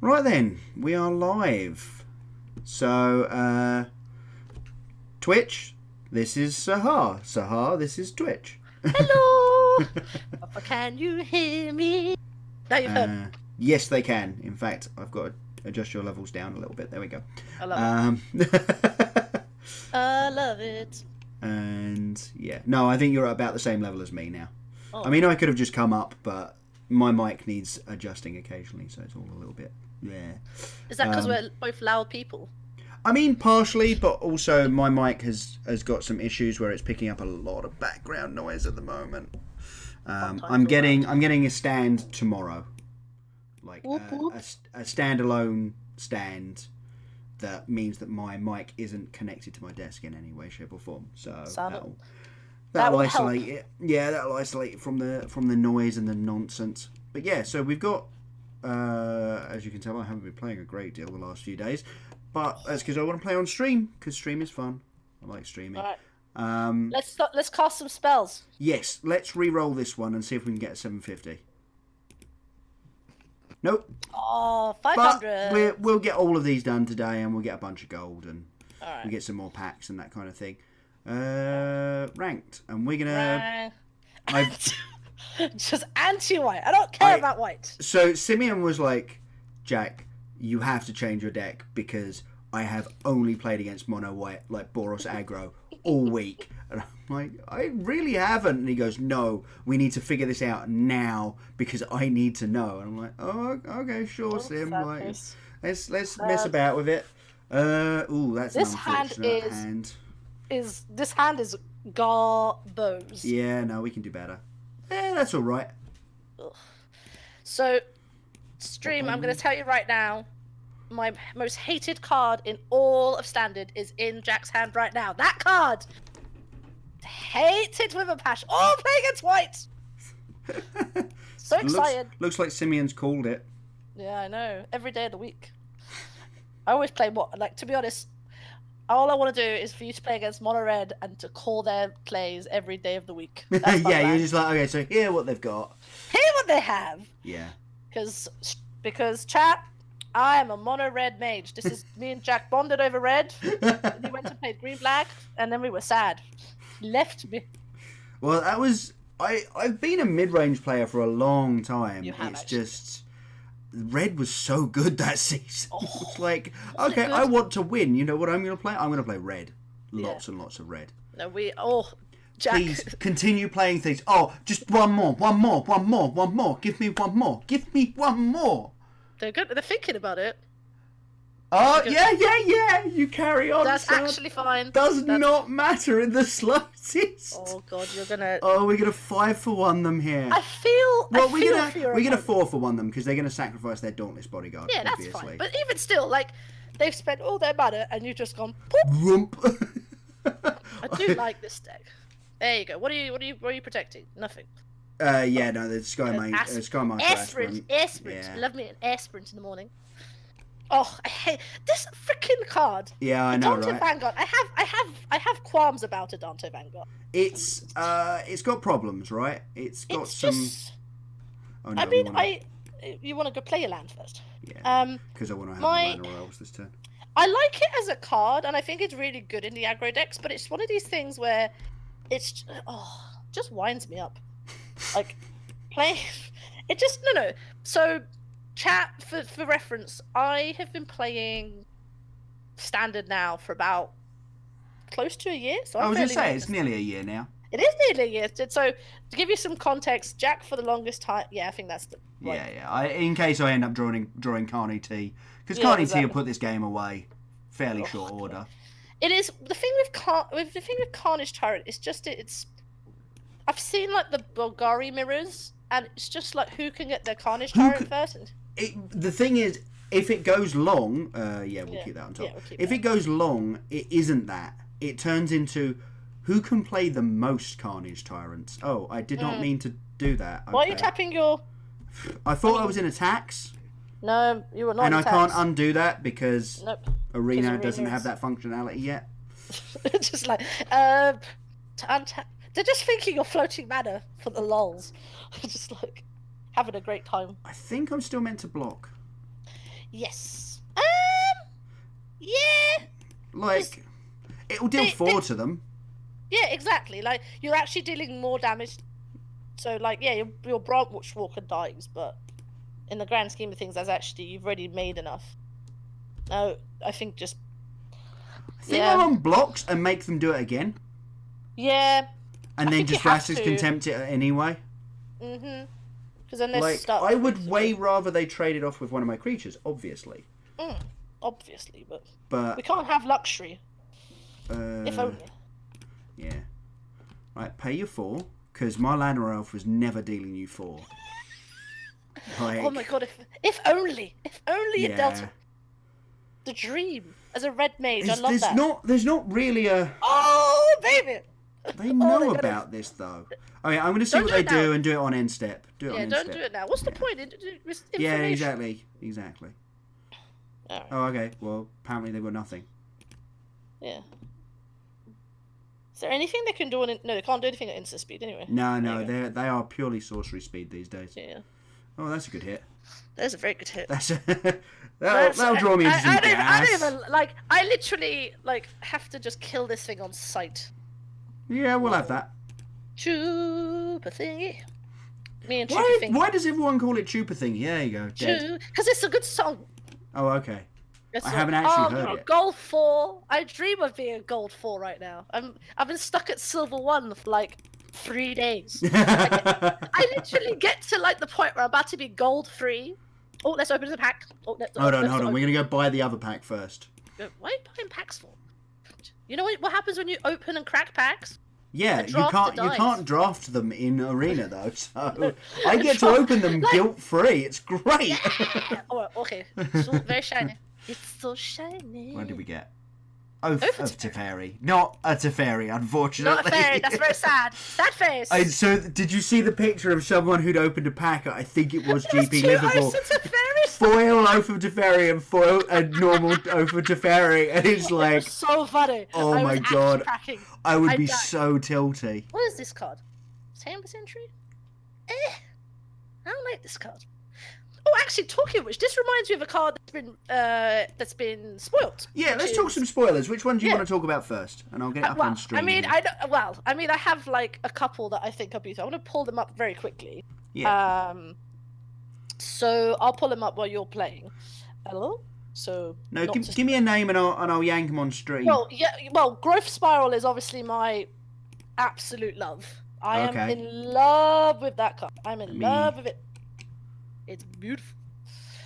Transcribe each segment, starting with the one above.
Right then, we are live. So, Twitch, this is Sahar. Sahar, this is Twitch. Hello! Papa, can you hear me? Now you've heard. Yes, they can. In fact, I've got to adjust your levels down a little bit. There we go. I love it. I love it. And, yeah. No, I think you're at about the same level as me now. Oh. I mean, I could have just come up, but my mic needs adjusting occasionally, so it's all a little bit... Yeah. Is that because we're both loud people? I mean, partially, but also my mic has got some issues where it's picking up a lot of background noise at the moment. I'm getting a stand tomorrow, like a standalone stand that means that my mic isn't connected to my desk in any way, shape, or form. So that'll isolate it. Yeah, that'll isolate it from the noise and the nonsense. But yeah, so we've got. As you can tell, I haven't been playing a great deal the last few days, but that's because I want to play on stream, because stream is fun. I like streaming. Right. Let's cast some spells. Yes, let's re-roll this one and see if we can get a 750. Nope. Oh, 500. But we'll get all of these done today, and we'll get a bunch of gold, and right. we get some more packs and that kind of thing. Ranked, and we're gonna. Just anti-white. I don't care about white. So Simeon was like, Jack, you have to change your deck because I have only played against mono white, like Boros aggro, all week. And I'm like, I really haven't. And he goes, no, we need to figure this out now because I need to know. And I'm like, oh, okay, sure, Sim. Like, let's mess about with it. That's this an unfortunate hand. This hand is garbos. Yeah, no, we can do better. That's all right. So, stream, I'm going to tell you right now, my most hated card in all of Standard is in Jack's hand right now. That card! Hated with a passion. Oh, play against white! So excited. Looks like Simeon's called it. Yeah, I know. Every day of the week. I always play to be honest, all I want to do is for you to play against Mono Red and to call their plays every day of the week. Yeah, you're just like, okay, so hear what they've got. Hear what they have. Yeah. Because chat, I am a Mono Red mage. This is me and Jack bonded over red. We went to play green black, and then we were sad. He left me. Well, that was I've been a mid-range player for a long time. You have, it's actually. just. Red was so good that season. Oh, it's like, okay, I want to win. You know what I'm going to play? I'm going to play red. Lots and lots of red. No, Jack. Please continue playing things. Oh, just one more. Give me one more. They're good. They're thinking about it. Oh, yeah. You carry on. That's son. actually fine. Does not matter in the slightest. Oh God, you're gonna. Oh, we're gonna 5-for-1 them here. We're gonna 4-for-1 them because they're gonna sacrifice their Dauntless Bodyguard. Yeah, that's obviously. fine. But even still, like, they've spent all their mana and you've just gone. Rump. I do like this deck. There you go. What are you protecting? Nothing. Yeah, no, the Sky Master Aspirant. Yeah. I love me an Aspirant in the morning. Oh, I hate this freaking card. Yeah, I know, Dante right? Vanguard. I have qualms about a Dante Vanguard. It's got problems, right? It's got some. Just... Oh, no, you want to go play your land first? Yeah. Because I want to have my mana elves this turn. I like it as a card, and I think it's really good in the aggro decks. But it's one of these things where it's just winds me up. Like playing, it just no. So. Chat, for reference, I have been playing Standard now for about close to a year. So I was going to say, it's nearly a year now. It is nearly a year. So, to give you some context, Jack, for the longest time... Yeah, I think that's the... Right. Yeah. In case I end up drawing Carney T. Because Carney T will put this game away fairly short order. It is... The thing with Carnage Tyrant, it's just... I've seen, like, the Golgari mirrors, and it's just, like, who can get their Carnage Tyrant first? The thing is, if it goes long, we'll keep that on top. If it goes long, it isn't that. It turns into who can play the most Carnage Tyrants. Oh, I did not mean to do that. Okay. Why are you tapping your... I thought I was in attacks. No, you were not in attacks. And I can't undo that because Arena doesn't have that functionality yet. Just like, to untap... They're just thinking you're floating mana for the lols. Just like... having a great time. I think I'm still meant to block. Yes. Yeah. Like, it'll deal 4 to them. Yeah, exactly. Like, you're actually dealing more damage. So, like, yeah, your branch walker dies, but in the grand scheme of things, you've already made enough. No, I think just. I think I'm on blocks and make them do it again. Yeah. And then just Raster's Contempt it anyway. Mm-hmm. Because then they're like, stuck. I would way rather they trade it off with one of my creatures, obviously. Obviously, but we can't have luxury. If only. Yeah. Right, pay your 4, because my Llanowar Elf was never dealing you 4. Like, oh my god, if only it dealt the dream as a red mage. I love that. There's not really a. Oh baby. They know about this though. Okay, I'm going to see what they do and do it on end step. Don't do it now. What's the point? Yeah, exactly. Right. Oh, okay. Well, apparently they've got nothing. Yeah. Is there anything they can do on? No, they can't do anything at instant speed anyway. No, they are purely sorcery speed these days. Yeah. Oh, that's a good hit. That's a very good hit. That'll draw me into some gas. I literally have to just kill this thing on sight. Yeah, we'll have that. Chupa thingy. Me and Chupa thingy. Why does everyone call it Chupa thingy? There you go. Because it's a good song. Oh, okay. I haven't actually heard it. Gold 4. I dream of being a gold 4 right now. I've been stuck at silver 1 for like 3 days. I literally get to like the point where I'm about to be gold 3. Oh, let's open the pack. Hold on. We're gonna go buy the other pack first. Why are you buying packs for? You know what happens when you open and crack packs? Yeah, you can't draft them in Arena though, so I get to open them guilt free. It's great. Yeah. Oh, okay. It's all very shiny. It's so shiny. What did we get? Oath of Teferi. Not a Teferi, unfortunately. Not a fairy, that's very sad. Sad face. So, did you see the picture of someone who'd opened a pack? I think it was GP Liverpool. Foil Oath of Teferi and foil a normal Oath of Teferi, and it's like... It was so funny. Oh my god. I would be so tilty. What is this card? Same Century? I don't like this card. Oh, actually, talking of which, this reminds me of a card that's been spoilt. Yeah, let's talk some spoilers. Which one do you want to talk about first? And I'll get it up on stream. I have like a couple that I think are beautiful. I want to pull them up very quickly. Yeah. So I'll pull them up while you're playing. Hello. So no, give me a name and I'll yank them on stream. Well, yeah. Well, Growth Spiral is obviously my absolute love. I am in love with that card. I'm in love with it. It's beautiful.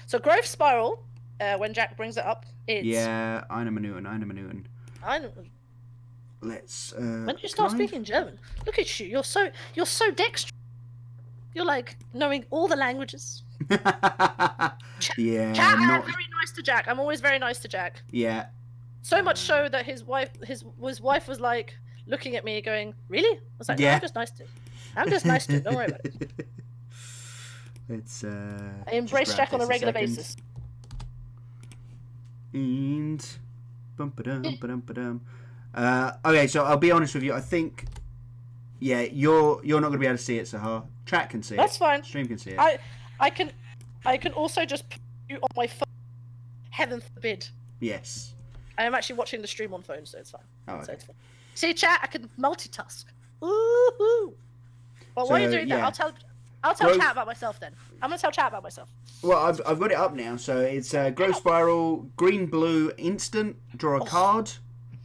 So Growth Spiral, when Jack brings it up, it's... Yeah, Eine Minuten. Let's... when did you start speaking German? Look at you. You're so dexterous. You're like knowing all the languages. Yeah. Jack, I'm very nice to Jack. I'm always very nice to Jack. Yeah. So much so that his wife was like looking at me going, "Really?" I was like, "No, I'm just nice to him. Don't worry about it." I embrace Jack on a regular basis. And okay, so I'll be honest with you. I think, yeah, you're not going to be able to see it, Sahar. Chat can see it. That's fine. Stream can see it. I can also just put you on my phone. Heaven forbid. Yes. I am actually watching the stream on phone, so it's fine. Oh, okay. So it's fine. See, chat, I can multitask. Woohoo! Well, while you're doing that, I'll tell chat about myself then. I'm gonna tell chat about myself. Well, I've got it up now. So it's Growth Spiral, green blue instant, draw a card,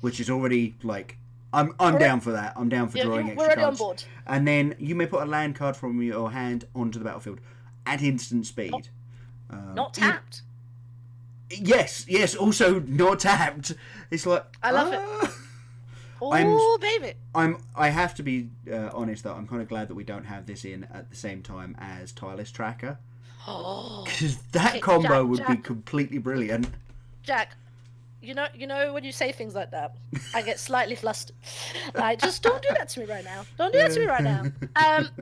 which is already like I'm down for that. I'm down for drawing extra cards. We're already on board. And then you may put a land card from your hand onto the battlefield at instant speed. Not tapped. Yes. Also not tapped. It's like I love it. Oh, baby! I have to be honest though. I'm kind of glad that we don't have this in at the same time as Tireless Tracker, because that combo would be completely brilliant. Jack, you know when you say things like that, I get slightly flustered. Like, just don't do that to me right now. Don't do that to me right now.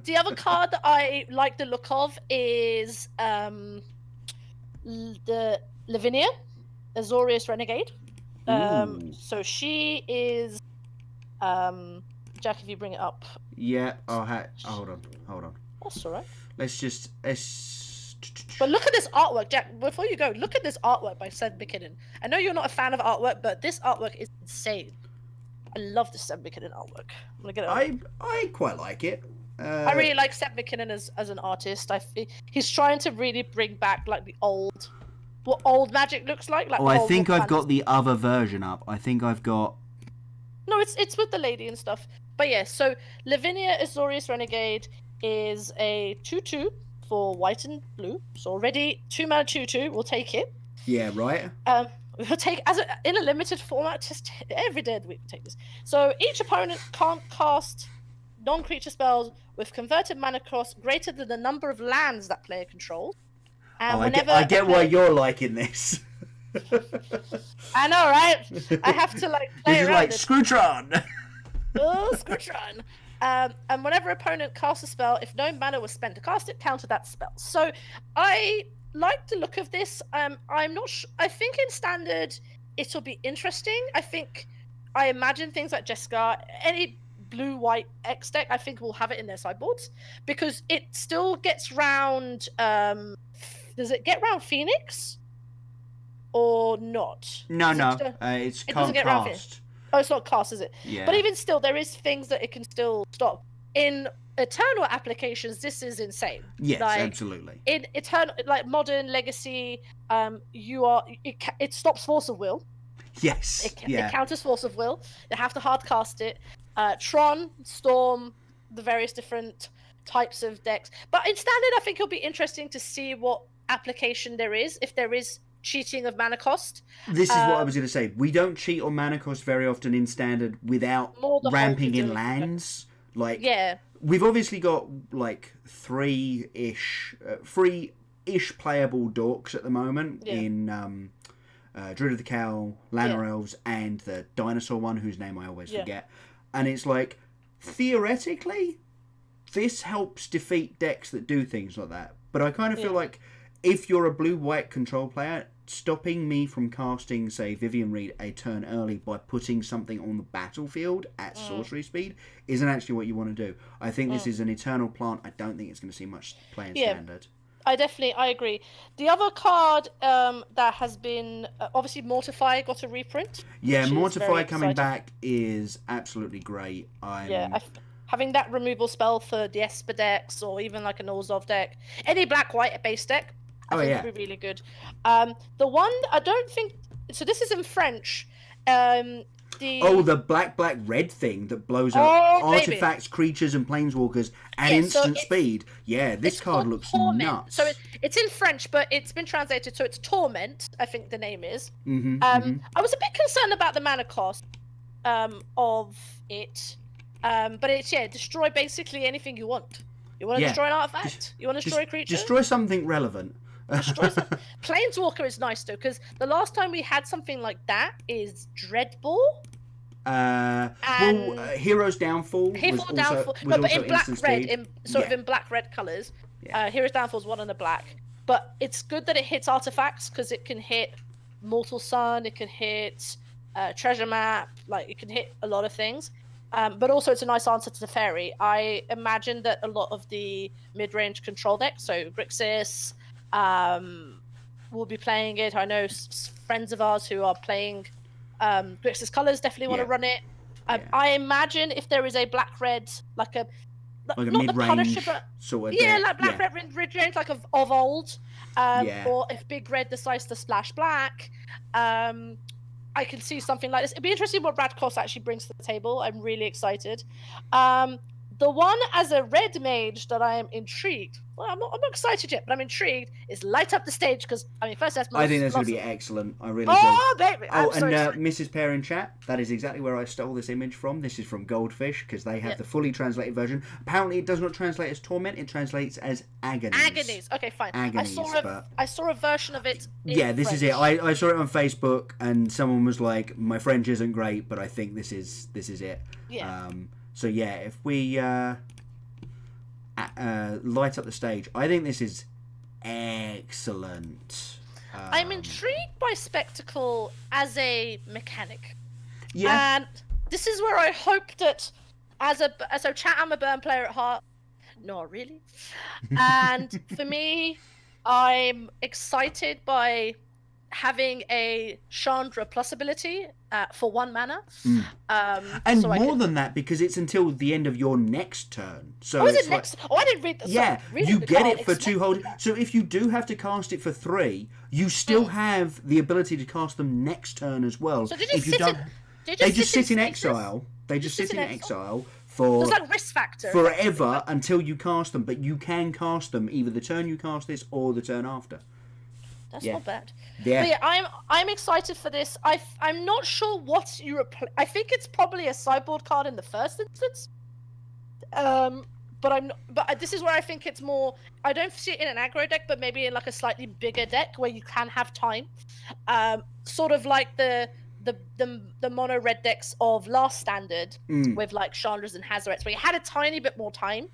The other card that I like the look of is the Lavinia, Azorius Renegade. So she is. Jack, if you bring it up. Yeah. Hold on. That's all right. Let's But look at this artwork, Jack. Before you go, look at this artwork by Seb McKinnon. I know you're not a fan of artwork, but this artwork is insane. I love the Seb McKinnon artwork. I'm gonna get it. I quite like it. I really like Seb McKinnon as an artist. He's trying to really bring back like what old Magic looks like. I think I've got the other version up. I think I've got. No, it's with the lady and stuff. But yeah, so Lavinia Azorius Renegade is a 2/2 for white and blue. So already 2-mana 2/2. We'll take it. Yeah, right. We'll take in a limited format. Just every day of the week we take this. So each opponent can't cast non-creature spells with converted mana cost greater than the number of lands that player controls. And I get why you're liking this. I know, right? I have to like play this is around like it. Screwtron. Oh, Screwtron. And whenever an opponent casts a spell, if no mana was spent to cast it, counter that spell. So I like the look of this. I'm not sure. I think in standard it'll be interesting. I imagine things like Jessica, any blue-white X deck, I think will have it in their sideboards because it still gets round. Does it get round Phoenix or not? No. It doesn't get round Phoenix. Oh, it's not cast, is it? Yeah. But even still, there is things that it can still stop. In Eternal applications, this is insane. Yes, absolutely. In Eternal, like Modern Legacy, it stops Force of Will. Yes. It counters Force of Will. You have to hard cast it. Tron, Storm, the various different types of decks. But in standard, I think it'll be interesting to see what application there is, if there is cheating of mana cost. This is what I was going to say. We don't cheat on mana cost very often in standard without ramping in lands. Like, yeah, we've obviously got like three-ish playable dorks at the moment in Druid of the Cowl, Llanowar Elves, and the dinosaur one whose name I always forget. And it's like, theoretically, this helps defeat decks that do things like that. But I kind of feel like if you're a blue-white control player, stopping me from casting, say, Vivian Reed a turn early by putting something on the battlefield at sorcery speed isn't actually what you want to do. I think this is an eternal plant. I don't think it's going to see much play in standard. I agree. The other card that has been obviously Mortify got a reprint. Yeah, Mortify coming back is absolutely great. Having that removal spell for the Esper decks or even like an Orzhov deck, any black-white base deck, I think would be really good. The one I don't think so. This is in French. The black-red thing that blows up artifacts, creatures, and planeswalkers at instant speed. Yeah, this card looks nuts. So it's in French, but it's been translated, so it's Torment, I think the name is. I was a bit concerned about the mana cost of it, but it's destroy basically anything you want. You want to destroy an artifact? You want to destroy a creature? Destroy something relevant. Planeswalker is nice though, because the last time we had something like that is Dreadball. Hero's Downfall. But in black-red, in black-red colours. Hero's Downfall is one on the black. But it's good that it hits artifacts because it can hit Mortal Sun, it can hit Treasure Map, like it can hit a lot of things. But also it's a nice answer to the Fairy. I imagine that a lot of the mid-range control decks, so Grixis, will be playing it. I know friends of ours who are playing Grixis Colors definitely want to run it. I imagine if there is a black-red, like a mid-range sort of deck. Like black-red mid-range, like of old, or if Big Red decides to splash black, I can see something like this. It'd be interesting what Radcross actually brings to the table. I'm really excited. The one as a red mage that I am intrigued. Well, I'm not excited yet, but I'm intrigued. Is Light Up the Stage because first that's. I think that's going to be excellent. I really do. Oh, baby! Mrs. Pear in chat. That is exactly where I stole this image from. This is from Goldfish because they have the fully translated version. Apparently, it does not translate as Torment. It translates as Agonies. Agonies. Okay, fine. Agonies. I saw a version of it. This French. is it. I saw it on Facebook, and someone was like, "My French isn't great, but I think this is it." Yeah. So if we Light Up the Stage, I think this is excellent. I'm intrigued by Spectacle as a mechanic. Yeah. And this is where I hope that as a chat, I'm a burn player at heart. Not really. And for me, I'm excited by having a Chandra plus ability for 1 mana. And so more than that, because it's until the end of your next turn. So Oh, is it's it like, next? Oh, I didn't read this. yeah, Reading you the get card it for 2 whole. So if you do have to cast it for 3, you still have the ability to cast them next turn as well. So if you don't, they just sit in exile. They just sit in exile for there's like risk factor forever until you cast them. But you can cast them either the turn you cast this or the turn after. That's not bad. Yeah. But yeah, I'm excited for this. I'm not sure what you replace. I think it's probably a sideboard card in the first instance. But this is where I think it's more. I don't see it in an aggro deck, but maybe in like a slightly bigger deck where you can have time. Sort of like the mono red decks of last standard with like Chandras and Hazarets, where you had a tiny bit more time.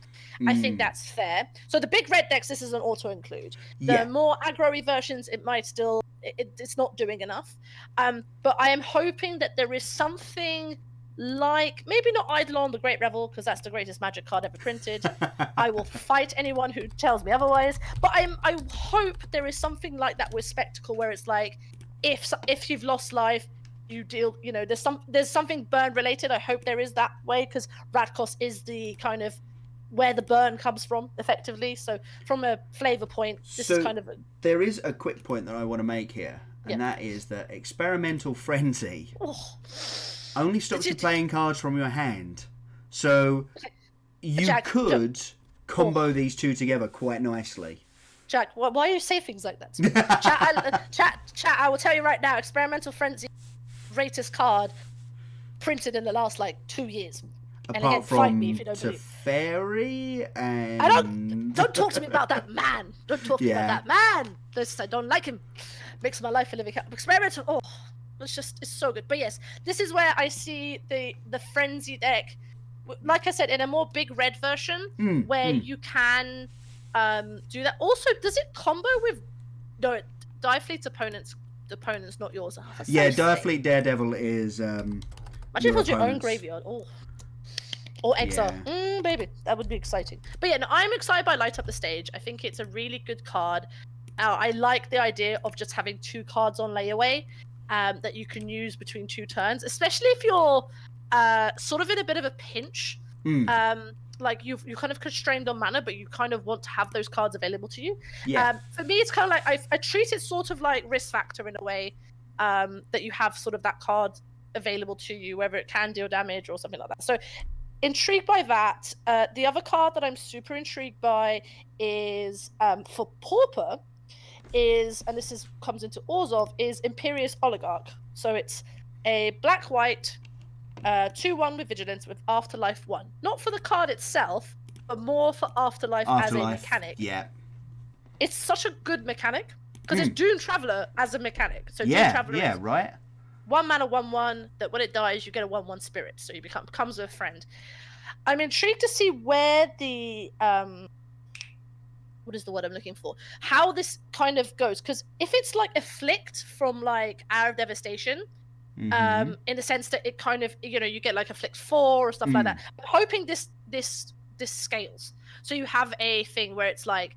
I think that's fair. So the big red decks, this is an auto include. The more aggro-y versions, it might still it's not doing enough. But I am hoping that there is something like, maybe not Eidolon the Great Revel, because that's the greatest Magic card ever printed. I will fight anyone who tells me otherwise. But I hope there is something like that with Spectacle, where it's like, if you've lost life, you deal, there's something burn related. I hope there is that way, because Radkos is the kind of where the burn comes from, effectively. So from a flavor point, this is kind of there is a quick point that I want to make here, and that is that Experimental Frenzy only stops you playing cards from your hand. So you could combo these two together quite nicely. Jack, why do you say things like that to me? Chat, I will tell you right now, Experimental Frenzy, greatest card printed in the last, 2 years. Apart from fight me if you don't Teferi and... Don't talk to me about that man. Don't talk to me about that man. I don't like him. Makes my life a living hell. Experimental, it's so good. But yes, this is where I see the Frenzy deck, like I said, in a more big red version, where you can do that. Also, does it combo with Direfleet's opponents, not yours? Direfleet Daredevil is imagine if it was your own graveyard. Or exile. Baby, that would be exciting. But yeah, no, I'm excited by Light Up the Stage. I think it's a really good card. I like the idea of just having 2 cards on layaway that you can use between 2 turns, especially if you're sort of in a bit of a pinch. Like you're kind of constrained on mana, but you kind of want to have those cards available to you. For me, it's kind of like I treat it sort of like risk factor in a way, that you have sort of that card available to you, whether it can deal damage or something like that. So intrigued by that. The other card that I'm super intrigued by is for Pauper and this comes into Orzhov, is Imperious Oligarch. So it's a black-white 2/1 with Vigilance with Afterlife 1. Not for the card itself, but more for Afterlife as a mechanic. Yeah. It's such a good mechanic, because it's Doom Traveler as a mechanic. So Doom Traveler is right. 1 mana 1/1 that when it dies you get a 1/1 spirit, so you becomes a friend. I'm intrigued to see where the what is the word I'm looking for? How this kind of goes, because if it's like afflict from like Hour of Devastation, in the sense that it kind of you get like afflict 4 or stuff like that. I'm hoping this scales, so you have a thing where it's like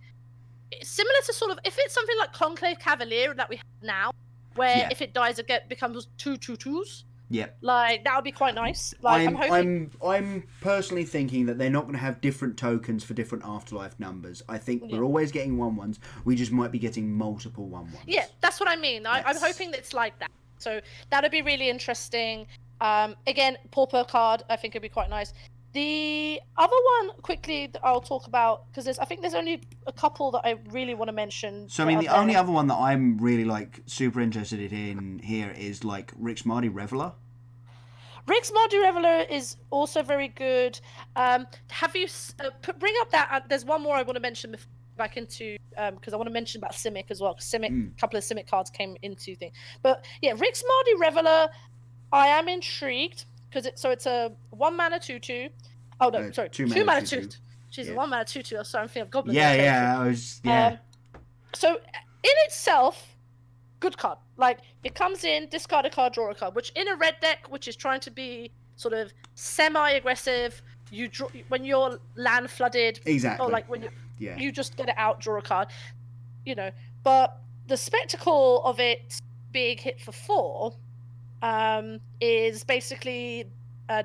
similar to sort of, if it's something like Conclave Cavalier that we have now, where if it dies, it becomes 2/2/2s. Yeah. Like that would be quite nice. I'm personally thinking that they're not going to have different tokens for different Afterlife numbers. I think we're always getting 1/1s. We just might be getting multiple 1/1s. Yeah, that's what I mean. Yes. I'm hoping that it's like that. So that'd be really interesting. Again, Pauper card, I think it'd be quite nice. The other one, quickly, that I'll talk about, because I think there's only a couple that I really want to mention. So, I mean, the only other one that I'm really, super interested in here is, Rick's Mardy Reveler. Rick's Mardy Reveler is also very good. Have you... bring up that... there's one more I want to mention before back into... because I want to mention about Simic as well, because a couple of Simic cards came into thing. But, yeah, Rick's Mardy Reveler, I am intrigued... Because it's a 1 mana 2/2. Oh no, sorry, 2 mana 2. Jeez, 1 mana 2/2. I'm sorry, I'm thinking of goblins. So in itself, good card. It comes in, discard a card, draw a card. Which in a red deck, which is trying to be sort of semi-aggressive, you draw when you're land flooded. Exactly. Or when you just get it out, draw a card. you know, but the spectacle of it being hit for 4 is basically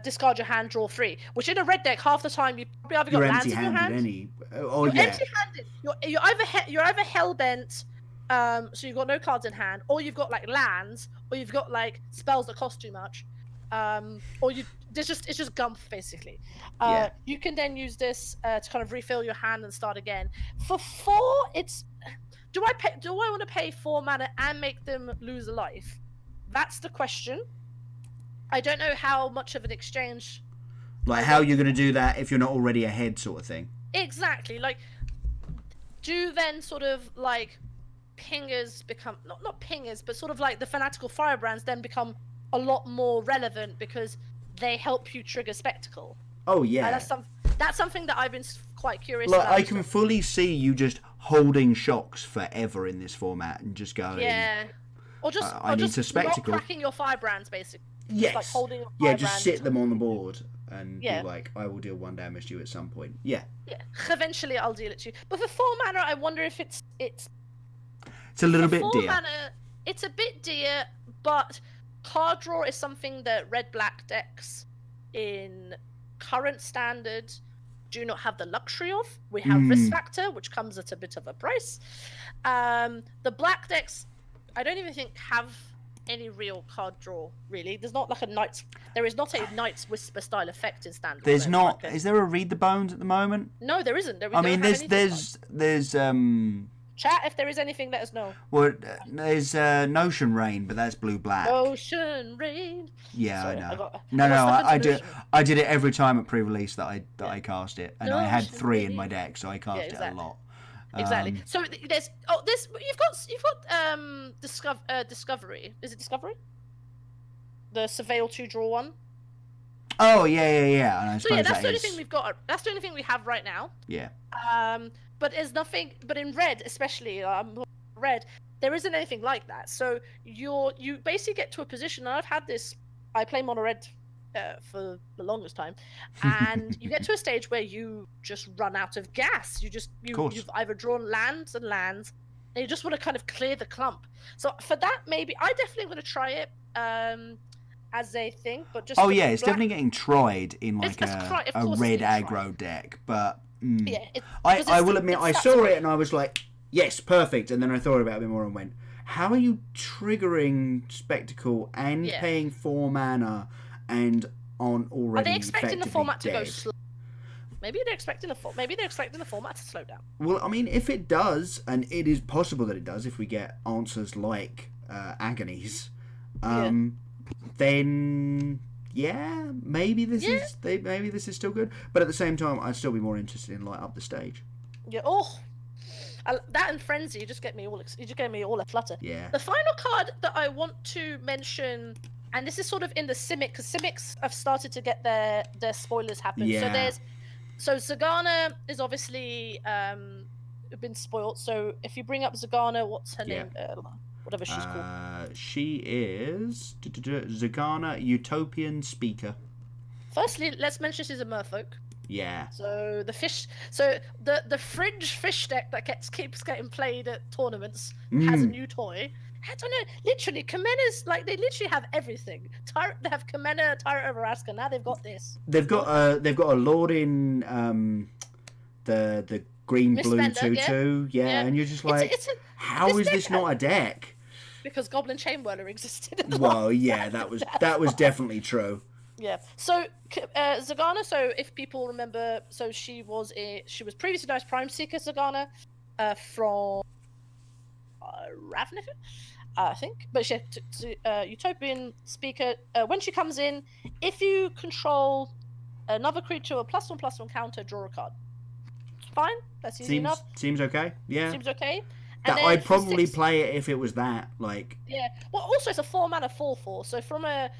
discard your hand, draw 3. Which in a red deck, half the time you probably either got You're lands in your hand. Oh you're yeah. empty-handed. You're either hell bent, so you've got no cards in hand, or you've got like lands, or you've got like spells that cost too much, or it's just gump basically. Yeah. You can then use this to kind of refill your hand and start again. For 4, it's do I want to pay 4 mana and make them lose a life? That's the question. I don't know how much of an exchange. Like how you're going to do that if you're not already ahead, sort of thing. Exactly. Like, do then sort of like pingers become not pingers, but sort of like the fanatical firebrands then become a lot more relevant because they help you trigger spectacle. Oh yeah. And that's something that I've been quite curious like, about. I can fully see you just holding shocks forever in this format and just going. Yeah. Or just I need to spectacle. Not cracking your firebrands basically. Yes. Like holding your yeah, just firebrand. sit them on the board and Yeah. be like, I will deal 1 damage to you at some point. Yeah. Yeah. Eventually I'll deal it to you. But for 4 mana, I wonder if it's a little bit 4 dear. mana, it's a bit dear, but card draw is something that red-black decks in current standard do not have the luxury of. We have risk factor, which comes at a bit of a price. The black decks, I don't even think have any real card draw, really. There is not a Knight's Whisper style effect in standard. There's not. Is there a Read the Bones at the moment? No, there isn't. I mean, there's Chat, if there is anything, let us know. Well, there's Notion Rain, but that's blue-black. Notion Rain. Yeah, Sorry, I know. I did it every time at pre-release that I cast it, and I had 3 in my deck, so I cast it a lot. Exactly. So there's you've got Discovery. Is it Discovery? The Surveil 2 draw 1. Oh yeah. And I suppose that's the only thing we've got. That's the only thing we have right now. Yeah. But there's nothing. But in red, especially red, there isn't anything like that. So you basically get to a position. And I've had this. I play mono red for the longest time, and you get to a stage where you just run out of gas. You've either drawn lands, and you just want to kind of clear the clump. So for that, maybe I definitely am going to try it as a thing. But just it's definitely getting tried in like a red aggro deck, but. Yeah, I will admit, I saw it and I was like, yes, perfect. And then I thought about it a bit more and went, how are you triggering Spectacle and paying 4 mana and on already? Are they expecting the format dead? to go slow? Maybe they're expecting the format to slow down. Well, I mean, if it does, and it is possible that it does, if we get answers like Agonies, then. Yeah, maybe this is still good, but at the same time, I'd still be more interested in light up the stage. Yeah. That and Frenzy, you just get me all a flutter. Yeah. The final card that I want to mention, and this is sort of in the Simic, because Simics have started to get their spoilers happen. Yeah. So Zagana is obviously been spoiled. So if you bring up Zagana, what's her name? Whatever she's called. She is Zagana, Utopian Speaker. Firstly, let's mention she's a merfolk. Yeah. So the fringe fish deck that keeps getting played at tournaments has a new toy. I don't know. Literally, Kamena's they literally have everything. They have Kamena, Tyrant of Araska. Now they've got this. They've got a lord in the green blue 2/2. Yeah, and you're just like, how is this not a deck? Because Goblin Chainwhirler existed. Well, yeah, that was definitely true. Yeah. So Zagana. So if people remember, so she was previously known as Prime Seeker Zagana, from Ravnica, I think. But she Utopian Speaker. When she comes in, if you control another creature with +1/+1 counter, draw a card. Fine. That's easy enough. Seems okay. Yeah. Seems okay. I'd probably play it if it was that, like. Yeah. Well, also it's a 4 mana 4/4, so from a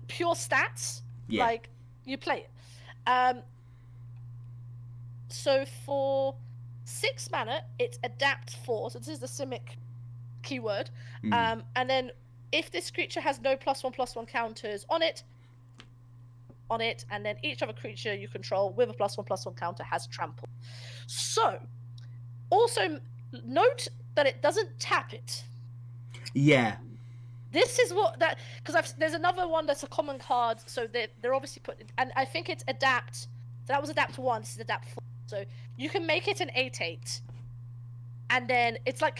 pure stats, you play it. So for 6 mana, it's adapt 4. So this is the Simic keyword. And then if this creature has no +1/+1 counters on it, and then each other creature you control with a +1/+1 counter has trample. So Also, note that it doesn't tap it. Yeah. This is what that because there's another one that's a common card, so they're obviously put, and I think it's adapt. So that was adapt 1. This is adapt 4. So you can make it an 8/8, and then it's like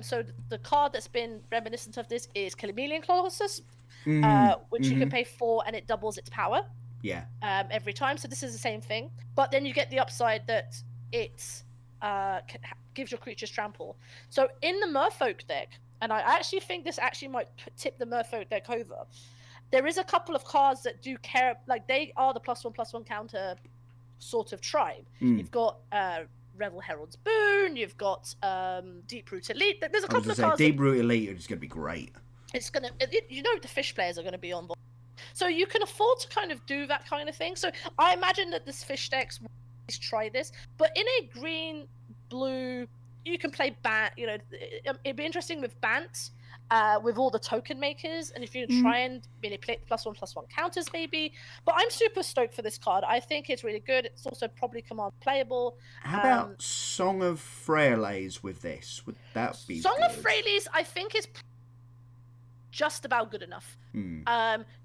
so the card that's been reminiscent of this is Chameleon Colossus, which you can pay 4 and it doubles its power. Yeah. Every time. So this is the same thing, but then you get the upside that it gives your creatures trample. So in the Merfolk deck, and I actually think this actually might tip the Merfolk deck over, there is a couple of cards that do care, like they are the +1/+1 counter sort of tribe. You've got Revel Herald's Boon, you've got Deep Root Elite. There's a couple of cards. Deep Root Elite is going to be great. It's gonna, the fish players are going to be on board, so you can afford to kind of do that kind of thing. So I imagine that this fish decks will always try this, but in a green blue, you can play Bant. It'd be interesting with Bant, with all the token makers, and if you try and manipulate +1/+1 counters, maybe. But I'm super stoked for this card. I think it's really good. It's also probably command playable. How about Song of Freyalise with this? Would that be Song good? of Freyalise? I think is just about good enough.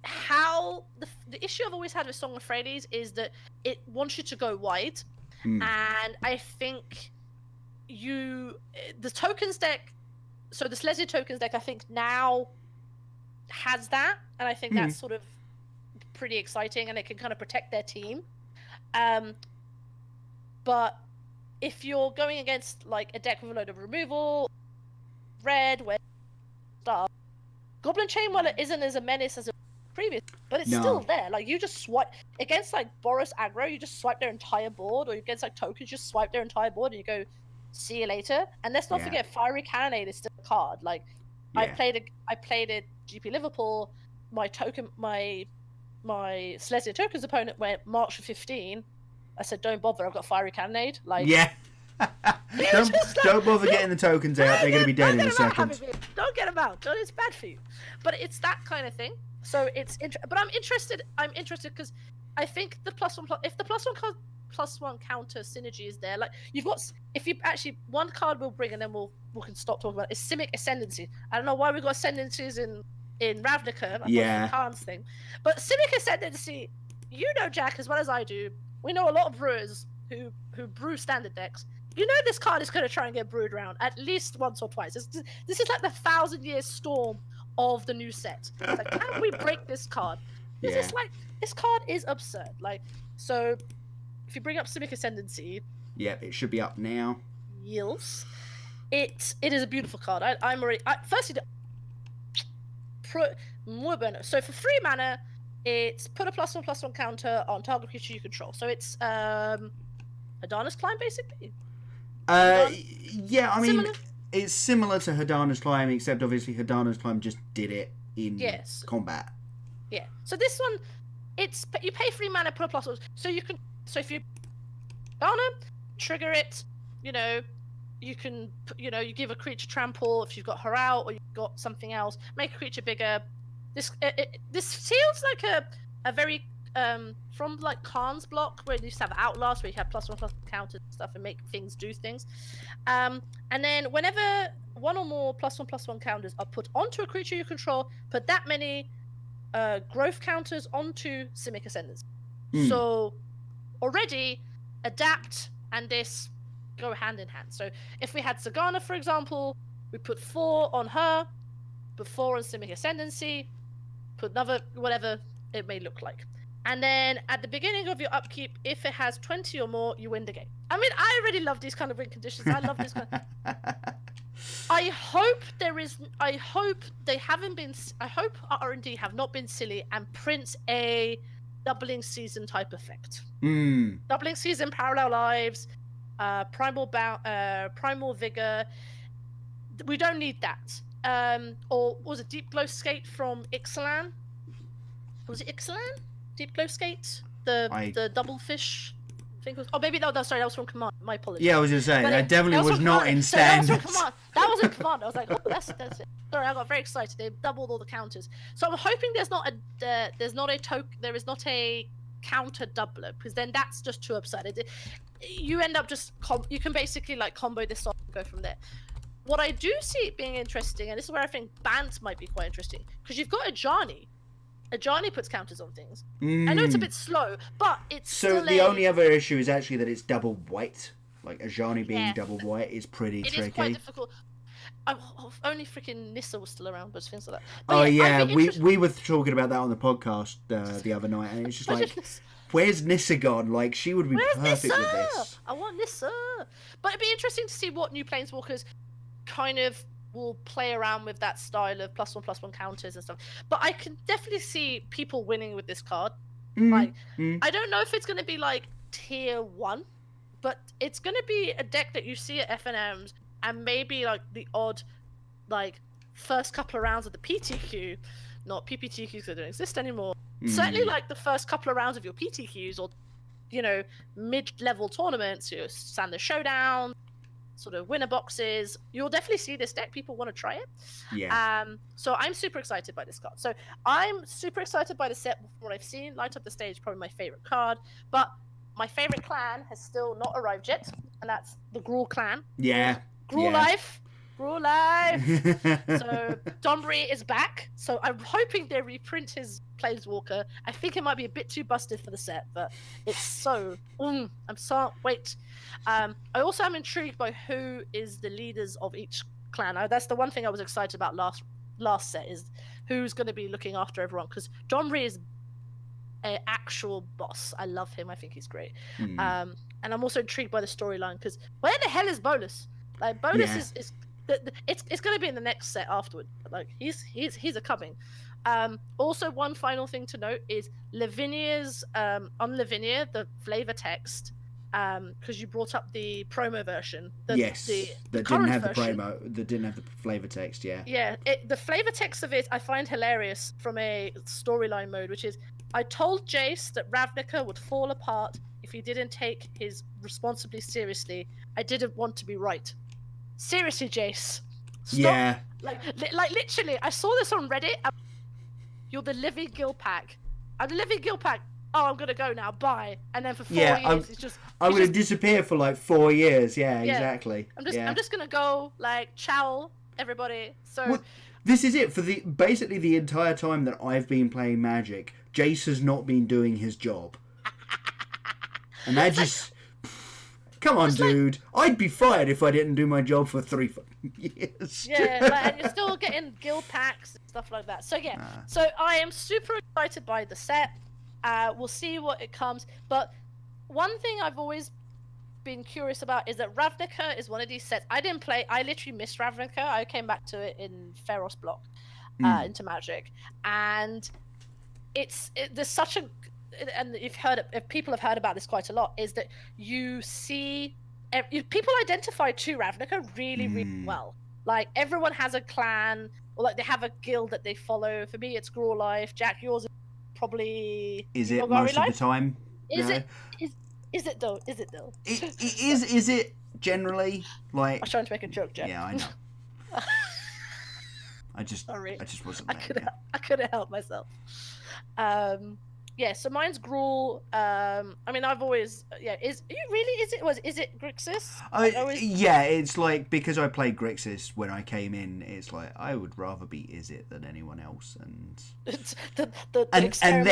How the issue I've always had with Song of Freyalise is that it wants you to go wide, and I think the tokens deck, so the Slesia tokens deck, I think now has that, and I think that's sort of pretty exciting, and it can kind of protect their team. But if you're going against like a deck with a load of removal, red, where stuff, Goblin Chainwhirler isn't as a menace as a previous, but it's still there. Like you just swipe against like Boros aggro, you just swipe their entire board, or against like tokens, you just swipe their entire board, and you go, see you later. And let's not forget, Fiery Cannonade is still a card. Like I played it GP Liverpool. My Slesia tokens opponent went March for 15. I said, don't bother. I've got Fiery Cannonade. Like don't bother getting the tokens out. They're going to be dead in a second. Don't get them out. It's bad for you. But it's that kind of thing. So it's but I'm interested because I think the if the +1/+1 counter synergy is there, like you've got, if you actually, one card we'll bring and then we can stop talking about it, is Simic Ascendancy. I don't know why we've got Ascendancies in Ravnica. Khan's thing, but Simic Ascendancy, Jack, as well as I do, we know a lot of brewers who brew standard decks. This card is going to try and get brewed around at least once or twice. This is like the 1,000-year storm of the new set. It's like, can we break this card? It's like, this card is absurd. Like, so if you bring up Simic Ascendancy, it should be up now. Yields. It is a beautiful card. I'm already. Firstly, so for 3 mana, it's put a +1/+1 counter on target creature you control. So it's Hadana's Climb, basically. I mean, it's similar to Hadana's Climb, except obviously Hadana's Climb just did it in combat. Yeah. So this one, you pay 3 mana, put a +1. So if you trigger it, you can, you give a creature trample if you've got her out, or you've got something else, make a creature bigger. This feels like a very from like Khan's block, where you used to have Outlast, where you have +1/+1 counters and stuff and make things do things. And then whenever one or more +1/+1 counters are put onto a creature you control, put that many growth counters onto Simic Ascendants. So already adapt and this go hand in hand. So if we had Sagana, for example, we put 4 on her, put 4 on Simic Ascendancy, put another, whatever it may look like. And then at the beginning of your upkeep, if it has 20 or more, you win the game. I mean, I already love these kind of win conditions. I love this kind of... I hope R&D have not been silly and print a doubling season type effect. Doubling season, parallel lives, primal vigor. We don't need that. Or was it Deep Glow Skate from Ixalan? Was it Ixalan? Deep Glow Skate? The double fish thing was... Oh, maybe that was from Command. My apologies. Yeah, I was just saying, that definitely was not in Standard. That was in Command. I was like, oh, that's it. Sorry, I got very excited. They doubled all the counters. So I'm hoping there is not a counter doubler, because then that's just too absurd. You end up just you can basically like combo this off and go from there. What I do see being interesting, and this is where I think Bant might be quite interesting, because you've got Ajani. Ajani puts counters on things. I know it's a bit slow, but it's so the only other issue is actually that it's double white. Like Ajani being double white is pretty tricky. It is quite difficult. Only freaking Nissa was still around, but things like that. But oh yeah, we were talking about that on the podcast the other night, and it's just like, where's Nissa gone? Like, she would be perfect Nissa? with this. I want Nissa. But it'd be interesting to see what new Planeswalkers kind of will play around with that style of +1/+1 counters and stuff. But I can definitely see people winning with this card. I don't know if it's going to be like tier 1, but it's going to be a deck that you see at FNMs and maybe like the odd like first couple of rounds of the PTQ, not PPTQs that don't exist anymore. Certainly like the first couple of rounds of your PTQs, or mid-level tournaments, your Standard Showdown, sort of winner boxes. You'll definitely see this deck. People want to try it. Yeah. So I'm super excited by this card. So I'm super excited by the set from what I've seen. Light Up the Stage, probably my favorite card. But my favorite clan has still not arrived yet, and that's the Gruul clan. Yeah. Gruul life. Gruul life. So Domri is back. So I'm hoping they reprint his Planeswalker. I think it might be a bit too busted for the set, but it's so... I'm so... Wait. I also am intrigued by who is the leaders of each clan. That's the one thing I was excited about last set, is who's going to be looking after everyone, because Domri is an actual boss. I love him. I think he's great. And I'm also intrigued by the storyline, because where the hell is Bolus? Like, Bolus is it's going to be in the next set afterward. Like, he's a coming. Also, one final thing to note is Lavinia's on Lavinia, the flavor text, because you brought up the promo version. That didn't have version, that didn't have the flavor text. Yeah, the flavor text of it I find hilarious from a storyline mode, which is, I told Jace that Ravnica would fall apart if he didn't take his responsibly seriously. I didn't want to be right. Seriously, Jace. Stop. Yeah. Like literally, I saw this on Reddit. You're the Livy Gilpack. I'm the Livy Gilpack. Oh, I'm gonna go now. Bye. And then for 4 years, it's just... I'm gonna disappear for like 4 years. Yeah, exactly. I'm just gonna go, like, ciao, everybody. So... Well, this is it. For basically the entire time that I've been playing Magic, Jace has not been doing his job. And that just... Come on, dude. I'd be fired if I didn't do my job for 3 years. Yeah, and you're still getting guild packs and stuff like that. So, so I am super excited by the set. We'll see what it comes. But one thing I've always been curious about is that Ravnica is one of these sets. I didn't play. I literally missed Ravnica. I came back to it in Feros block into Magic. And there's such a... And if people have heard about this quite a lot, is that you see people identify to Ravnica really, really well. Like, everyone has a clan, or like they have a guild that they follow. For me, it's Gruul Life. Jack, yours is probably... Is it Golgari most Life? of the time? Is it though? Is it generally, like... I was trying to make a joke, Jack. Yeah, I know. I just wasn't there. I couldn't help myself. Yeah, so mine's Gruul. I mean, I've always... Yeah, is it Grixis? Yeah, it's like, because I played Grixis when I came in, it's like, I would rather be Izzet than anyone else, and... and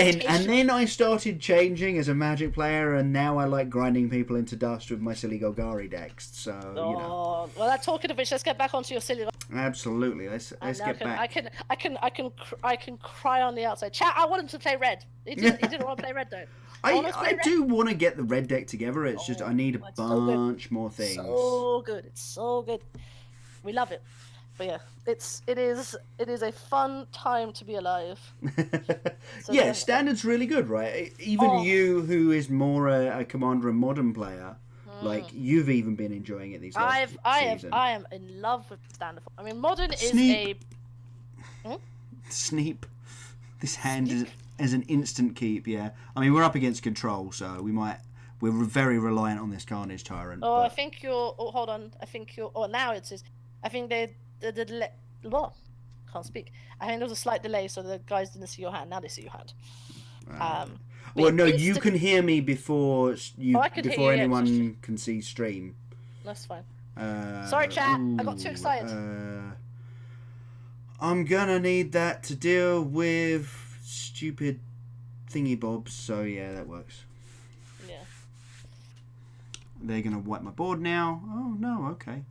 then I started changing as a Magic player, and now I like grinding people into dust with my silly Golgari decks, so, Well, talking of which, let's get back onto your silly... Absolutely, let's get back. I can cry on the outside. Chat, I want him to play red. He didn't want to play red though. I do want to get the red deck together. It's just I need a bunch more things. So good. It's so good. We love it. But yeah, it is a fun time to be alive. So yeah, Standard's really good, right? Even you, who is more a Commander and Modern player, like, you've even been enjoying it these last season. I am in love with Standard. I mean, Modern is Sneep. This hand is an instant keep, yeah. I mean, we're up against Control, so we're very reliant on this Carnage Tyrant. Oh, but... I think you're... Oh, hold on. I think you're... Oh, now it says... I think they... Well, can't speak. I think there was a slight delay, so the guys didn't see your hand. Now they see your hand. Well, no, you can hear me before hear you, anyone can see stream. That's fine. Sorry, chat. I got too excited. I'm gonna need that to deal with stupid thingy bobs. So yeah, that works. Yeah. They're gonna wipe my board now. Oh no, okay.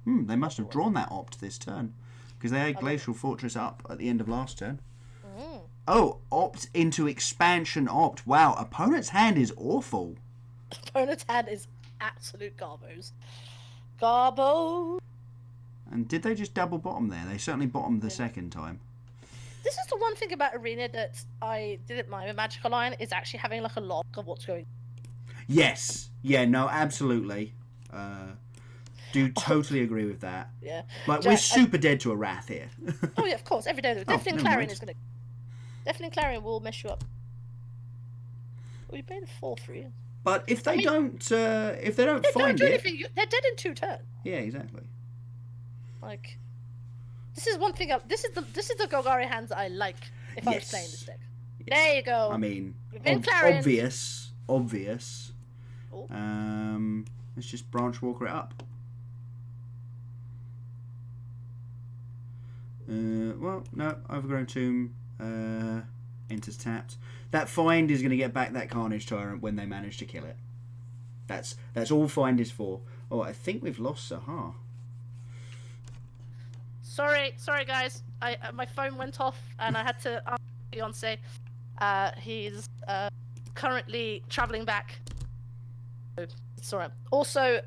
They must have drawn that opt this turn because they had Glacial Fortress up at the end of last turn. Oh, opt into expansion opt. Wow, opponent's hand is awful. Opponent's hand is absolute garbos. Garbo. And did they just double bottom there? They certainly bottomed the second time. This is the one thing about Arena that I didn't mind with Magic Online is actually having like a log of what's going on. Yes. Yeah, no, absolutely. Do totally agree with that. Yeah. Like, we're super dead to a Wrath here. Oh, yeah, of course. Every day. Definitely Clarion is going to... Definitely Clarion will mess you up. We played a 4-3. But if they don't find do it... anything, they're dead in 2 turns. Yeah, exactly. Like... This is one thing. This is the Golgari hands that I like if I was playing this deck. Yes. There you go. I mean, obvious. Oh. Let's just branch walker it up. Well, no, Overgrown Tomb enters tapped. That find is going to get back that Carnage Tyrant when they manage to kill it. That's all find is for. Oh, I think we've lost Sahar. Sorry, guys. My phone went off and I had to ask Beyonce. He's currently traveling back. Sorry. Also,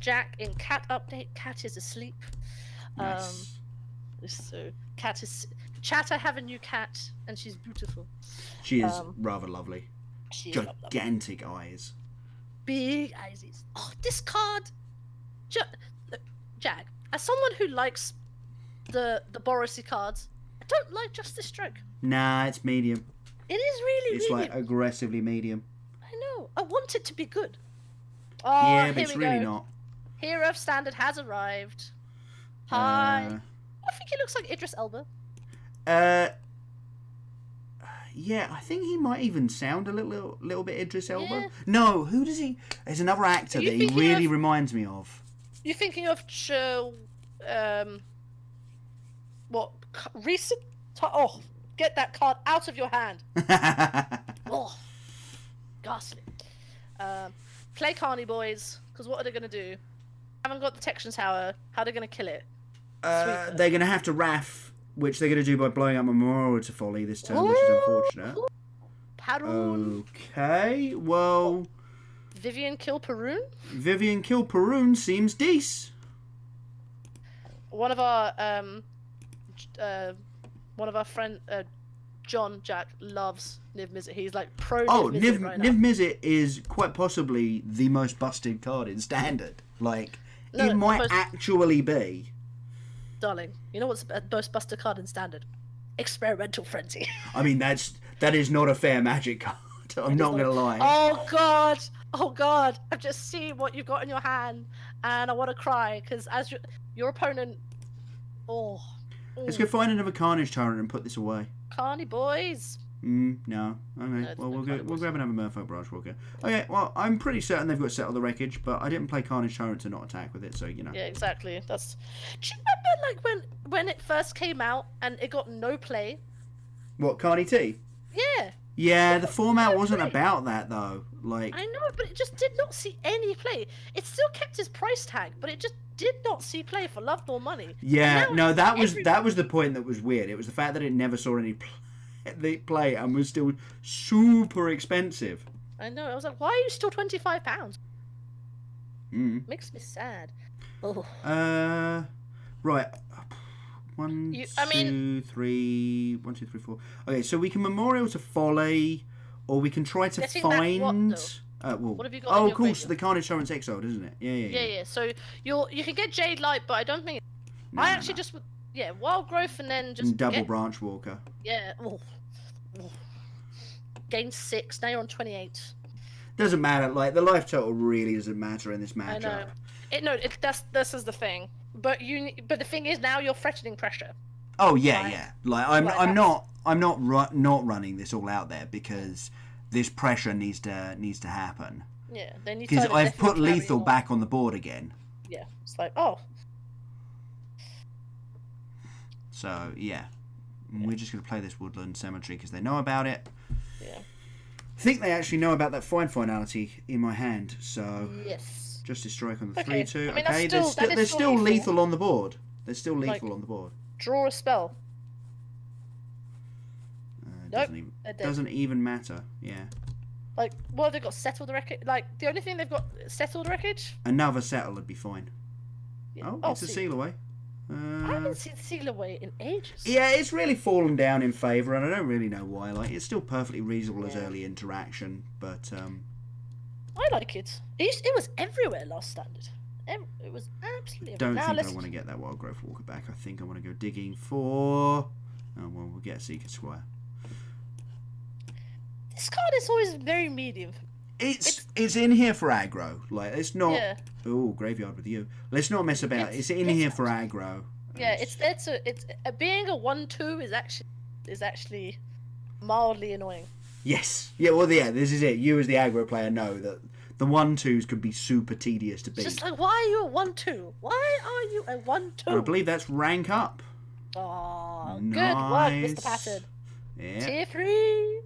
Jack in Cat update. Cat is asleep. Nice. So Cat is. Chat. I have a new cat, and she's beautiful. She is rather lovely. She is gigantic eyes. Big eyes. Oh, this card. Jack. As someone who likes the Borisy cards, I don't like Justice Stroke. Nah, it's medium. It is really It's medium. like aggressively medium. I know. I want it to be good. Oh, yeah, but it's really not. Hero of Standard has arrived. Hi. I think he looks like Idris Elba. Yeah, I think he might even sound a little bit Idris Elba. Yeah. No, who does he? There's another actor that he really reminds me of. You're thinking of what recent? Oh, get that card out of your hand. Oh, ghastly. Play Carney boys, because what are they gonna do? Haven't got the Detection Tower. How are they gonna kill it? They're gonna have to Wrath, which they're gonna do by blowing up Memorial to Folly this turn, which is unfortunate. Parun. Okay, well. Vivian kill Parun. Vivian kill Parun seems decent. One of our friend John Jack loves Niv Mizzet. He's like pro. Oh, Niv Mizzet right now. Niv Mizzet is quite possibly the most busted card in Standard. Like, it might actually be. Darling, you know what's the most busted card in Standard? Experimental Frenzy. I mean, that is not a fair Magic card. I'm not gonna lie. Oh god! I've just seen what you've got in your hand, and I want to cry because as your opponent. Oh. Let's go find another Carnage Tyrant and put this away. Carney boys. No. Okay. No, Well, we'll grab another Merfolk Branch Walker. Okay. Well, I'm pretty certain they've got Settle the Wreckage, but I didn't play Carnage Tyrant to not attack with it, so you know. Yeah, exactly. Do you remember like when it first came out and it got no play? What, Carney T? Yeah. Yeah, the format wasn't about that though. Like. I know, but it just did not see any play. It still kept its price tag, but it just did not see play for love nor money. Yeah, no, that was the point that was weird. It was the fact that it never saw any play and was still super expensive. I know. I was like, why are you still £25? Makes me sad. Oh. Right. 1, 2, 3. 1, 2, 3, 4. Okay, so we can Memorial to Folly, or we can try to find. What have you got? Oh, cool. So the Carnage Tyrant's exiled, isn't it? Yeah. So you can get Jade Light, but I don't think. Just Wild Growth and then just double Branch Walker. Yeah. Oh. Gain 6. Now you're on 28. Doesn't matter. Like the life total really doesn't matter in this matchup. I know. This is the thing. But the thing is now you're threatening pressure. Oh yeah, yeah. Like I'm not running this all out there because this pressure needs to happen. Yeah, then you because I've put lethal back on the board again. Yeah, it's like, oh. So yeah, we're just gonna play this Woodland Cemetery because they know about it. Yeah. I think they actually know about that finality in my hand. So yes. Justice Strike on the 3/2. I mean, okay, there's still lethal on the board. There's still lethal on the board. Draw a spell. Doesn't even matter. Yeah. Like, what have they got? Settled wreckage? Like, the only thing they've got settled wreckage? Another settle would be fine. Yeah. Oh, it's a seal away. I haven't seen seal away in ages. Yeah, it's really fallen down in favour, and I don't really know why. Like, it's still perfectly reasonable as early interaction, but I like it. It was everywhere last standard. It was absolutely everywhere. Don't think I want to get that Wild Growth Walker back. I think I want to go digging for... Oh, well, we'll get a Seeker Squire. This card is always very medium. It's in here for aggro. Like, it's not... Yeah. Oh, Graveyard with you. Let's not mess about. It's in here for aggro. Yeah, it's being a 1/2 is actually mildly annoying. Yes. Yeah, well, yeah, this is it. You as the aggro player know that the 1/2s could be super tedious to beat. Just like, why are you a 1/2? Why are you a 1/2? I believe that's rank up. Oh, nice. Good work, Mr. Pattern. Yeah. Tier 3.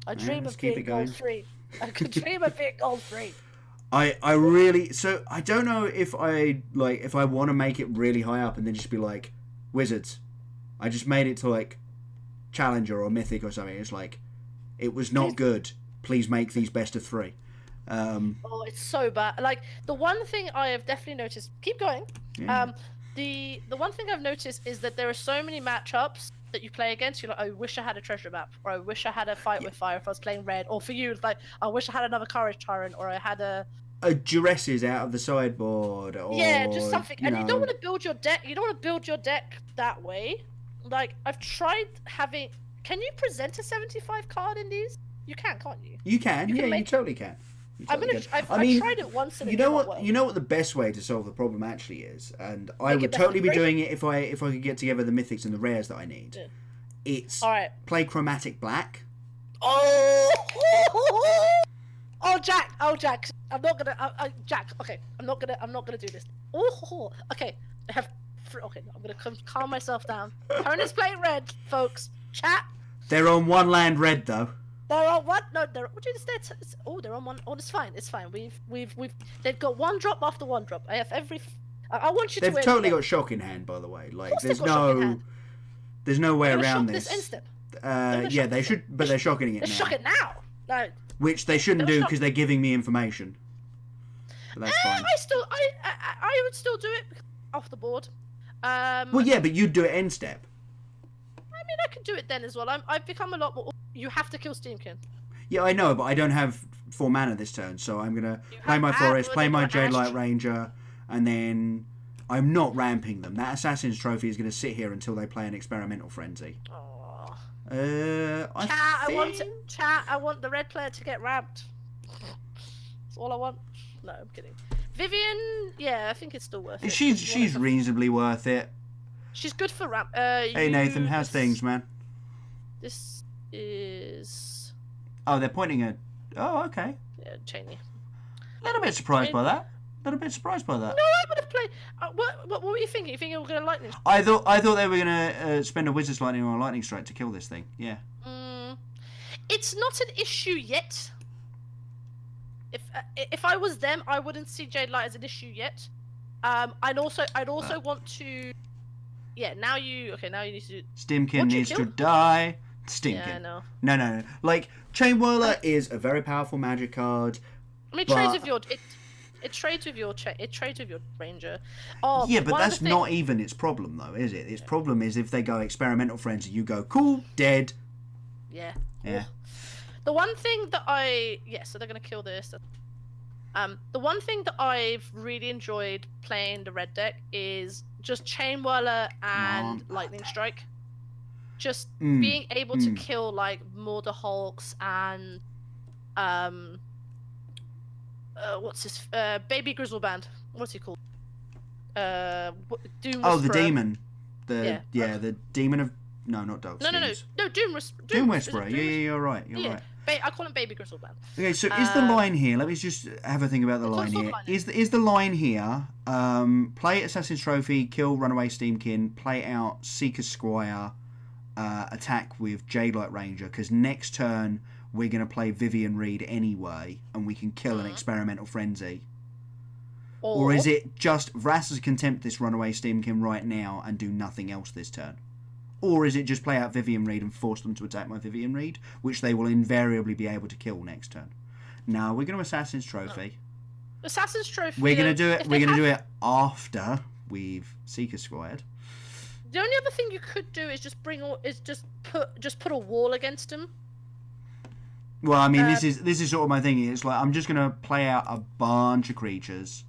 I dream of being going. gold 3. I could dream of being gold 3. I really... So, I don't know if I want to make it really high up and then just be like, Wizards. I just made it to, like, Challenger or Mythic or something. It's like, it was not good. Please make these best of 3. Oh, it's so bad. Like, the one thing I have definitely noticed... Keep going. Yeah. The one thing I've noticed is that there are so many matchups that you play against. You're like, I wish I had a Treasure Map, or I wish I had a Fight with Fire if I was playing red. Or for you, it's like, I wish I had another Courage Tyrant, or I had a Duresses out of the sideboard, or just something. And you don't want to build your deck. You don't want to build your deck that way. Like, I've tried having. Can you present a 75 card in these? You can't you? You can. You totally can. I've tried it once. And you know what? You know what the best way to solve the problem actually is, and I would totally be doing it if I could get together the mythics and the rares that I need. Yeah. It's play chromatic black. Oh, Jack! I'm not gonna. Jack. Okay, I'm not gonna do this. Oh, okay. I'm gonna calm myself down. Opponent's playing red, folks. Chat. They're on one land red though. They're on what? No, they're on one. Oh, it's fine. It's fine. They've got one drop after one drop. I have every. I want you to. They've totally got shock in hand, by the way. Like, there's no way around this. This instant. Yeah, they should, but they're shocking it now. They're shocking now. No. Which they shouldn't do because they're giving me information. But that's fine. I would still do it off the board. Well, yeah, but you'd do it end step. I mean, I can do it then as well. I've become a lot more. You have to kill Steamkin. Yeah, I know, but I don't have 4 mana this turn, so I'm gonna play my Forest, play my Jade Light Ranger, and then I'm not ramping them. That Assassin's Trophy is gonna sit here until they play an Experimental Frenzy. I want the red player to get ramped. That's all I want. No, I'm kidding. Vivian, yeah, I think it's still worth it. She's reasonably worth it. She's good for ramp. Hey Nathan, how's things, man? This is. Oh, they're pointing at. Oh, okay. Yeah, Cheney. A little bit surprised by that. No, I would have played. What were you thinking? You thinking we were going to lightning? I thought they were going to spend a Wizard's Lightning or a Lightning Strike to kill this thing. Yeah. It's not an issue yet. If I was them, I wouldn't see Jade Light as an issue yet. I'd also want to. Yeah. Now you need to. Stimkin needs to die. Stimkin. Yeah, I know. No. Like, Chain Whirler is a very powerful magic card. I mean, trades with your. It trades with your ranger. Oh, yeah, but that's not even its problem, though, is it? Its problem is if they go Experimental Frenzy, you go cool, dead. Yeah. Yeah. The one thing that so they're gonna kill this. The one thing that I've really enjoyed playing the red deck is just Chain Whirler and Lightning Strike. Just being able to kill like Mortar Hulks and what's his Baby Grizzleband? What's he called? Doom. Oh, the demon. The demon of not Dogs. No. Doom Whisperer. Yeah, you're right. I call him Baby Crystal Man. Okay, so is the line here? Let me just have a think about the line here. Is the line here? Play Assassin's Trophy, kill Runaway Steamkin, play out Seeker Squire, attack with Jadelight Ranger, because next turn we're going to play Vivian Reed anyway, and we can kill an Experimental Frenzy. Or is it just Vraska's Contempt this Runaway Steamkin right now and do nothing else this turn? Or is it just play out Vivian Reed and force them to attack my Vivian Reed, which they will invariably be able to kill next turn? No, we're going to Assassin's Trophy. Assassin's Trophy. We're going to do it. We're going to do it after we've Seeker Squired. The only other thing you could do is just put a wall against him. Well, I mean, this is sort of my thing. It's like I'm just going to play out a bunch of creatures.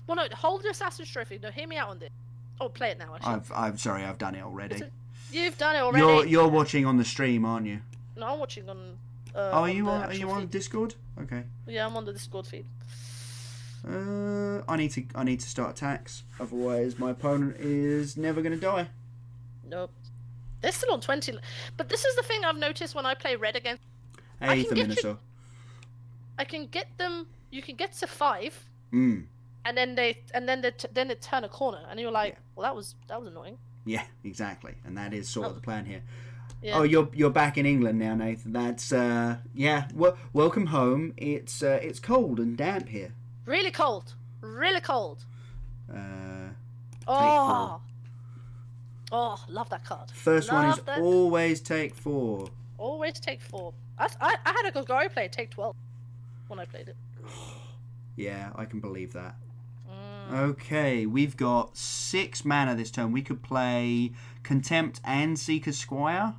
Well, no, hold the Assassin's Trophy. No, hear me out on this. Oh, play it now. Actually. I'm sorry, I've done it already. You've done it already. You're watching on the stream, aren't you? No, I'm watching on. Are you on Discord? Okay. Yeah, I'm on the Discord feed. I need to start attacks. Otherwise, my opponent is never going to die. Nope. They're still on 20. But this is the thing I've noticed when I play red against. Hey, Minnesota. I can get them. You can get to 5. And then they turn a corner, and you're like, well, that was annoying. Yeah, exactly, and that is sort of the plan here. Yeah. Oh, you're back in England now, Nathan. That's yeah. Welcome home. It's cold and damp here. Really cold. Really cold. Oh, love that card. First one is always take 4. Always take 4. I had a Golgari player take 12 when I played it. Yeah, I can believe that. Okay, we've got 6 mana this turn. We could play Contempt and Seeker Squire.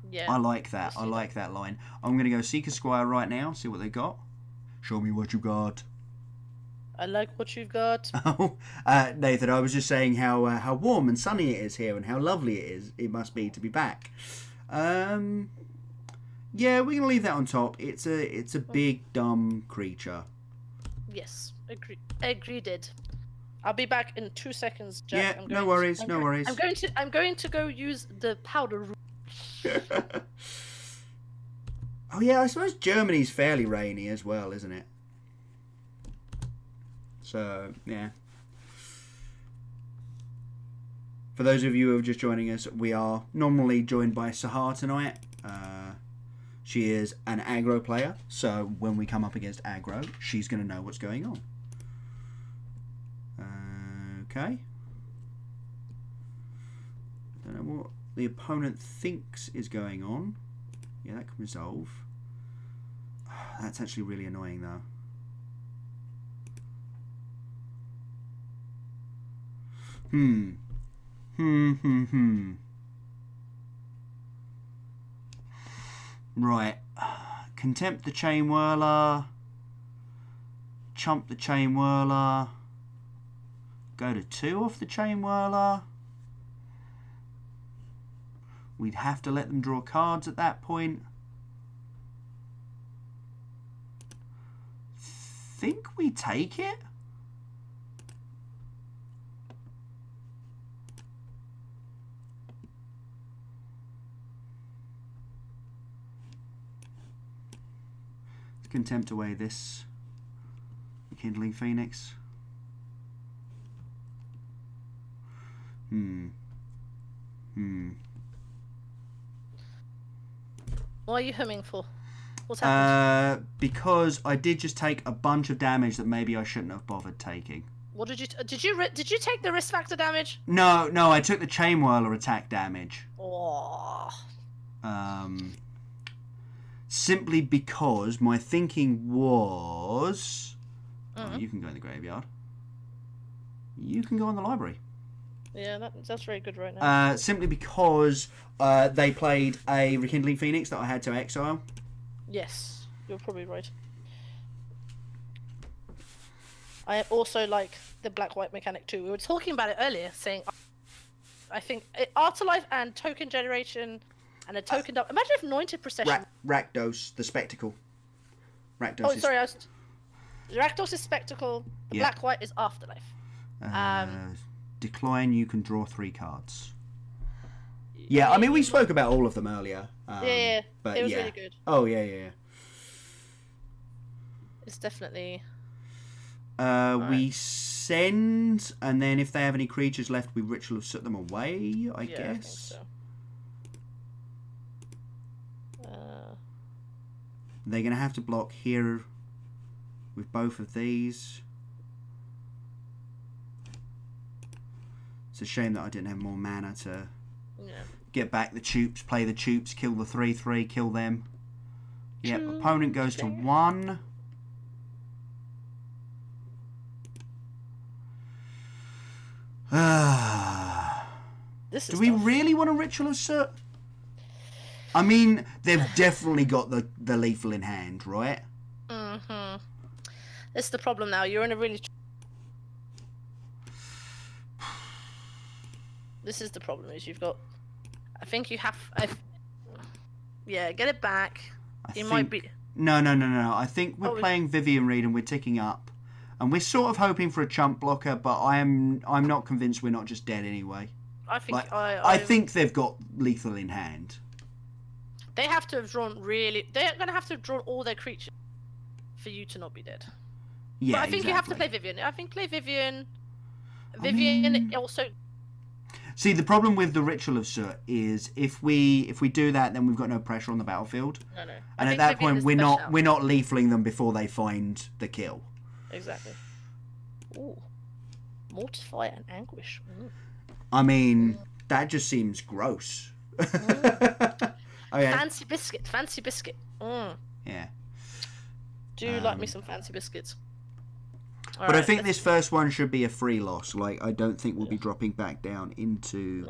Yeah. I like that. I like that line. I'm going to go Seeker Squire right now, see what they got. Show me what you got. I like what you've got. Oh, Nathan, I was just saying how warm and sunny it is here and how lovely it must be to be back. Yeah, we're going to leave that on top. It's a big, dumb creature. Yes, agreed. I'll be back in 2 seconds, Jack. Yeah, no worries. I'm going to go use the powder room. Oh yeah, I suppose Germany's fairly rainy as well, isn't it? So yeah. For those of you who are just joining us, we are normally joined by Sahar tonight. She is an aggro player, so when we come up against aggro, she's going to know what's going on. Okay. Don't know what the opponent thinks is going on. Yeah, that can resolve. That's actually really annoying, though. Right. Contempt the Chain Whirler. Chump the Chain Whirler. Go to 2 off the Chain Whirler. We'd have to let them draw cards at that point. Think we take it? Contempt away this Kindling Phoenix. What are you humming for? What's happened? Because I did just take a bunch of damage that maybe I shouldn't have bothered taking. What did you take the risk factor damage? No, I took the Chain Whirler attack damage. Oh. Simply because my thinking was... Oh, you can go in the graveyard. You can go in the library. Yeah, that's very good right now. Simply because they played a Rekindling Phoenix that I had to exile. Yes, you're probably right. I also like the black-white mechanic too. We were talking about it earlier, saying I think Afterlife and token generation and a token up. Imagine if anointed procession. Rakdos, the spectacle. Rakdos. Oh, sorry, Rakdos is spectacle. The black-white is Afterlife. Decline. You can draw 3 cards. Yeah, I mean we spoke about all of them earlier. But it was really good. Oh yeah. It's definitely... We send, and then if they have any creatures left, we Ritual of Soot them away, I guess. I think so. They're going to have to block here with both of these. It's a shame that I didn't have more mana to get back the Tubes, play the Tubes, kill the 3/3, kill them. Yep, opponent goes to 1. Do we really want a Ritual of Soot? I mean, they've definitely got the lethal in hand, right? Mm-hmm. It's the problem now. You're in a really... This is the problem, is you've got... I think you have... Yeah, get it back. Might be... No. I think we're playing Vivian Reed and we're ticking up. And we're sort of hoping for a chump blocker, but I'm not convinced we're not just dead anyway. I think... Like, I think they've got lethal in hand. They have to have drawn really... They're going to have to have drawn all their creatures for you to not be dead. Yeah, but I think you have to play Vivian. I think play Vivian. Vivian also... See, the problem with the Ritual of Soot is if we do that, then we've got no pressure on the battlefield. No. And at that point, we're not lethaling them before they find the kill. Exactly. Ooh. Mortify and Anguish. Ooh. I mean, that just seems gross. Okay. Fancy biscuit. Mm. Yeah. Do like me some fancy biscuits. But right, I think this first one should be a free loss. Like, I don't think we'll be dropping back down into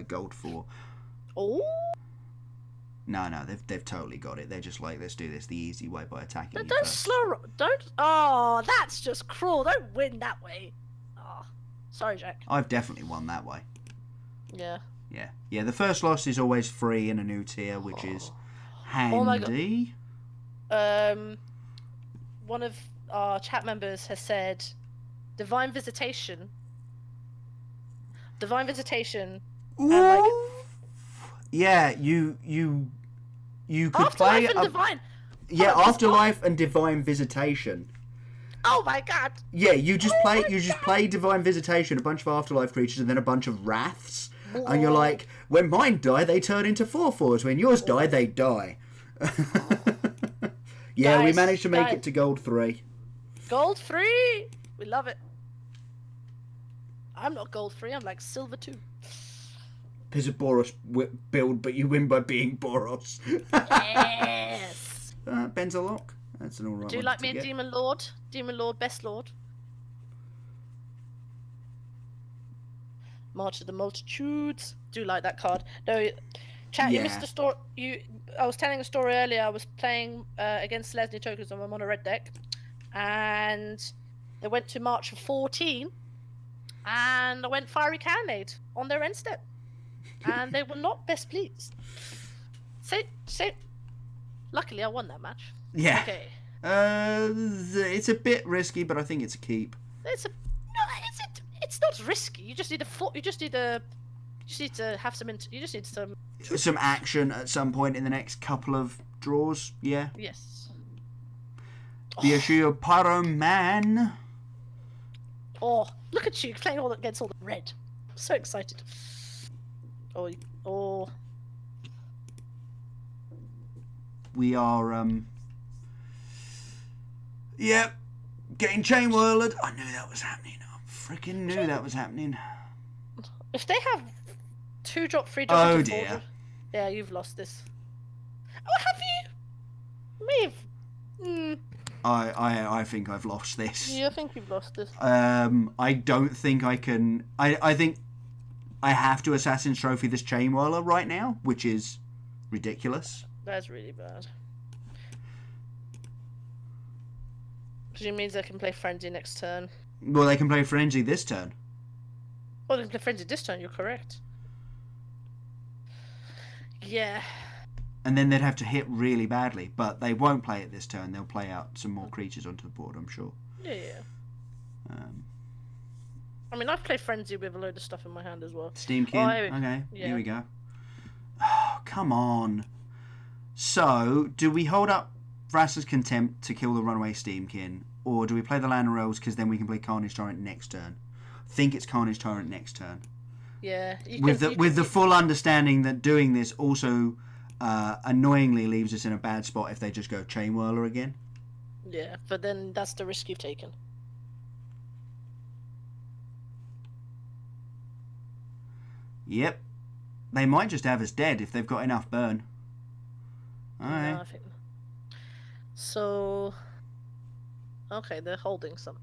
Gold 4. Oh. No, they've totally got it. They're just like, let's do this the easy way by attacking. Don't don't. Oh, that's just cruel. Don't win that way. Oh, sorry, Jack. I've definitely won that way. Yeah. Yeah. The first loss is always free in a new tier, which is handy. Oh my God. One of our chat members has said, Divine Visitation. Ooh. And like, yeah, you could Afterlife play and Divine. Yeah, Afterlife and Divine Visitation. Oh my God. Yeah, you just play Divine Visitation, a bunch of Afterlife creatures, and then a bunch of Wraths. And you're like, when mine die, they turn into 4/4s. When yours die, they die. Yeah, we managed to make it to Gold 3. Gold 3! We love it. I'm not Gold 3, I'm like Silver 2. There's a Boros build, but you win by being Boros. Yes! Ben's a lock. That's an alright. Do you like me a Demon Lord? Demon Lord, best Lord. March of the Multitudes. Do like that card. No, chat, you missed the story. I was telling a story earlier. I was playing against Leslie Tokens on my mono red deck, and they went to March of 14, and I went Fiery Cannonade on their end step, and they were not best pleased. So, luckily I won that match. Yeah. Okay. It's a bit risky, but I think it's a keep. It's not risky. You just need to have some. You just need some action at some point in the next couple of draws. Yeah. Yes. The Ashio Pyro Man. Oh, look at you playing all against all the red. I'm so excited. Oh. We are Yep. Getting chain whirled. I knew that was happening. Freaking knew that was happening. If they have 2-drop, 3-drop, oh dear. Yeah, you've lost this. Oh, have you? May have. I think I've lost this. Yeah, I think you've lost this. I don't think I can. I think I have to Assassin's Trophy this Chain Whirler right now, which is ridiculous. That's really bad. Because it means they can play Frenzy next turn. Well, they can play Frenzy this turn. Oh, they can play Frenzy this turn, you're correct. Yeah. And then they'd have to hit really badly, but they won't play it this turn. They'll play out some more creatures onto the board, I'm sure. Yeah. I mean, I've played Frenzy with a load of stuff in my hand as well. Steamkin. Okay, here we go. Oh, come on. So, do we hold up Vraska's Contempt to kill the Runaway Steamkin, or do we play the Land of Realms because then we can play Carnage Tyrant next turn? I think it's Carnage Tyrant next turn. Yeah. With the full understanding that doing this also annoyingly leaves us in a bad spot if they just go Chain Whirler again. Yeah, but then that's the risk you've taken. Yep. They might just have us dead if they've got enough burn. Alright. No, I think... So... Okay, they're holding some.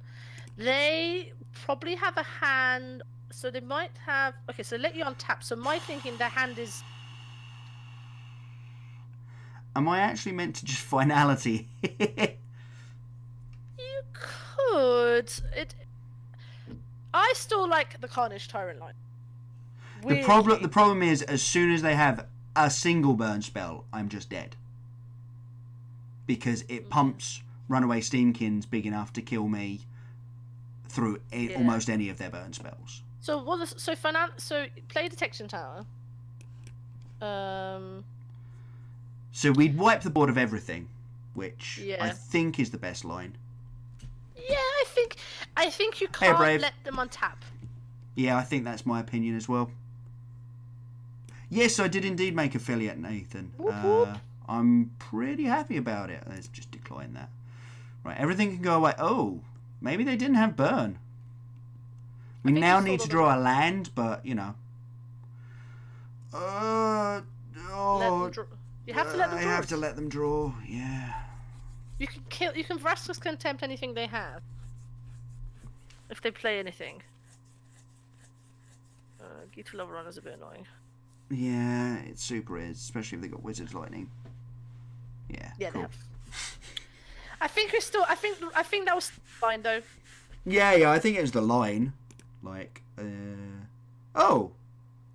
They probably have a hand... So they might have... Okay, so let you untap. So my thinking, their hand is... Am I actually meant to just finality? You could... I still like the Carnage Tyrant line. The problem is, as soon as they have a single burn spell, I'm just dead. Because it pumps Runaway Steamkins big enough to kill me through almost any of their burn spells. So so play Detection Tower. So we'd wipe the board of everything, which Yeah. I think is the best line. Yeah, I think you can't let them untap. Yeah, I think that's my opinion as well. Yes, I did indeed make affiliate, Nathan. Whoop, whoop. I'm pretty happy about it. Let's just decline that. Right, everything can go away. Oh, maybe they didn't have burn. We now need to draw a land, but, you know. You have to let them draw. I have to let them draw, yeah. You can Vraska's Contempt anything they have. If they play anything. Geetle Overrun is a bit annoying. Yeah, it super is, especially if they got Wizard's Lightning. Yeah, Yeah, cool. they have. I think that was fine though. Yeah, I think it was the line. Like, oh,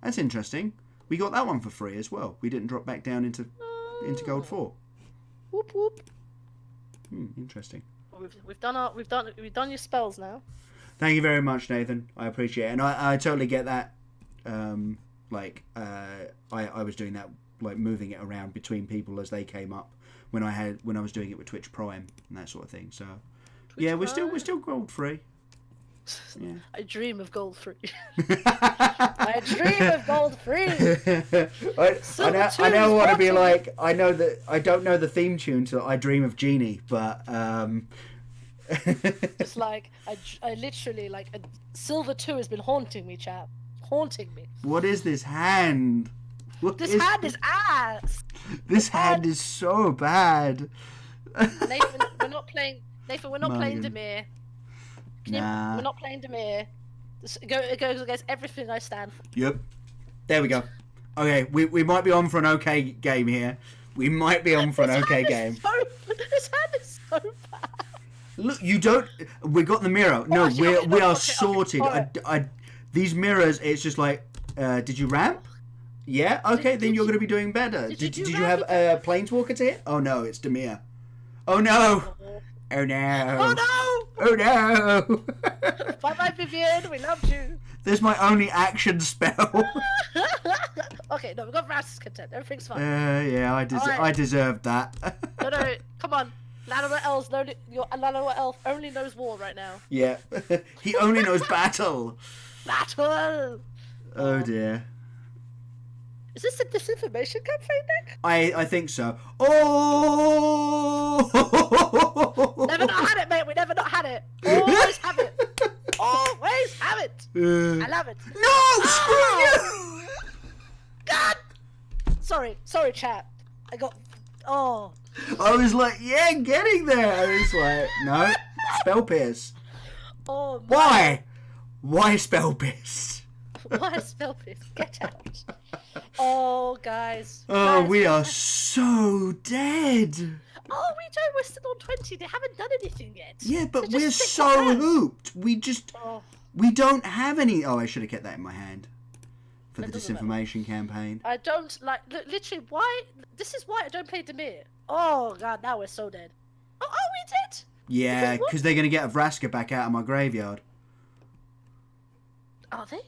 that's interesting. We got that one for free as well. We didn't drop back down into Gold 4. Whoop whoop. Interesting. We've done your spells now. Thank you very much, Nathan. I appreciate it, and I totally get that. I was doing that, like moving it around between people as they came up when I was doing it with Twitch Prime and that sort of thing. So yeah, we're still gold free. Yeah. I dream of gold free. I dream of gold free. I now want to be like, I know that I don't know the theme tune to I Dream of Genie, but It's like I literally like Silver 2 has been haunting me, chap. Haunting me. What is this hand? This hand is ass. This hand is so bad. Nathan, we're not playing. Nathan, we're not playing Mulligan. Demir. Nah. We're not playing Demir. It goes against everything I stand for. Yep. There we go. Okay, we might be on for an okay game here. We might be on for an okay game. This hand is so bad. Look, you don't. We got the mirror. No, we are sorted. Okay. These mirrors. It's just like, did you ramp? Yeah. Okay, then you're going to be doing better. Did you have a planeswalker to hit? Oh no, it's Demir. Oh no. Oh no. Oh no. Oh no. Bye bye, Vivian. We loved you. There's my only action spell. Okay, no, we've got Vraska's Contempt. Everything's fine. Yeah, I deserved that. No, come on. Llanowar Elf only knows war right now. Yeah. He only knows battle. Battle! Oh dear. Is this a disinformation campaign, Nick? I think so. Oh! Never not had it, mate. We never not had it. Always have it. Always have it. I love it. No! Screw you! God! Sorry, chat. I got... Oh. I was like, yeah, getting there. I was like, no. Spell Pierce. Oh, Why? Why Spell Pierce? Why spell pierce? Get out. Oh, guys. Oh, Guys, we are so dead. Oh, we don't. We're still on 20. They haven't done anything yet. Yeah, but They're we're just so sitting on hooped. We Oh, don't have any. Oh, I should have kept that in my hand for the It doesn't disinformation campaign. I don't like. Literally, why? This is why I don't play Demir. Oh, God. Now we're so dead. Oh, we did? Yeah, What? because they're going to get a Vraska back out of my graveyard. Are they?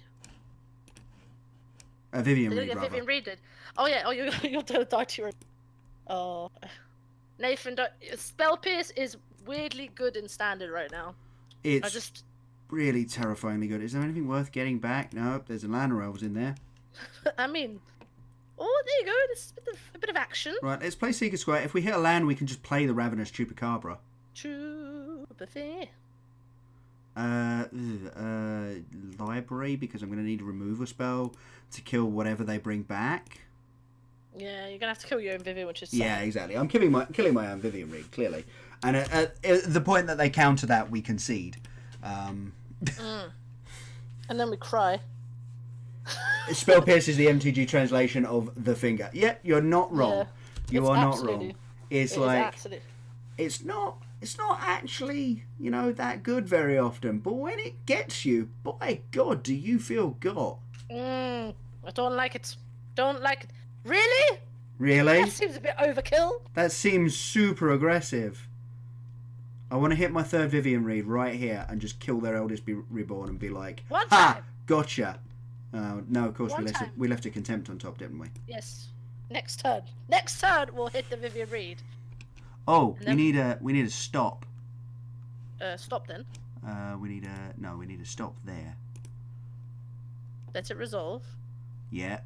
Vivian They're Reed, gonna get rather. Vivian Reed did. Oh, yeah. Oh, you're going to die to your... Oh. Nathan, Spell Pierce is weirdly good in standard right now. It's really terrifyingly good. Is there anything worth getting back? Nope, there's a Lana Elves in there. I mean, oh, there you go. There's a bit of action. Right, let's play Seeker Square. If we hit a land, we can just play the Ravenous Chupacabra. Chupacabra. Library, because I'm going to need a removal spell to kill whatever they bring back. Yeah, you're going to have to kill your own Vivian, which is sad. Yeah, exactly. I'm killing my own Vivian Reed, clearly. And at the point that they counter that, we concede. And then we cry. Spell Pierce is the MTG translation of the finger. Yeah, you're not wrong. Yeah, you are not wrong. It's like it's not actually, that good very often. But when it gets you, by God, do you feel got? I don't like it. Don't like it. Really? Really? That seems a bit overkill. That seems super aggressive. I want to hit my third Vivian Reed right here and just kill their eldest reborn and be like, One time. Gotcha. No, of course we left a contempt on top, didn't we? Yes. Next turn we'll hit the Vivian Reed. Oh, we need a stop. Stop then. We need a stop there. Let it resolve. Yeah.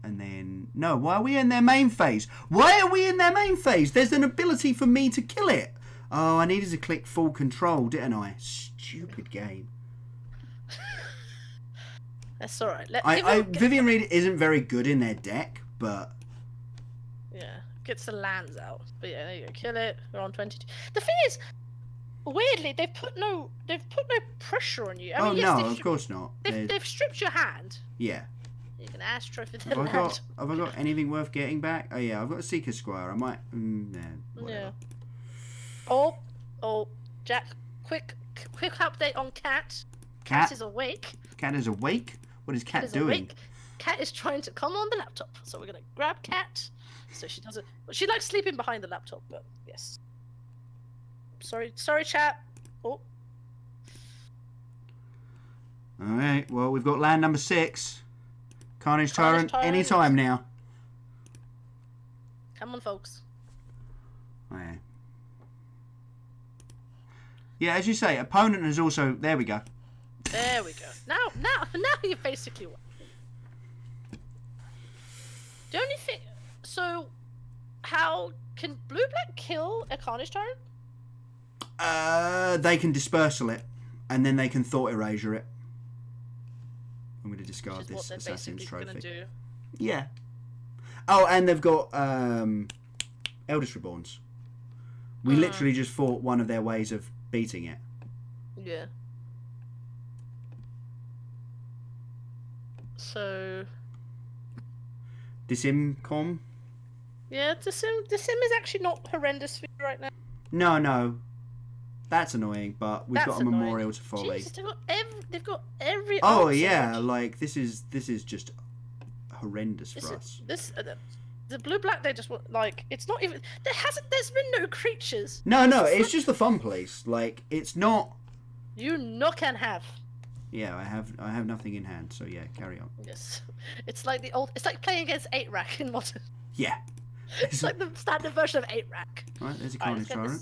And then no, why are we in their main phase? Why are we in their main phase? There's an ability for me to kill it. Oh, I needed to click full control, didn't I? Stupid game. That's alright. Vivian Reed isn't very good in their deck, but yeah, gets the lands out. But yeah, there you go. Kill it. We're on 22. The thing is, weirdly, they've put no pressure on you. I mean, yes, of course not. They've stripped your hand. Yeah. You can Astro for the have land. Have I got anything worth getting back? Oh yeah, I've got a Seeker Squire. I might. Yeah. Oh, Jack! Quick update on Cat. Cat is awake. Cat is awake. What is Cat doing? Awake. Cat is trying to come on the laptop, so we're gonna grab Cat. So she doesn't. Well, she likes sleeping behind the laptop, but yes. Sorry, chat. Oh. All right. Well, we've got land number 6. Carnage Tyrant. Anytime now. Come on, folks. Oh, yeah. Yeah, as you say, opponent has also. There we go. There we go. Now you basically won. The only thing. So, how can Blue Black kill a Carnage Tyrant? They can dispersal it, and then they can Thought Erasure it. I'm going to discard this Assassin's Trophy. Yeah. Oh, and they've got Eldest Reborns. We literally just fought one of their ways of beating it. Yeah. So. Disimcom? Yeah, Disim is actually not horrendous for you right now. No. That's annoying, but we've got a Memorial to Folly. Jesus, they've got every. Oh yeah, like this is just horrendous for us. The blue black they just want it's not even there's been no creatures. No, it's just the fun police. Like it's not. You no can have. Yeah, I have nothing in hand, so yeah, carry on. Yes, it's like it's like playing against 8-rack in Modern. Yeah. It's like the standard version of 8-rack. Right, there's a Carnage Tyrant.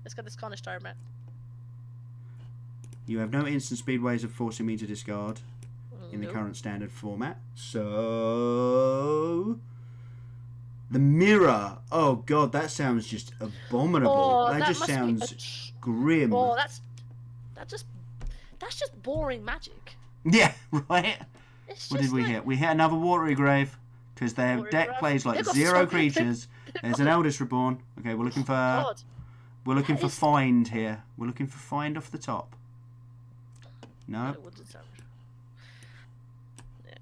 Let's get this Carnage Tyrant. You have no instant speed ways of forcing me to discard in the current standard format. So the mirror. Oh god, that sounds just abominable. Oh, that just sounds grim. Oh, that's just boring magic. Yeah, right. What did we hit? We hit another Watery Grave because their deck plays like 0 creatures. There's an Eldest Reborn. Okay, we're looking for. We're looking for find here. We're looking for find off the top. No.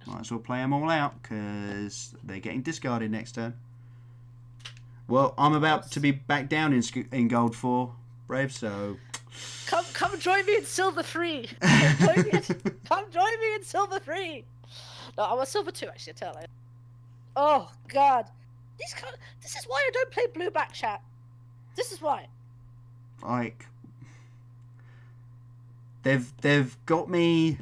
Might as well play them all out because they're getting discarded next turn. Well, I'm about to be back down in gold 4, Brave. So come join me in silver 3. Come join me in silver 3. No, I was silver 2 actually. I tell you. Oh god, this is why I don't play blue back chat. This is why. Like they've got me.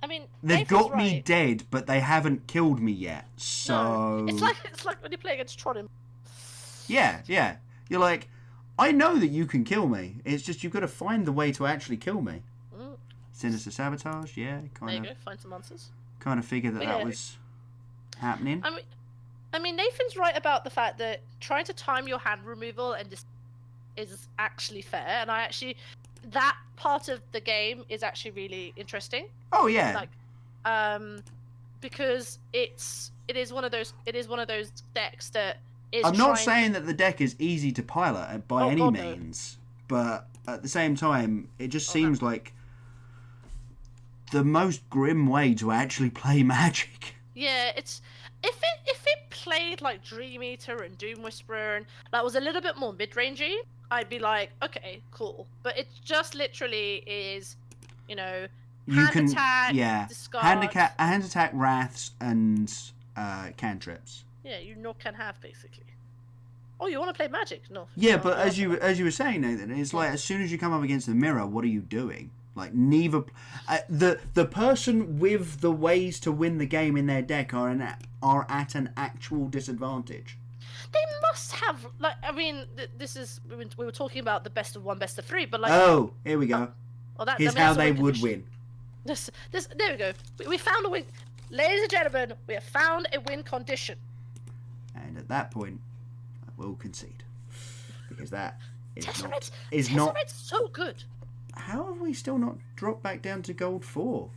I mean, they've got me dead, but they haven't killed me yet. So no. It's like when you play against Tron. Yeah, yeah. You're like, I know that you can kill me. It's just you've got to find the way to actually kill me. Sinister Sabotage, yeah. There you go, find some answers. Kind of figured that was happening. I mean, Nathan's right about the fact that trying to time your hand removal and just is actually fair, and that part of the game is actually really interesting. Oh yeah. Like, because it is one of those decks that is. I'm not saying that the deck is easy to pilot by any means, but at the same time, it just seems like the most grim way to actually play Magic. Yeah, it's if it played like Dream Eater and Doom Whisperer and that was a little bit more mid-rangey, I'd be like, okay, cool. But it just literally is, hand attack, discard. Hand attack, wraths, and cantrips. Yeah, you can have basically. Oh, you want to play Magic? No. Yeah, but as you were saying, Nathan, it's like as soon as you come up against the mirror, what are you doing? Like neither the person with the ways to win the game in their deck are at an actual disadvantage. They must have this is we were talking about the best of one, best of three, but like here we go. Here's how they would win. This there we go. We found a win, ladies and gentlemen. We have found a win condition. And at that point, I will concede because that is Tesserat's so good. How have we still not dropped back down to gold 4?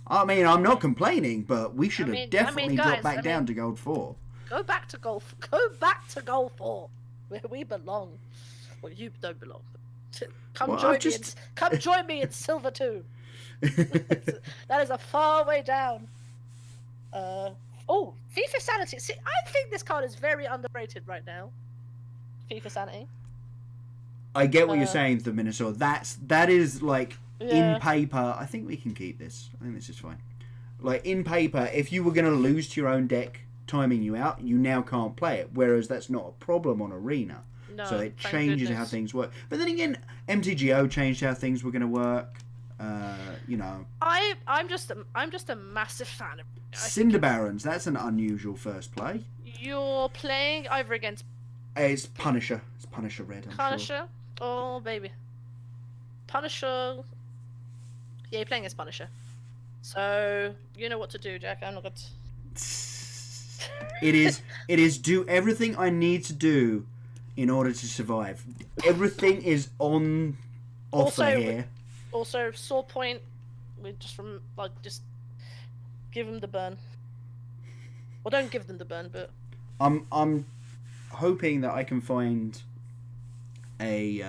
I mean, I'm not complaining, but we should have definitely dropped back down to gold 4. Go back to gold 4, where we belong. Well, you don't belong. Come join me in Silver 2. That is a far way down. FIFA Sanity. See, I think this card is very underrated right now. FIFA Sanity. I get what you're saying, the Minnesota. That is like in paper. I think we can keep this. I think this is fine. Like in paper, if you were going to lose to your own deck, timing you out, you now can't play it. Whereas that's not a problem on Arena. No, so it changes how things work. But then again, MTGO changed how things were going to work. I'm just a massive fan of Cinder Barons. That's an unusual first play. You're playing either against. It's Punisher. It's Punisher Red. Punisher. Sure. Oh baby. Punisher. Yeah, you're playing as Punisher. So you know what to do, Jack. I'm not going to. It is do everything I need to do in order to survive. Everything is on offer here. Also, Sword Point. We just give them the burn. Well, don't give them the burn, but. I'm hoping that I can find a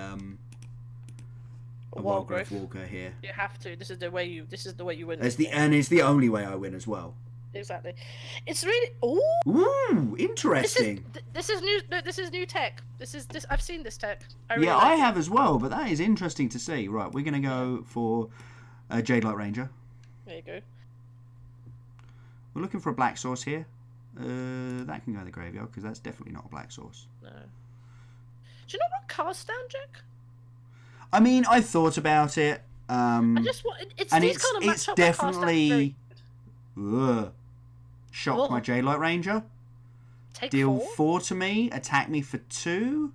Wildgrowth Walker here. You have to. This is the way you win. It's the only way I win as well. Exactly. It's really Ooh, interesting. This is new. No, this is new tech. I've seen this tech. I have as well. But that is interesting to see. Right, we're gonna go for a Jadelight Ranger. There you go. We're looking for a black source here. That can go in the graveyard because that's definitely not a black source. No. Do you know what cast down, Jack? I mean, I thought about it. I just want it's definitely shock my Jadelight Ranger. Deal 4 to me. Attack me for 2.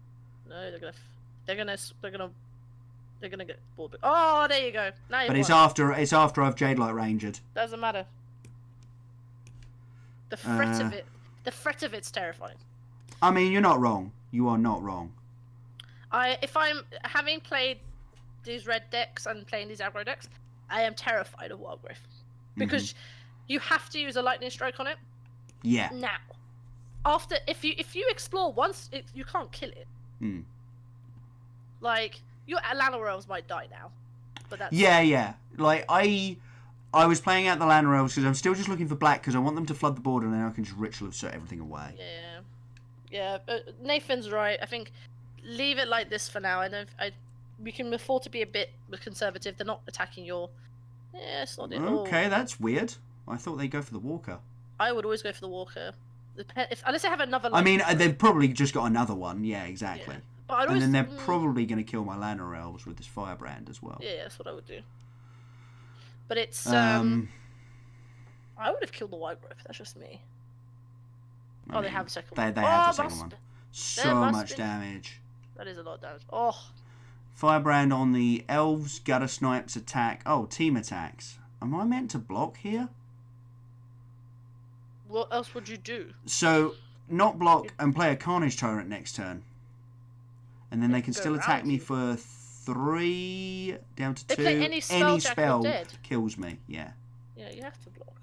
No, they're gonna get bored. Oh, there you go. Now but it's after I've Jadelight Rangered. Doesn't matter. The threat of it's terrifying. I mean, you're not wrong. You are not wrong. If I'm having played these red decks and playing these aggro decks, I am terrified of Wildgrowth because you have to use a lightning strike on it. Yeah. Now, if you explore once, you can't kill it. Like your Llanowar might die now, but that's yeah. Like I was playing out the Llanowar because I'm still just looking for black because I want them to flood the board and then I can just Ritual of Soot everything away. Yeah. Nathan's right. I think leave it like this for now. We can afford to be a bit conservative. They're not attacking your. Yeah, it's not. Okay, that's weird. I thought they'd go for the Walker. I would always go for the Walker. Unless they have another. I mean, they've probably just got another one. Yeah, exactly. Yeah. But and then they're probably going to kill my Llanowar Elves with this Firebrand as well. Yeah, that's what I would do. But it's I would have killed the Wildgrowth. That's just me. They have a second one. They have the second one. So much damage. That is a lot of damage. Oh. Firebrand on the elves. Gutter snipes attack. Oh, team attacks. Am I meant to block here? What else would you do? So, not block and play a Carnage Tyrant next turn. And then they can still attack me for 3 down to 2. Play any spell kills me, yeah. Yeah, you have to block.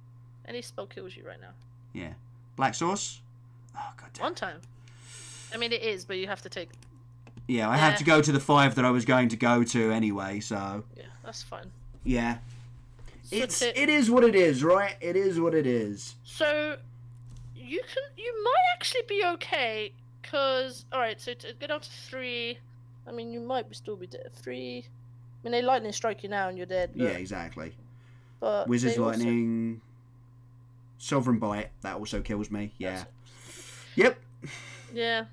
Any spell kills you right now. Yeah. Black Source? Oh, god damn. One time. I mean, it is, but you have to take... Yeah, I have to go to the 5 that I was going to go to anyway, so... Yeah, that's fine. Yeah. It is what it is, right? It is what it is. So, you might actually be okay, because... Alright, so to get down to 3... I mean, you might still be dead. 3... I mean, they lightning strike you now and you're dead. But, yeah, exactly. But Wizard's Lightning... Sovereign Bite, that also kills me, yeah. Yep. Yeah.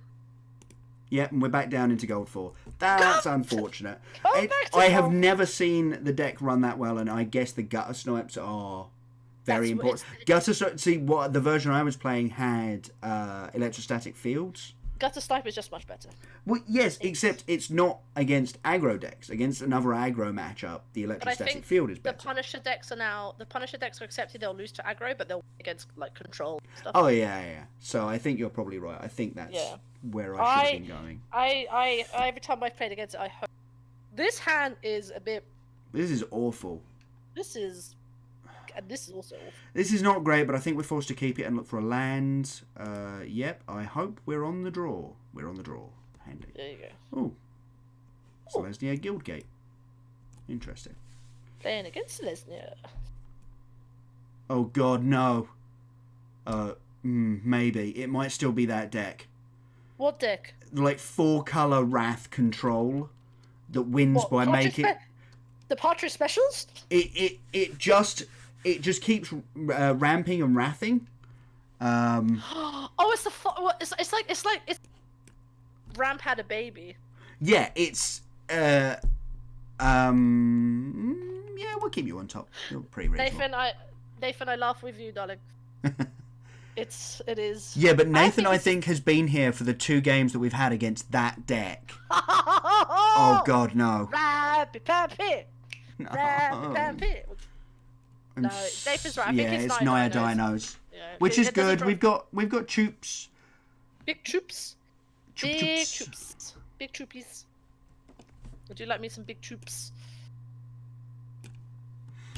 Yep, and we're back down into Gold 4. That's unfortunate. I have never seen the deck run that well, and I guess the Gutter Snipes are very important. See, what the version I was playing had electrostatic fields. Gutter Snipe is just much better. Well, yes, except it's not against aggro decks. Against another aggro matchup, the electrostatic field is better. The Punisher decks are accepted. They'll lose to aggro, but they'll against like control stuff. Oh yeah. So I think you're probably right. I think that's where I should have been going. I every time I've played against it, I hope this hand is a bit. This is awful. This is also awful. This is not great, but I think we're forced to keep it and look for a land. Yep, I hope we're on the draw. We're on the draw. Handy. There you go. Oh. Selesnya Guildgate. Interesting. Playing against Selesnya. Oh god, no. Maybe. It might still be that deck. What deck? Like 4-color Wrath control that wins by making... The Partridge specials? It just keeps ramping and wrathing. Oh, it's like Ramp had a baby. Yeah, it's yeah, we'll keep you on top. You're pretty reasonable. Nathan, I laugh with you, darling. It is. Yeah, but Nathan, I think, has been here for the 2 games that we've had against that deck. Oh God, no. Rampy. No. No, Nathan's right. I think it's Naya Dinos. Yeah, which is good. We've got troops. Big troops. Big troops. Big troopies. Would you like me some big troops?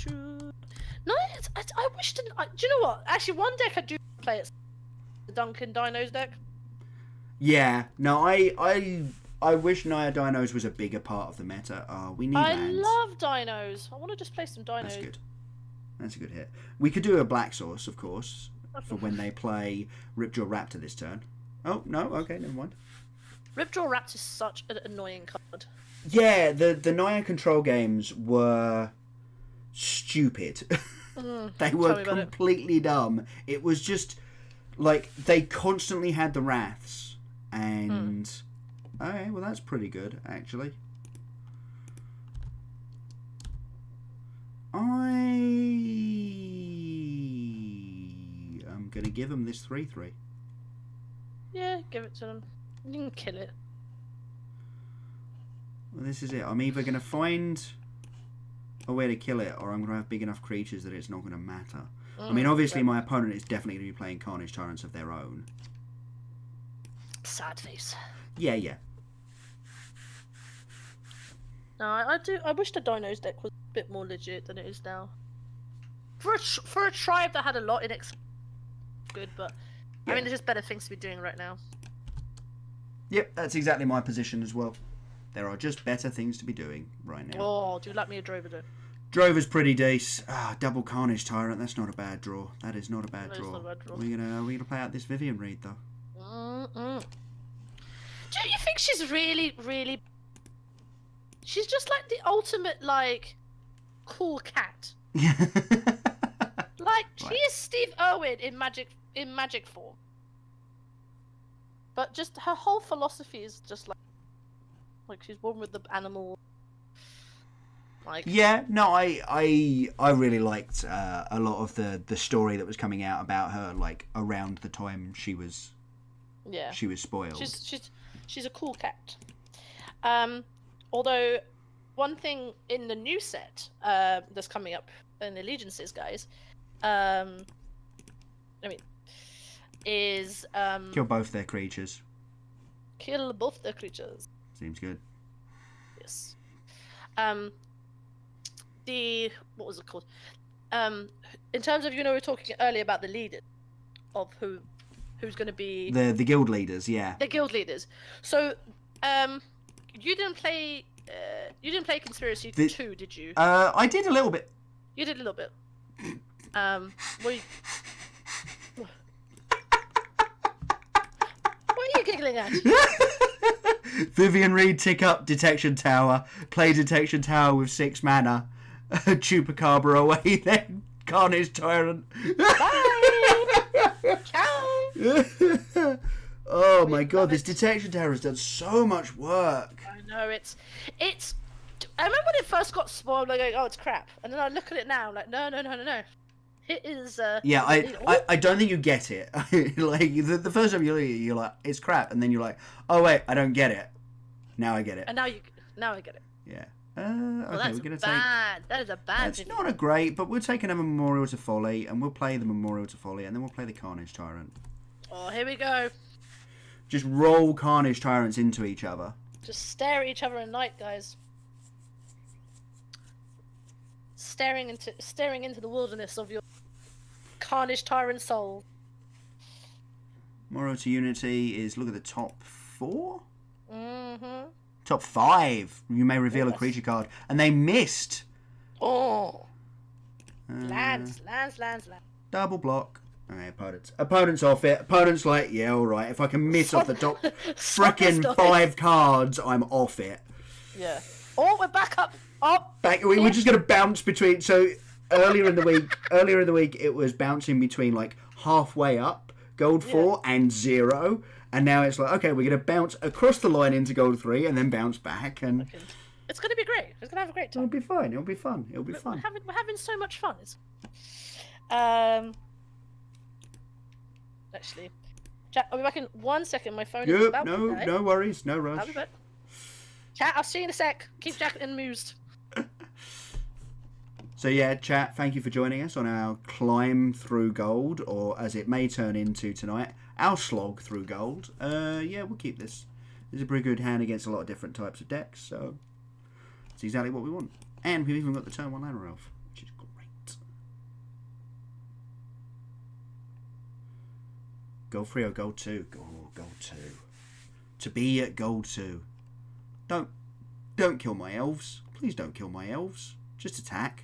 No, I wish to. Do you know what? Actually, one deck I do play it. The Duncan Dinos deck. Yeah. No, I wish Naya Dinos was a bigger part of the meta. We need lands. I love dinos. I want to just play some dinos. That's good. That's a good hit. We could do a Black Source, of course, for when they play Ripjaw Raptor this turn. Oh, no, okay, never mind. Ripjaw Raptor is such an annoying card. Yeah, the Naya control games were stupid. They were completely dumb. It was just, like, they constantly had the Wraths, and... Okay, well that's pretty good, actually. I'm going to give them this 3/3. Yeah, give it to them. You can kill it. Well, this is it. I'm either going to find a way to kill it, or I'm going to have big enough creatures that it's not going to matter. I mean, obviously my opponent is definitely going to be playing Carnage Tyrants of their own. Sad face. Yeah. No, I wish the Dinos deck was a bit more legit than it is now. For a tribe that had a lot in it, good, but yeah. I mean, there's just better things to be doing right now. Yep, that's exactly my position as well. There are just better things to be doing right now. Oh, do you like me a Drover though? Drover's pretty decent. Double Carnage Tyrant, that's not a bad draw. That is not a bad draw. Not a bad draw. We're gonna play out this Vivian Reed though. Do you think she's really, really... She's just like the ultimate, like, cool cat. Like, she is Steve Irwin in magic form. But just her whole philosophy is just like she's one with the animal. Like, yeah, no, I really liked a lot of the story that was coming out about her, like around the time she was Yeah. She was spoiled. She's a cool cat. Although one thing in the new set that's coming up in Allegiances, guys, is Kill both their creatures. kill both the creatures. Seems good. Yes. What was it called? In terms of, we were talking earlier about the leaders of who's going to be The guild leaders, yeah. the guild leaders. So, you didn't play Conspiracy 2, did you? I did a little bit. You did a little bit. What are you giggling at? Vivian Reed tick up Detection Tower, play Detection Tower with 6 mana, Chupacabra away, then Carnage Tyrant. Bye! Ciao! Oh my god, this Detection Tower has done so much work. I know, it's... I remember when it first got spoiled, like, oh, it's crap. And then I look at it now, like, no. It is, Yeah, I don't think you get it. Like, the first time you look at it, you're like, it's crap. And then you're like, oh wait, I don't get it. Now I get it. And now I get it. Yeah. Well, Okay, that's we're gonna bad. That is a bad It's video. not a great, but we'll take another Memorial to Folly, and we'll play the Memorial to Folly, and then we'll play the Carnage Tyrant. Oh, here we go. Just roll Carnage Tyrants into each other. Just stare at each other at night, guys. Staring into the wilderness of your Carnage Tyrant soul. Memorial to Unity is, look at the top 4? Mm-hmm. Top 5. You may reveal a Yes. creature card. And they missed. Oh. Lands. Double block. Okay, opponent's off it. Opponent's like, yeah, alright. If I can miss off the top frickin' 5 cards, I'm off it. Yeah. Oh, we're back up. Up. We're just going to bounce between... So, earlier in the week, it was bouncing between, like, halfway up, gold 4, and 0. And now it's like, okay, we're going to bounce across the line into gold 3, and then bounce back, and... Okay. It's going to be great. It's going to have a great time. It'll be fine. It'll be fun. It'll be fun. We're having so much fun. Actually, Jack, I'll be back in 1 second. My phone is about to die. No worries. No rush. I'll be back. Chat, I'll see you in a sec. Keep Jack amused. So yeah, chat, thank you for joining us on our climb through gold, or as it may turn into tonight, our slog through gold. Yeah, we'll keep this. This is a pretty good hand against a lot of different types of decks, so it's exactly what we want. And we've even got the turn 1 Lana Elf, which is great. Gold 3 or gold 2? Gold 2. To be at gold 2. Don't kill my elves. Please don't kill my elves. Just attack.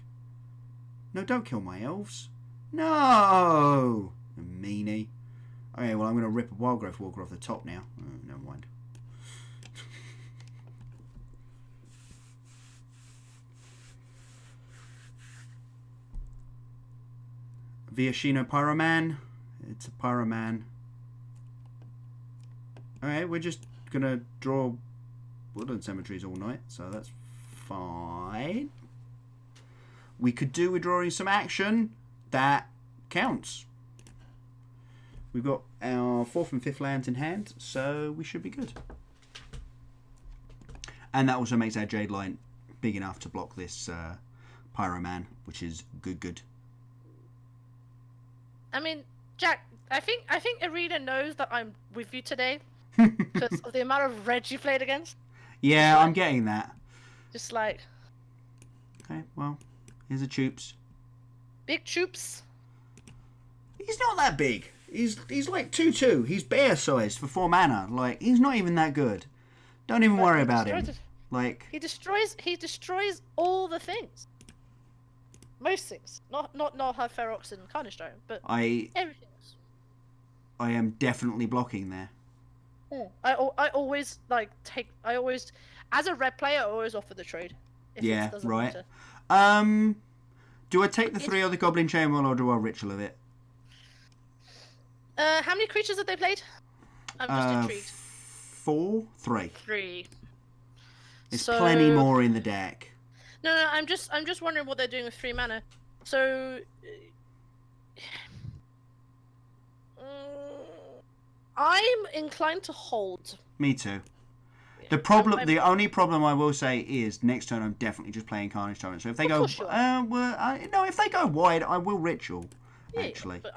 No, don't kill my elves. No! A meanie. Okay, well, I'm going to rip a Wild Growth Walker off the top now. Never mind. Viashino Pyroman. It's a Pyroman. Okay, we're just going to draw Woodland Cemeteries all night, so that's fine. We could do with drawing some action. That counts. We've got our 4th and 5th lands in hand, so we should be good. And that also makes our Jade Line big enough to block this Pyroman, which is good. I mean, Jack, I think Arena knows that I'm with you today because of the amount of red you played against. Yeah, I'm getting that. Just like... Okay, well, here's a Choops. Big Choops. He's not that big. He's like 2/2. He's bear sized for 4 mana. Like, he's not even that good. Don't even worry about him. Like, he destroys all the things. Most things. Not how Ferox and Carnage Stone, but everything else. I am definitely blocking there. I always as a red player I always offer the trade. Yeah, right. Matter. Do I take the 3 or the Goblin Chainwheel, or do I Ritual of it? How many creatures have they played? I'm just intrigued. 4? 3. 3. There's plenty more in the deck. No, I'm just wondering what they're doing with 3 mana. So I'm inclined to hold. Me too. Yeah. The only problem I will say is next turn I'm definitely just playing Carnage Tyrant. So if they go, if they go wide, I will Ritual. Yeah, actually, but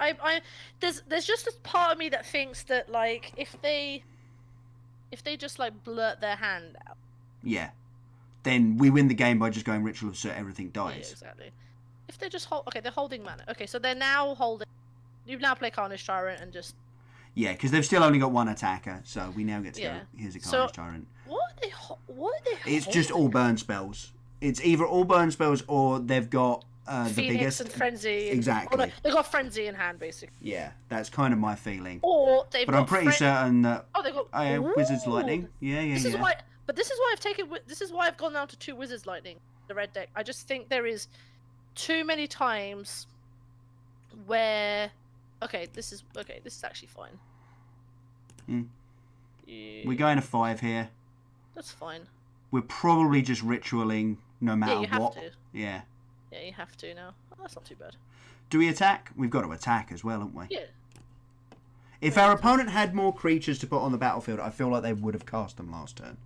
there's just this part of me that thinks that like if they just like blurt their hand out. Yeah. Then we win the game by just going Ritual of Soot, everything dies. Yeah, exactly. If they just hold, okay, they're holding mana. Okay, so they're now holding. You now play Carnage Tyrant and just. Yeah, because they've still only got one attacker, so we now get to go. Here's a Carnage Tyrant. What are they? It's just all burn spells. It's either all burn spells or they've got the Phoenix biggest and Frenzy. Exactly. No, they've got Frenzy in hand, basically. Yeah, that's kind of my feeling. Or they've. But I'm pretty certain that. Oh, they've got. Wizard's Lightning. Yeah. This is why. But this is why I've taken. This is why I've gone down to 2 Wizards Lightning, the red deck. I just think there is too many times where. Okay, this is actually fine. We're going to 5 here. That's fine. We're probably just ritualing no matter Yeah, you have what. to. Yeah. Yeah, you have to now. Oh, that's not too bad. Do we attack? We've got to attack as well, haven't we? Yeah. If our opponent had more creatures to put on the battlefield, I feel like they would have cast them last turn.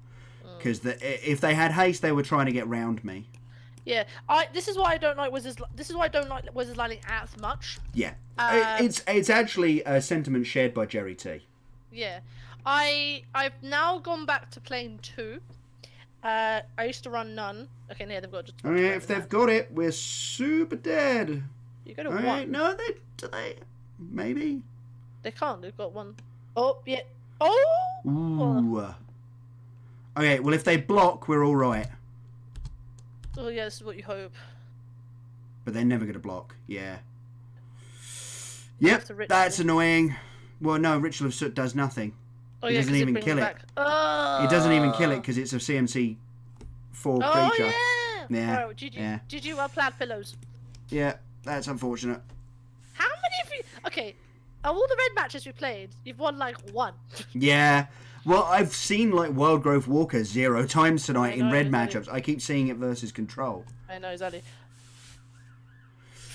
Because if they had haste, they were trying to get round me. Yeah, this is why I don't like Wizards. This is why I don't like Wizards Lightning as much. Yeah, it's actually a sentiment shared by Jerry T. Yeah, I've now gone back to playing 2. I used to run none. Okay, yeah, they've got just. Oh yeah, if they've got it, we're super dead. You go to 1. No, do they? Maybe. They can't. They've got 1. Oh yeah. Oh. Ooh. Okay, well if they block, we're all right. Oh yeah, this is what you hope. But they're never going to block. Yeah. Yep, that's annoying. Well, no, Ritual of Soot does nothing. Oh, it yeah, doesn't even kill it. Oh. It doesn't even kill it because it's a CMC 4 creature. Oh yeah. Yeah. Oh, GG, plaid pillows. Yeah, that's unfortunate. How many of you? Okay, of all the red matches we played, you've won like 1. Yeah. Well, I've seen like Wild Growth Walker 0 times tonight in red matchups. I keep seeing it versus Control. I know, exactly.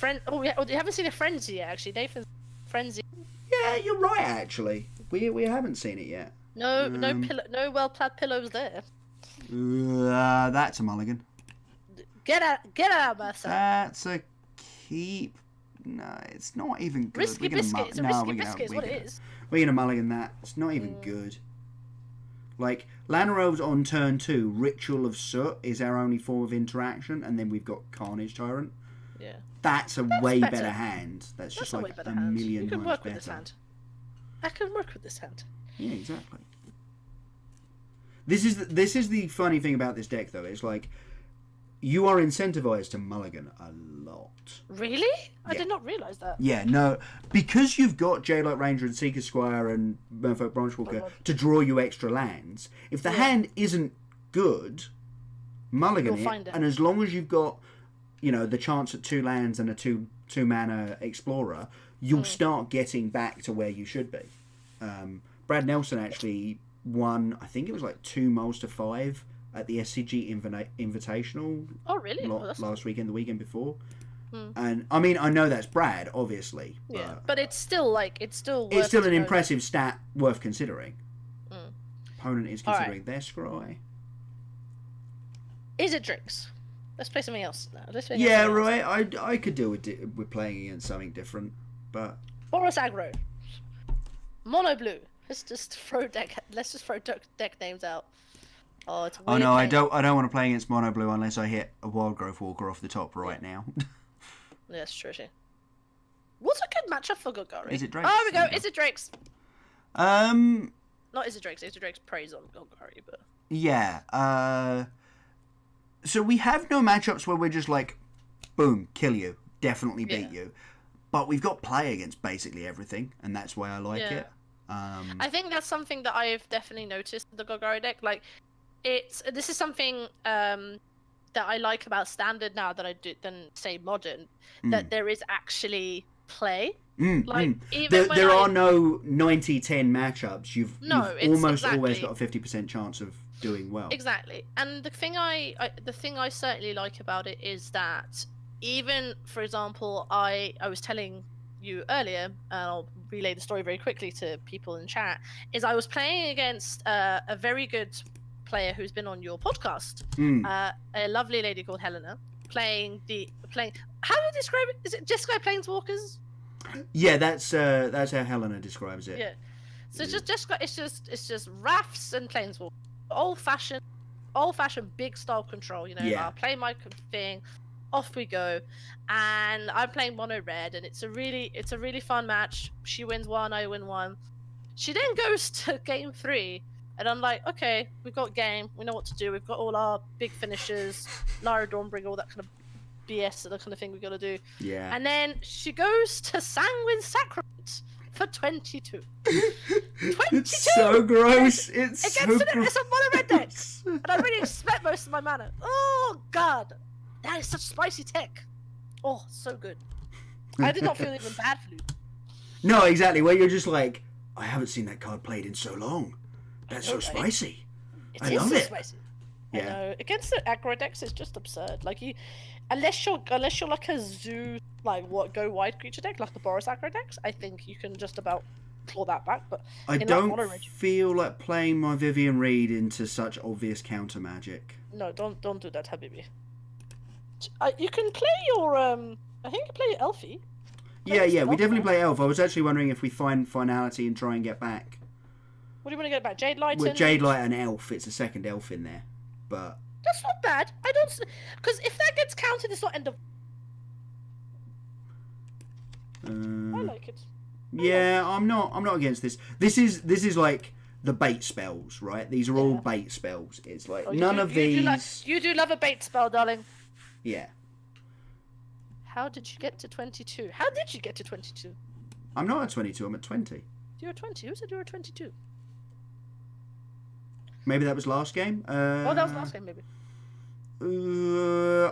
You haven't seen a Frenzy yet, actually. Nathan's Frenzy. Yeah, you're right, actually. We haven't seen it yet. No well-plaid pillows there. That's a mulligan. Get out, Mercer. That's a keep. No, it's not even good. Risky biscuit. It's a risky biscuit. Is what it is. We're gonna mulligan that. It's not even good. Like, Lanarov's on turn 2, Ritual of Soot is our only form of interaction, and then we've got Carnage Tyrant. Yeah. That's way better hand. That's just like a million times better. You can work with this hand. I can work with this hand. Yeah, exactly. This is the funny thing about this deck, though. It's like, you are incentivized to mulligan a lot. Really? I did not realise that. Yeah, no. Because you've got J-Light Ranger and Seeker Squire and Merfolk Branchwalker to draw you extra lands, if the hand isn't good, mulligan it. And as long as you've got, the chance at 2 lands and a 2 mana Explorer, you'll start getting back to where you should be. Brad Nelson actually won, I think it was like 2 moles to 5 at the SCG Invitational. Oh, really? Last weekend, the weekend before. And I mean, I know that's Brad, obviously. Yeah, but it's still it's still an impressive stat worth considering. Opponent is considering their scry. Is it Drix? Let's play something else now. Right. I could deal with playing against something different, but Boros aggro, mono blue. Let's just throw deck names out. Oh, it's weird. Oh no, I don't want to play against mono blue unless I hit a Wild Growth Walker off the top now. Yeah, that's true. What's a good matchup for Golgari? Is it Drake? Oh, there we go. Is it Drake's? Not is it Drake's. Is it Drake's praise on Golgari, but yeah. So we have no matchups where we're just like, boom, kill you, definitely beat you. But we've got play against basically everything, and that's why I like it. I think that's something that I've definitely noticed in the Golgari deck. Like, this is something that I like about Standard now that I do than say Modern. That there is actually play. Even there are no 90-10 matchups. You've almost always got a 50% chance of doing well. Exactly. And the thing I certainly like about it is that even, for example, I was telling you earlier, and I'll relay the story very quickly to people in chat, is I was playing against a very good player who's been on your podcast, a lovely lady called Helena, playing. How do you describe it? Is it Jeskai Planeswalkers? Yeah, that's how Helena describes it. Yeah. So it's just Jeskai. It's just Rafts and Planeswalkers. Old fashioned big style control. I'll play my thing. Off we go, and I'm playing mono red, and it's a really fun match. She wins one, I win one. She then goes to game 3, and I'm like, okay, we've got game, we know what to do. We've got all our big finishers, Lara Dawnbringer, all that kind of BS, the kind of thing we got to do. Yeah. And then she goes to Sanguine Sacrament for 22. 22. It's so gross. It's it's so a mono red deck, and I really spent most of my mana. Oh god. That is such spicy tech. Oh, so good. I did not feel even bad for losing. No, exactly. Where you're just like, I haven't seen that card played in so long. That's so spicy. I love it. Spicy. Yeah. I know. Against the aggro decks, it's just absurd. Like unless you're like a zoo, like go wide creature deck, like the Boros aggro decks, I think you can just about claw that back. But I don't feel like playing my Vivian Reed into such obvious counter magic. No, don't do that, Habibi. You can play your I think you play Elfie. Yeah, we definitely play Elf. I was actually wondering if we find finality and try and get back. What do you want to get back? Jade Light? With Jade Light and Elf, it's a second Elf in there, but that's not bad. I don't, because if that gets counted, it's not end of. I like it. I'm not against this. This is like the bait spells, right? These are all bait spells. It's like none of these. You do love a bait spell, darling. Yeah. How did you get to 22? How did you get to 22? I'm not at 22, I'm at 20. You're 20? Who said you were 22? Maybe that was last game? That was last game, maybe.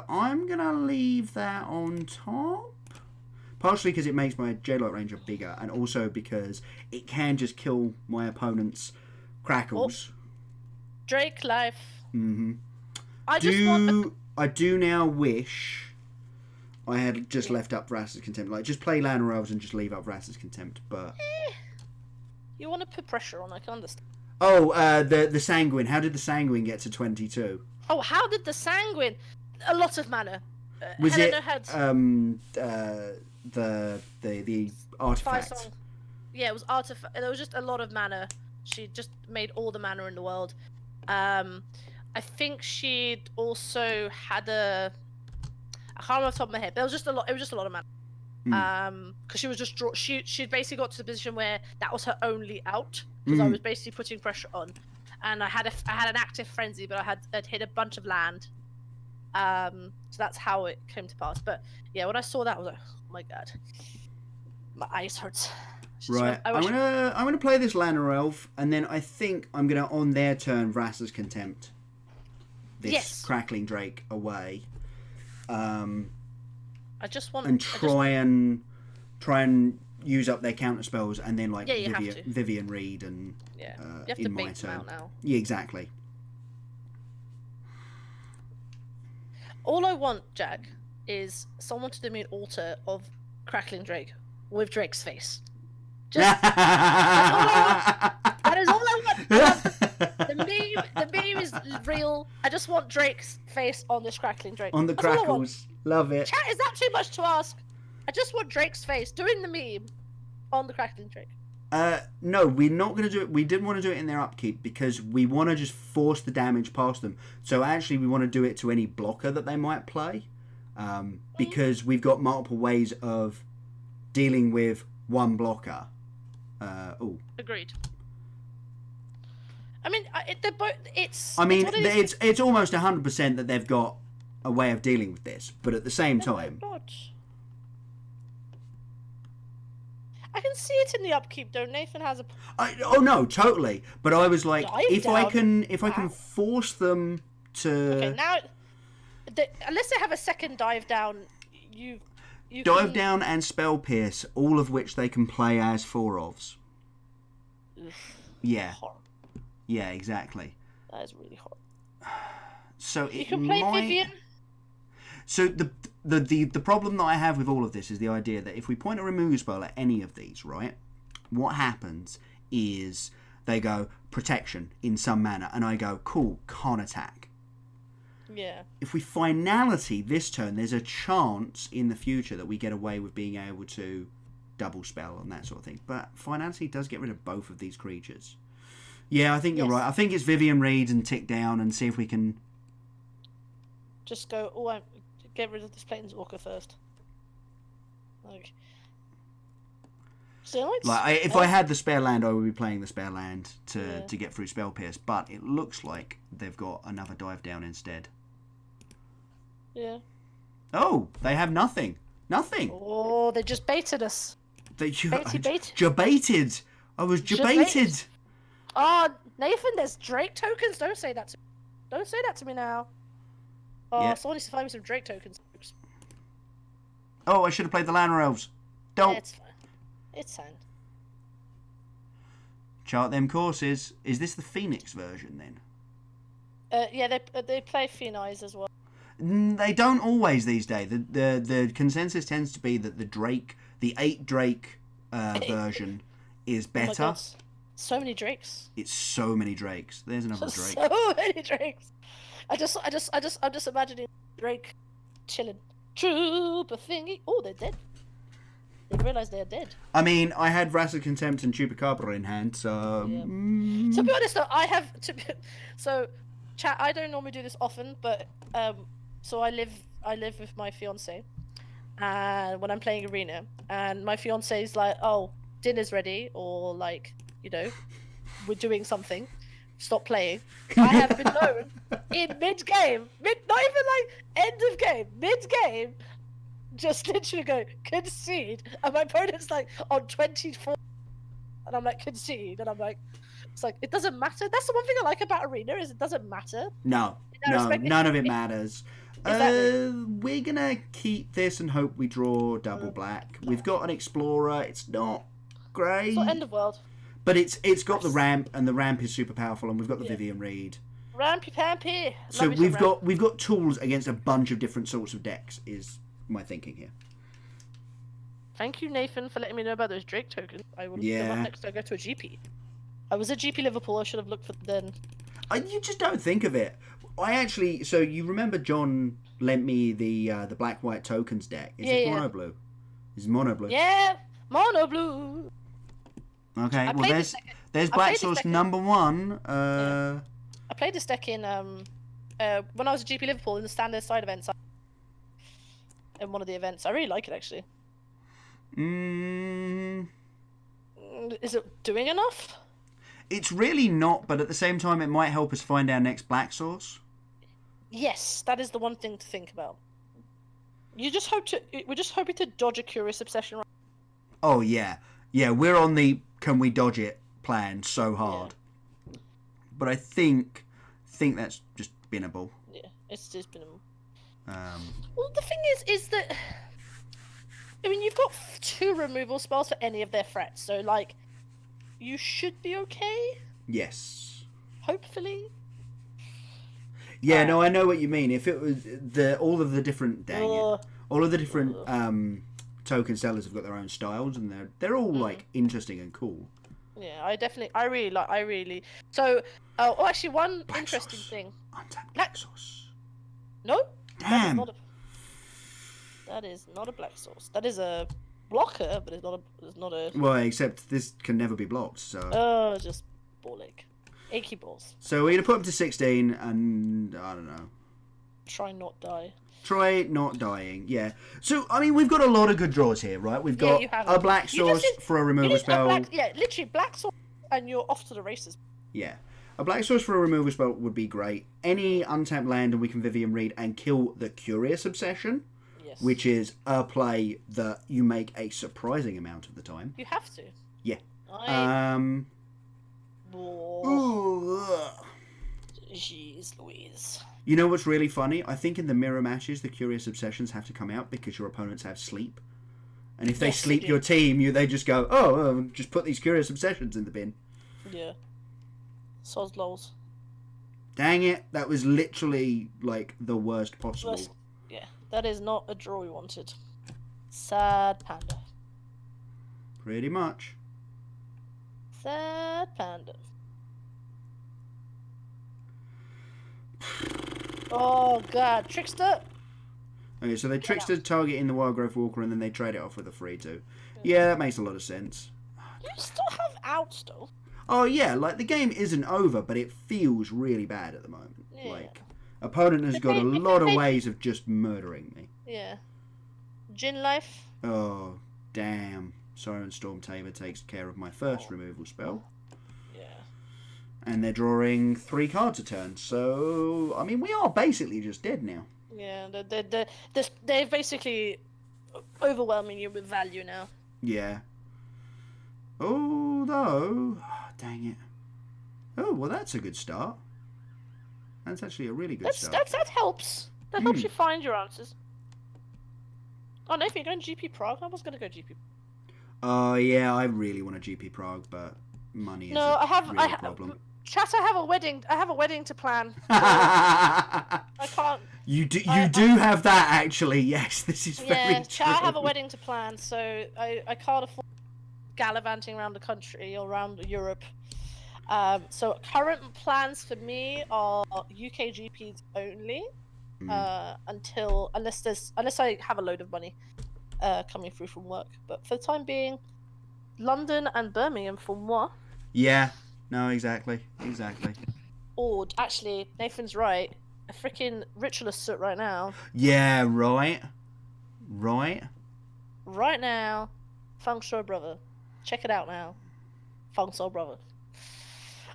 I'm going to leave that on top. Partially because it makes my J-Light Ranger bigger, and also because it can just kill my opponent's Crackles. Oh. Drake life. Mm-hmm. I do now wish I had just left up Vrasta's Contempt. Like, just play Llanowar Elves and just leave up Vrasta's Contempt, but... You want to put pressure on, I can understand. Oh, the Sanguine. How did the Sanguine get to 22? Oh, how did the Sanguine... A lot of mana. Was Helena it had... the artifact? Yeah, it was artifact. There was just a lot of mana. She just made all the mana in the world. I think she'd also had I can't remember off the top of my head, but it was just a lot of mana. Because she was just she'd basically got to the position where that was her only out, because I was basically putting pressure on, and I had an active frenzy, but I'd hit a bunch of land. So that's how it came to pass. But yeah, when I saw that, I was like, oh my god, my eyes hurts. Right, I'm gonna play this Llanowar Elf, and then I think I'm gonna, on their turn, Vrasta's Contempt this Crackling Drake away. I just want and try and use up their counter spells, and then like Vivian Reed and you have to bait them out now. Yeah, exactly. All I want, Jack, is someone to do me an altar of Crackling Drake with Drake's face. Just that is all I want. The meme is real. I just want Drake's face on this Crackling Drake. On the Crackles. Love it. Chat, is that too much to ask? I just want Drake's face doing the meme on the Crackling Drake. No, we're not going to do it. We didn't want to do it in their upkeep because we want to just force the damage past them. So actually we want to do it to any blocker that they might play. Because we've got multiple ways of dealing with one blocker. Agreed. I mean, it's almost 100% that they've got a way of dealing with this, but at the same time, I can see it in the upkeep. Though Nathan has no, totally. But I was like, if I can force them to. Okay, now, unless they have a second dive down, you dive down and spell pierce, all of which they can play as 4/ofs. Yeah. Horrible. Yeah, exactly. That is really hard. So you can play Vivian. So the problem that I have with all of this is the idea that if we point a remove spell at any of these, right, what happens is they go protection in some manner, and I go, cool, can't attack. Yeah. If we finality this turn, there's a chance in the future that we get away with being able to double spell and that sort of thing. But finality does get rid of both of these creatures. Yeah, I think you're right. I think it's Vivian Reed and tick down and see if we can just go. Get rid of this Planeswalker first. Like, if I had the spare land, I would be playing the spare land to get through Spell Pierce. But it looks like they've got another dive down instead. Yeah. Oh, they have nothing. Nothing. Oh, they just baited us. Jebaited. I was jebaited. Oh, Nathan, there's Drake tokens. Don't say that to me. Don't say that to me now. Oh, yeah. Someone needs to find me some Drake tokens. Oh, I should have played the Llanowar Elves. Don't. Yeah, it's fine. It's fine. Chart them courses. Is this the Phoenix version then? Yeah, they play Phoenix as well. They don't always these days. The consensus tends to be that the 8 Drake version is better. Oh, so many Drakes. It's so many Drakes. There's another Drake. So many Drakes. I'm just imagining Drake chilling. Trooper thingy. Oh, they're dead. They realise they're dead. I mean, I had Wrath of Contempt and Chupacabra in hand, so... Yeah. To be honest, though, So, chat, I don't normally do this often, but... So I live with my fiance, and when I'm playing Arena, and my fiance's like, oh, dinner's ready, or like, we're doing something, stop playing. I have been known in mid-game, not even like end of game, mid-game, just literally go, concede, and my opponent's like on 24, and I'm like, concede, and I'm like, it's like, it doesn't matter. That's the one thing I like about Arena, is it doesn't matter. No, none of it matters. We're gonna keep this and hope we draw double black. We've got an Explorer. It's not great. It's not end of world. But it's got the ramp, and the ramp is super powerful, and we've got the Vivian Reed. Rampy pampy. So we've got tools against a bunch of different sorts of decks. Is my thinking here. Thank you, Nathan, for letting me know about those Drake tokens. I will look them up next time I go to a GP. I was at GP Liverpool. I should have looked for then. You just don't think of it. So you remember John lent me the black-white tokens deck. Is it mono blue? Is it mono blue? Yeah, mono blue. Okay, well there's Black Source number 1. I played this deck in when I was at GP Liverpool in the standard side events. In one of the events, I really like it actually. Is it doing enough? It's really not, but at the same time, it might help us find our next Black Source. Yes, that is the one thing to think about. We're just hoping to dodge a Curious Obsession. Right? Oh yeah, we're on the can we dodge it plan so hard. Yeah. But I think that's just binnable. Yeah, it's just binnable. Well, the thing is that I mean, you've got 2 removal spells for any of their threats, so like. You should be okay. Yes. Hopefully. Yeah, no, I know what you mean. If it was all of the different token sellers have got their own styles, and they're all like interesting and cool. Yeah, I really. So, actually, one Black interesting sauce. thing. Untapped Black Source. No. Damn. That is not a Black Source. That is a blocker, but it's not a. Well, except this can never be blocked. So. Just ball ache, achy balls. So we're gonna put him to 16, and I don't know. Try not die. Try not dying. Yeah. So I mean, we've got a lot of good draws here, right? We've got a Black Source for a removal spell. Literally Black Source, and you're off to the races. Yeah. A Black Source for a removal spell would be great. Any untapped land, and we can Vivian Reed and kill the Curious Obsession. Which is a play that you make a surprising amount of the time. You have to. Yeah. Jeez Louise. You know what's really funny? I think in the mirror matches, the Curious Obsessions have to come out because your opponents have sleep. And if they sleep your team, they just go, just put these Curious Obsessions in the bin. Yeah. Soz lols. Dang it. That was literally, like, the worst possible. Yeah. That is not a draw we wanted. Sad panda. Pretty much. Sad panda. Oh god, Trickster! Okay, so they Trickster target in the Wild Growth Walker and then they trade it off with a 3-2. Yeah, that makes a lot of sense. You still have out still. Oh yeah, like the game isn't over, but it feels really bad at the moment. Yeah. Like, opponent has got a lot of ways of just murdering me. Yeah. Gin life. Oh, damn. Siren Storm Tamer takes care of my first removal spell. Yeah. And they're drawing 3 cards a turn, so I mean we are basically just dead now. Yeah, they're basically overwhelming you with value now. Yeah. Although, dang it. Oh, well that's a good start. That's actually a really good start. That helps. That helps you find your answers. Oh, Nathan, you're going GP Prague? I was going to go GP. Oh, yeah, I really want a GP Prague, but money is a real problem. Chat, I have a wedding to plan. So I can't. You do have that, actually. Yes, this is very true. Chat, I have a wedding to plan, so I can't afford gallivanting around the country or around Europe. So current plans for me are UK GPs only, unless I have a load of money coming through from work. But for the time being, London and Birmingham for moi. Yeah. No, exactly. Or actually, Nathan's right. A freaking ritualist suit right now. Yeah, right. Right now, Feng Shui Brother. Check it out now. Feng Shui Brother.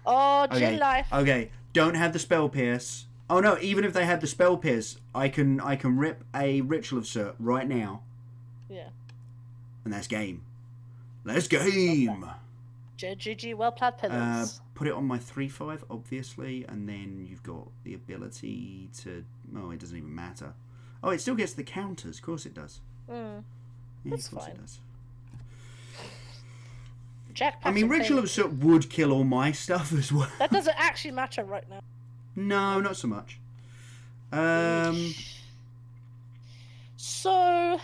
Oh, Jin life. Okay, don't have the spell pierce. Oh no, even if they had the spell pierce, I can rip a ritual of cert right now. Yeah. And that's game. Let's game. GG, well played, pillars. Put it on my 3/5, obviously, and then you've got the ability to. Oh, it doesn't even matter. Oh, it still gets the counters. Of course it does. Yeah, That's of course fine. it does. Jack I mean, Ritual of Soot would kill all my stuff as well. That doesn't actually matter right now. No, not so much. So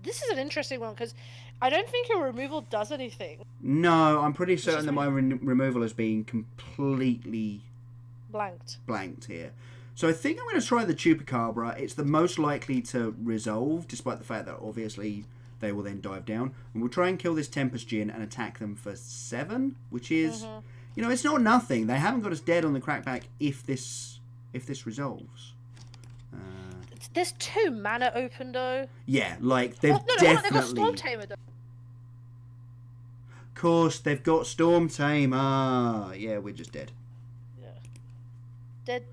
this is an interesting one because I don't think your removal does anything. No, I'm pretty certain that my removal has been completely blanked here. So I think I'm going to try the Chupacabra. It's the most likely to resolve, despite the fact that obviously they will then dive down. And we'll try and kill this Tempest Djinn and attack them for 7, which is, you know, it's not nothing. They haven't got us dead on the crackback if this resolves. There's 2 mana open though. Yeah, like they've definitely. They've got Storm Tamer though. Of course, they've got Storm Tamer. Yeah, we're just dead. Yeah. Dead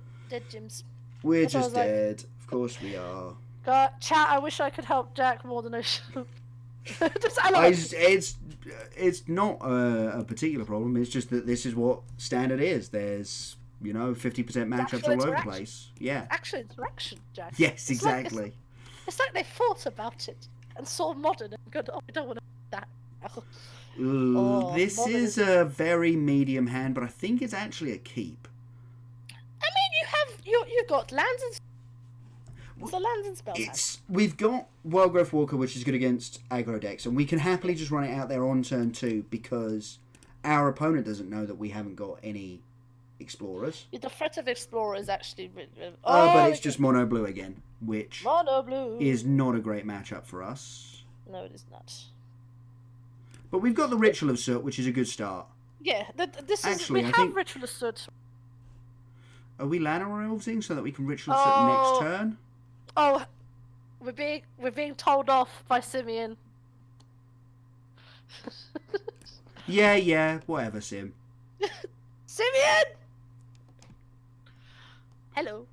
Gyms. We're just dead. Like, of course we are. God, chat, I wish I could help Jack more than I should. It's not a particular problem. It's just that this is what standard is. There's, 50% matchups all over the place. Yeah. Actual interaction, Jack. Yes, exactly. It's like they thought about it and saw modern and go, oh, I don't want to do that. Ooh, this is a very medium hand, but I think it's actually a keep. I mean, you've got lands and it's a lands and spells. We've got Wild Growth Walker, which is good against aggro decks, and we can happily just run it out there on turn 2 because our opponent doesn't know that we haven't got any explorers. The threat of explorer is actually but it's just mono blue again, which mono blue is not a great matchup for us. No, it is not. But we've got the Ritual of Soot, which is a good start. Yeah, we have Ritual of Soot. Are we Lana removing so that we can Ritual of Soot next turn? Oh, we're being told off by Simeon. Yeah, whatever, Sim. Simeon! Hello.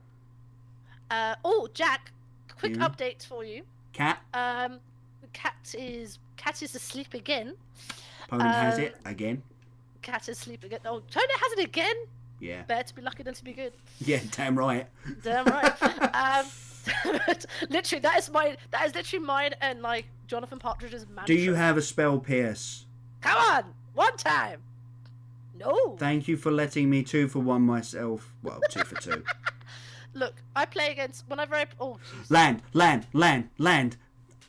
Jack, quick update for you. Cat? Cat is asleep again. Opponent has it again. Cat is asleep again. Oh, Tony has it again? Yeah. Better to be lucky than to be good. Yeah, damn right. Damn right. Literally, that is literally mine and like Jonathan Partridge's mantra. Do you have a spell pierce? Come on, one time. No. Thank you for letting me 2 for 1 myself. Well, 2 for 2. Look, I play against whenever I. Oh, geez. Land.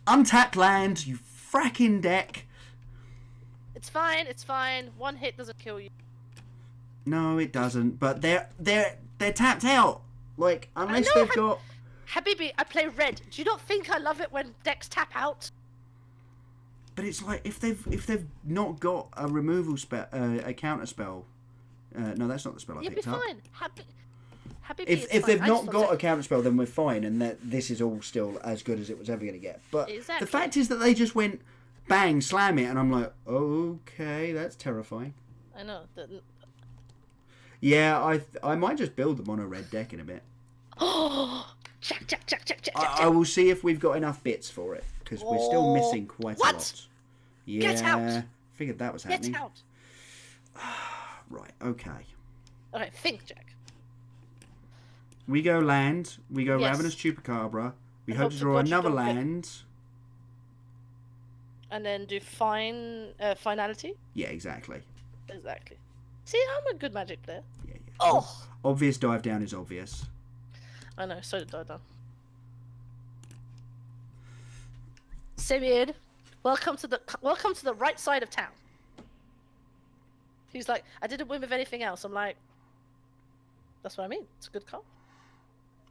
Untapped land, you fracking deck. It's fine. It's fine. One hit doesn't kill you. No, it doesn't. But they're tapped out. Like, unless they've got... Habibi, I play red. Do you not think I love it when decks tap out? But it's like, if they've not got a removal spell, a counter spell... no, that's not the spell I picked up. You'll be fine. Habibi, if they've not got a counter spell, then we're fine, and that this is all still as good as it was ever going to get. But the fact is that they just went, bang, slam it, and I'm like, okay, that's terrifying. I know. Yeah, I might just build them on a red deck in a bit. Oh, check. I will see if we've got enough bits for it, because we're still missing quite a lot. Yeah, Get out! Figured that was happening. Get out! Right, okay. Okay, think, Jack. We go land. We go Yes. Ravenous Chupacabra. We I hope hope to the draw god you another don't hit. land. And then do finality? Yeah, exactly. Exactly. See, I'm a good Magic player. Yeah. Oh! Obvious dive down is obvious. I know, so did I. Simeon, welcome to the right side of town. He's like, I didn't win with anything else. I'm like, that's what I mean. It's a good call.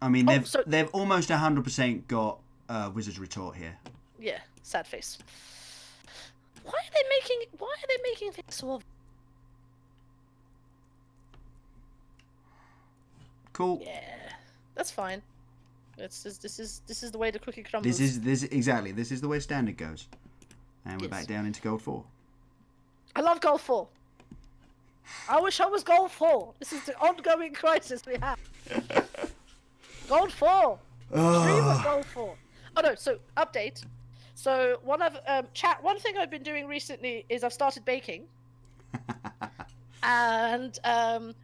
I mean, they've almost 100% got Wizard's Retort here. Yeah, sad face. Why are they making things so obvious? Cool. Yeah, that's fine. This is the way the cookie crumbles. This is the way standard goes. And we're back down into gold 4. I love gold 4. I wish I was gold 4. This is the ongoing crisis we have. Gold 4. Dream of gold 4. Oh no, so update. So one thing I've been doing recently is I've started baking. And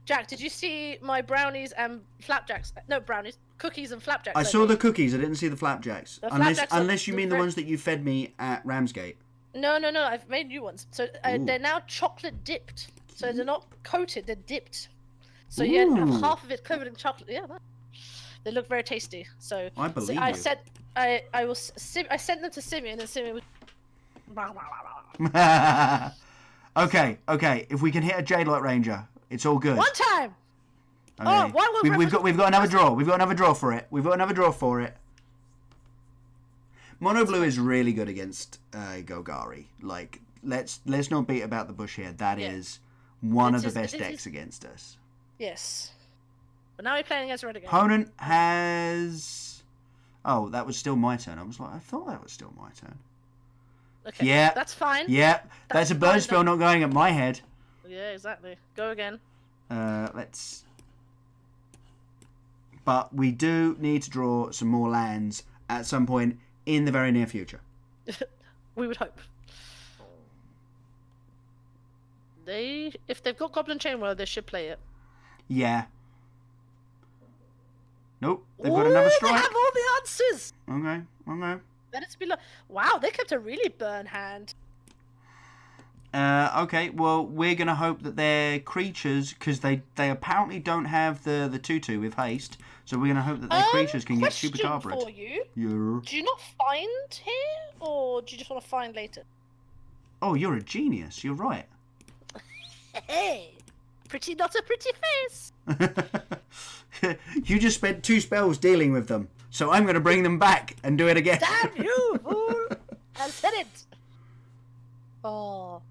Jack, did you see my brownies and flapjacks? No, brownies, cookies and flapjacks. I saw the cookies. I didn't see the flapjacks. The Unless you mean the ones that you fed me at Ramsgate. No. I've made new ones. So they're now chocolate dipped. So they're not coated. They're dipped. So you have half of it covered in chocolate. Yeah, they look very tasty. So I believe I you. said I sent them to Simeon, and Simeon was. Okay. If we can hit a Jadelight Ranger, it's all good. One time. Okay. Oh, we've got another draw. We've got another draw for it. Mono blue is really good against Golgari. Like, let's not beat about the bush here. That is one of the best decks against us. Yes. But now we're playing against red again. Opponent has. Oh, that was still my turn. I thought that was still my turn. Okay. Yeah. That's fine. Yeah. That's a burn spell not going at my head. Yeah, exactly. Go again. Let's. But we do need to draw some more lands at some point in the very near future. We would hope. If they've got Goblin Chainwhirl, they should play it. Yeah. Nope. They've got another strike. They have all the answers. Okay. Let it be. Wow, they kept a really burn hand. Okay, well, we're going to hope that their creatures, because they apparently don't have the 2/2 with haste, so we're going to hope that their creatures can get Chupacabra. Question for you. Yeah. Do you not find here, or do you just want to find later? Oh, you're a genius. You're right. Hey, not a pretty face. You just spent 2 spells dealing with them, so I'm going to bring them back and do it again. Damn you, fool! I said it. Oh.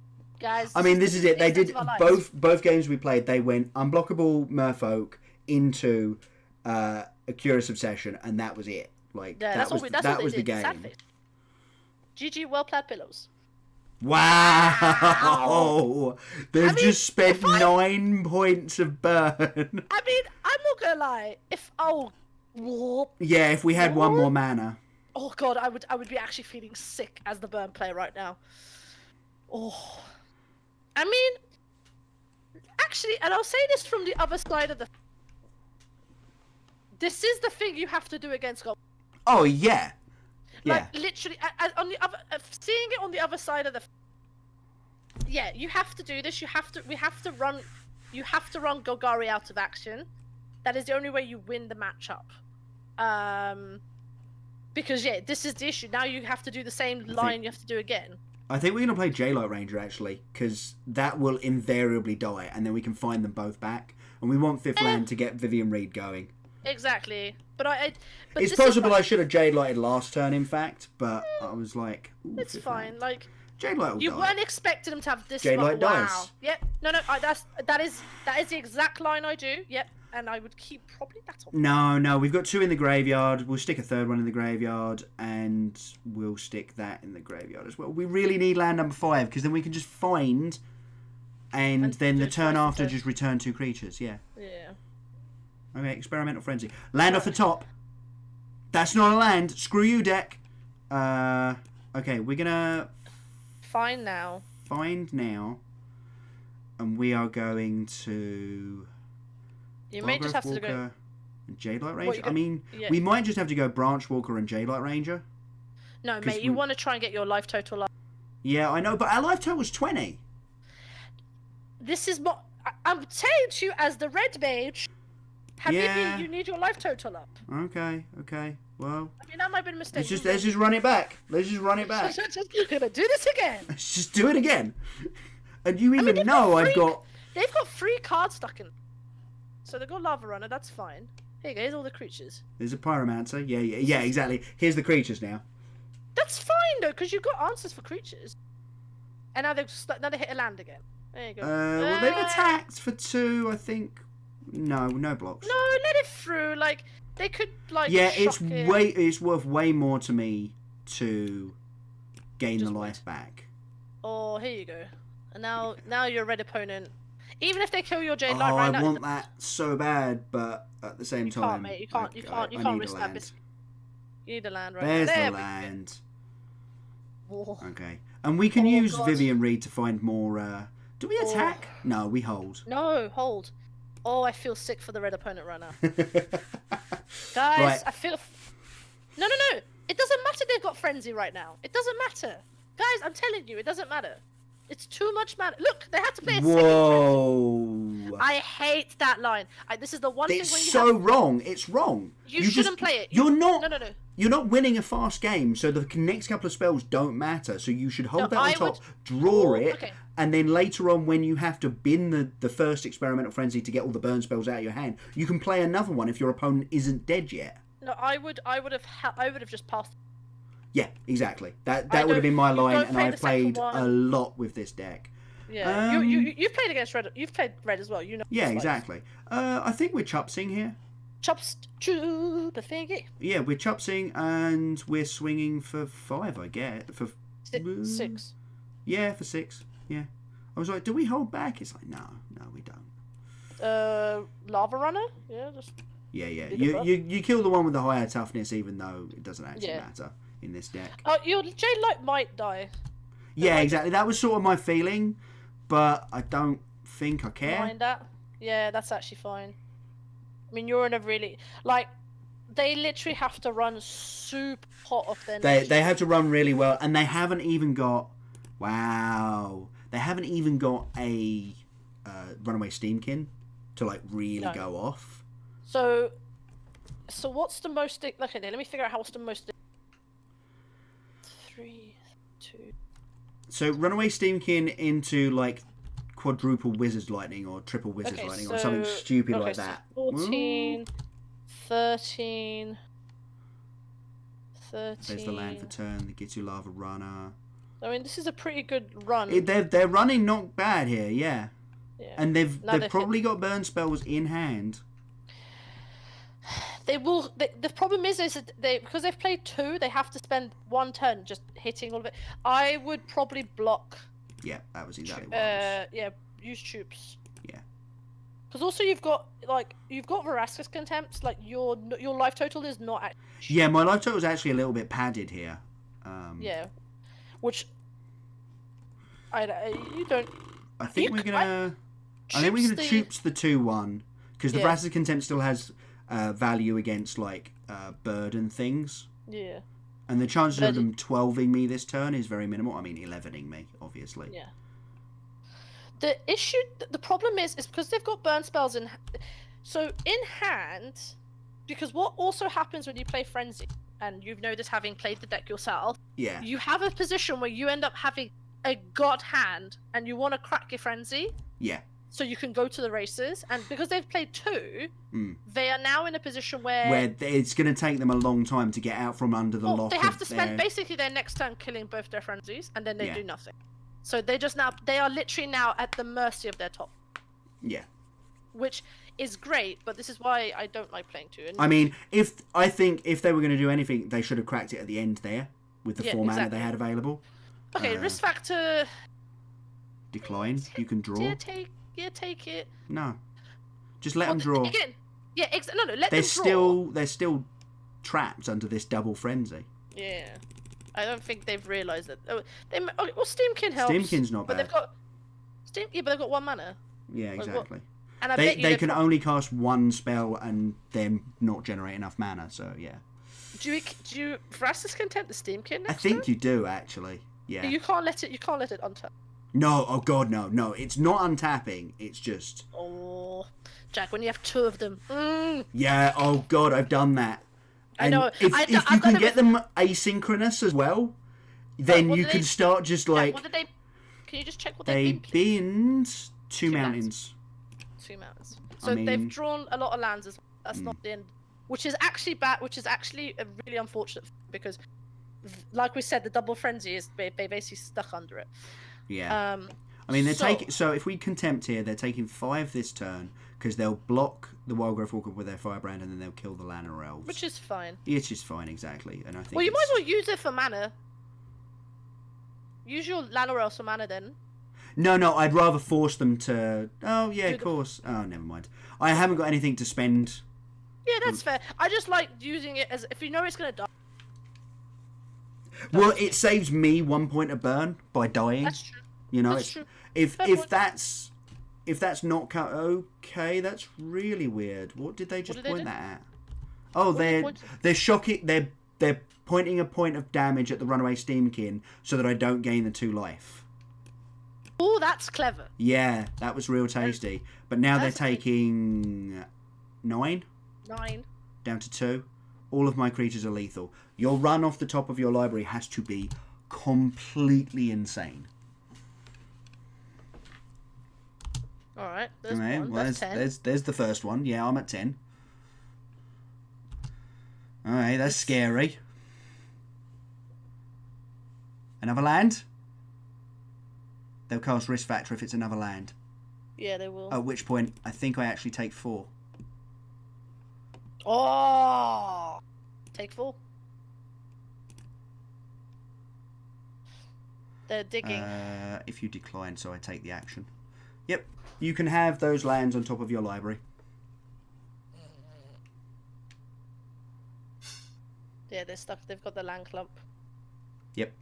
Guys, I mean, this is it. They did both games we played. They went unblockable Merfolk into a Curious Obsession, and that was it. Like that was the game. GG, well played pillows. Wow! They've just spent 9 points of burn. I mean, I'm not gonna lie. If we had 1 more mana. Oh god, I would be actually feeling sick as the burn player right now. Oh. I mean, actually, and I'll say this from the other side of the... This is the thing you have to do against Gold. Oh, yeah. Like, literally, on the other... seeing it on the other side of the... Yeah, you have to do this. You have to run Golgari out of action. That is the only way you win the matchup. Because, yeah, this is the issue. Now you have to do the same line you have to do again. I think we're going to play J-Light Ranger, actually, because that will invariably die, and then we can find them both back. And we want 5th land to get Vivian Reed going. Exactly. But it's possible I should have Jade-Lighted last turn, in fact, but I was like... It's fine, land. like... Jade-Light will You die. weren't expecting them to have this... Jade-Light dies. Wow. Yep. No, that is the exact line I do. Yep. And I would keep probably that on. No, we've got 2 in the graveyard. We'll stick a 3rd one in the graveyard, and we'll stick that in the graveyard as well. We really need land number 5, because then we can just find, and then the turn after just return 2 creatures. Yeah. Yeah. Okay, Experimental Frenzy. Land off the top. That's not a land. Screw you, deck. Okay, we're gonna... Find now. And we are going to... You may just have to go... And Jade-Light Ranger? I mean, we might just have to go Branch Walker and Jade-Light Ranger. No, mate, you want to try and get your life total up. Yeah, I know, but our life total was 20. This is what... I'm saying to you as the red mage... you need your life total up. Okay. Well... I mean, that might have been a mistake. Let's just run it back. Let's just run it back. We're gonna do this again. Let's just do it again. And you even know I've got... They've got 3 cards stuck in. So they've got Lava Runner, that's fine. Here you go, here's all the creatures. There's a Pyromancer. Yeah, exactly. Here's the creatures now. That's fine, though, because you've got answers for creatures. And now they hit a land again. There you go. Well, they've attacked for 2, I think. No blocks. No, let it through. Like, they could, like, yeah, it's worth way more to me to gain the life back. Oh, here you go. And now you're a red opponent. Even if they kill your Jade Light right now... I want that so bad, but at the same time... You can't, mate. You can't risk that. You need a land right now. There's the land. Okay. And we can use Vivian Reed to find more... Do we attack? No, we hold. No, hold. Oh, I feel sick for the red opponent right now. Guys, right. I feel... No. It doesn't matter they've got Frenzy right now. It doesn't matter. Guys, I'm telling you, it doesn't matter. It's too much mana. Look, they had to play a second Frenzy. I hate that line. This is the one thing when you so wrong. It's wrong. You shouldn't play it. You're not... No. You're not winning a fast game, so the next couple of spells don't matter. So you should hold that on top, draw it, and then later on when you have to bin the first Experimental Frenzy to get all the burn spells out of your hand, you can play another one if your opponent isn't dead yet. No, I would have just passed. Yeah, exactly. That would have been my line, and I played a lot with this deck. Yeah, you've played against red. You've played red as well. You know. Yeah, exactly. I think we're chupsing here. The thingy. Yeah, we're chupsing and we're swinging for 5, I guess. For 6. Yeah, for 6. Yeah. I was like, do we hold back? It's like, no, we don't. Lava Runner? Yeah, just... Yeah. You kill the one with the higher toughness, even though it doesn't actually matter in this deck. Oh, your Jade Light might die. Yeah, exactly. That was sort of my feeling, but I don't think I care. Mind that? Yeah, that's actually fine. I mean, you're in a really... Like, they literally have to run super hot off their They have to run really well, and they haven't even got... Wow. They haven't even got a Runaway Steamkin to, like, really go off. So what's the most... Okay, let me figure out what's the most... 3, 2... So, Runaway Steamkin into, like, quadruple Wizard's Lightning or triple Wizard's Lightning or something stupid like that. 14, 13... There's the land for turn, the Gitu Lava Runner. I mean, this is a pretty good run. They're running not bad here, yeah. And they've probably got burn spells in hand. They will. The problem is that because they've played 2, they have to spend 1 turn just hitting all of it. I would probably block. Yeah, that was exactly what I was. Use troops. Yeah. Because also you've got Verascus Contempt. Like your life total is not. Yeah, my life total is actually a little bit padded here. Yeah, which you don't. I think we're gonna troops the 2/1 because the Verascus Contempt still has value against like bird and things. Yeah. And the chances of them 12ing me this turn is very minimal. I mean, 11ing me, obviously. Yeah. The problem is because they've got burn spells in... So, in hand, because what also happens when you play Frenzy, and you've noticed having played the deck yourself, Yeah. you have a position where you end up having a god hand and you want to crack your frenzy. Yeah. So you can go to the races, and because they've played 2, they are now in a position where it's going to take them a long time to get out from under the lock. They have to spend basically their next turn killing both their frenzies, and then they do nothing. So they are literally now at the mercy of their top. Yeah. Which is great, but this is why I don't like playing 2. And I mean, I think if they were going to do anything, they should have cracked it at the end there with the 4 mana they had available. Okay, risk factor. Decline. You can draw. Take it. No, just let them draw. Again, no, let they're them draw. They're still trapped under this double frenzy. Yeah, I don't think they've realised that. Well, Steamkin helps. Steamkin's not bad. But they've got but they've got 1 mana. Yeah, exactly. And I they bet you can only cast 1 spell and then not generate enough mana. So yeah. Do you Vraska's content the Steamkin? I think you do actually. Yeah. You can't let it untap. No, oh god, no. It's not untapping. It's just. Oh, Jack, when you have 2 of them. Yeah. Oh god, I've done that. And I know. If you can get them asynchronous as well, then you can start just like. What did they? Can you just check what they binned 2 mountains. 2 mountains. So they've drawn a lot of lands as well. That's not the end. Which is actually bad. Which is actually a really unfortunate because, like we said, the double frenzy is they basically stuck under it. Yeah. I mean, so if we contempt here, they're taking 5 this turn because they'll block the Wildgrowth Walker with their Firebrand and then they'll kill the Llanowar Elves. Which is fine. It's just fine, exactly. And I think. Well, you might as well use it for mana. Use your Llanowar Elves for mana then. No, I'd rather force them to. Oh yeah, of course. Oh, never mind. I haven't got anything to spend. Yeah, that's fair. I just like using it as if you know it's gonna die. Well, it saves me 1 point of burn by dying. That's true. You know, that's true. If that's not okay, that's really weird. What did they just point that at? Oh, they're shocking. They're pointing a point of damage at the runaway Steamkin so that I don't gain the 2 life. Oh, that's clever. Yeah, that was real tasty. But now they're taking 9 down to 2. All of my creatures are lethal. Your run off the top of your library has to be completely insane. All right, there's one. Well, that's 10. There's the first one. Yeah, I'm at 10. All right, that's scary. Another land? They'll cast Risk Factor if it's another land. Yeah, they will. At which point, I think I actually take 4. Oh! Take 4. They're digging. If you decline, so I take the action. Yep, you can have those lands on top of your library. Yeah, they're stuck. They've got the land clump. Yep.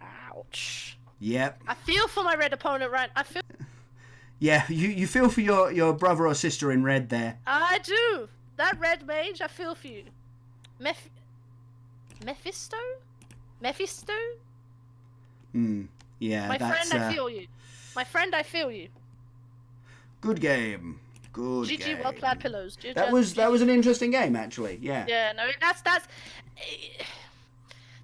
Ouch. Yep. I feel for my red opponent, right? I feel. Yeah, you feel for your brother or sister in red there. I do. That red mage, I feel for you. Mephisto? Yeah. My friend, I feel you. My friend, I feel you. Good game. Good GG, game. well-clad pillows. GG, that was an interesting game, actually. Yeah. Yeah, no, that's.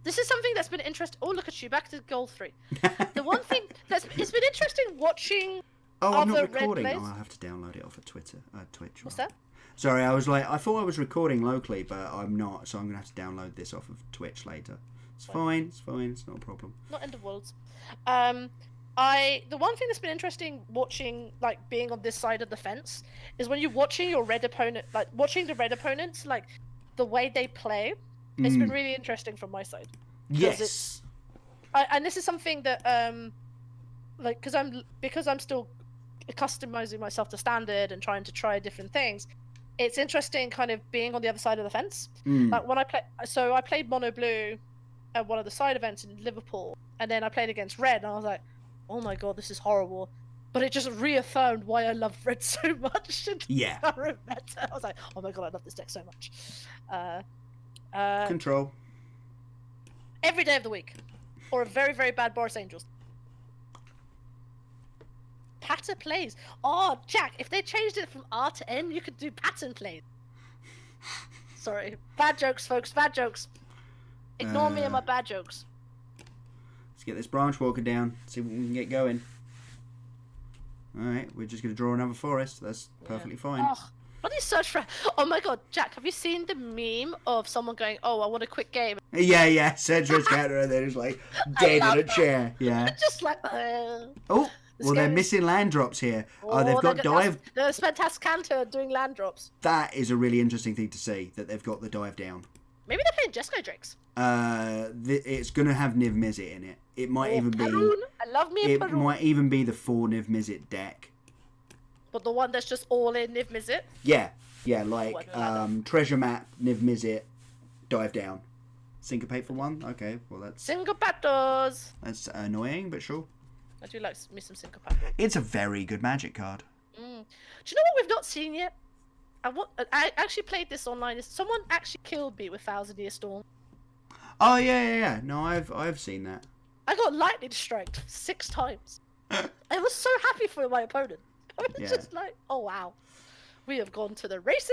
This is something that's been interesting. Oh, look at you, back to goal 3. The one thing it's been interesting watching. Oh, I'm other not recording. red Oh, I'll have to download it off of Twitch. What's that? Sorry, I thought I was recording locally, but I'm not, so I'm gonna have to download this off of Twitch later. It's fine. It's not a problem. Not end of worlds. The one thing that's been interesting watching, like, being on this side of the fence, is when you're watching your red opponent, like, watching the red opponents, like, the way they play, it's been really interesting from my side. Yes. And this is something that, like, because I'm still customizing myself to standard and trying to try different things, it's interesting kind of being on the other side of the fence. Like, when I played mono blue at one of the side events in Liverpool, and then I played against red, and I was like, oh my god, this is horrible. But it just reaffirmed why I love red so much. Yeah. I was like, oh my god, I love this deck so much. Control. Every day of the week. Or a very, very bad Boris Angels. Patter plays. Oh, Jack, if they changed it from R to N, you could do pattern plays. Sorry. Bad jokes, folks. Bad jokes. Ignore me and my bad jokes. Let's get this branch walker down. See what we can get going. Alright, we're just going to draw another forest. That's perfectly fine. Oh, what do you search for? Oh my god, Jack, have you seen the meme of someone going, oh, I want a quick game? Yeah. Central counter and then it's like dead in a chair. Yeah. Just like, oh, well, they're missing land drops here. Oh, they've got dive. They've spent Tascanter doing land drops. That is a really interesting thing to see, that they've got the dive down. Maybe they're playing Jesco Drakes. It's going to have Niv Mizzet in it. It might even be... I love me a It might even be the 4 Niv Mizzet deck. But the one that's just all in Niv Mizzet? Yeah, like treasure map, Niv Mizzet, dive down. Syncopate for 1? Okay, well that's... Syncopatos! That's annoying, but sure. I do like me some Syncopatos. It's a very good Magic card. Do you know what we've not seen yet? I actually played this online. Someone actually killed me with Thousand Year Storm. Oh yeah. No, I've seen that. I got lightning striked 6 times. I was so happy for my opponent. I was just like, oh wow, we have gone to the races.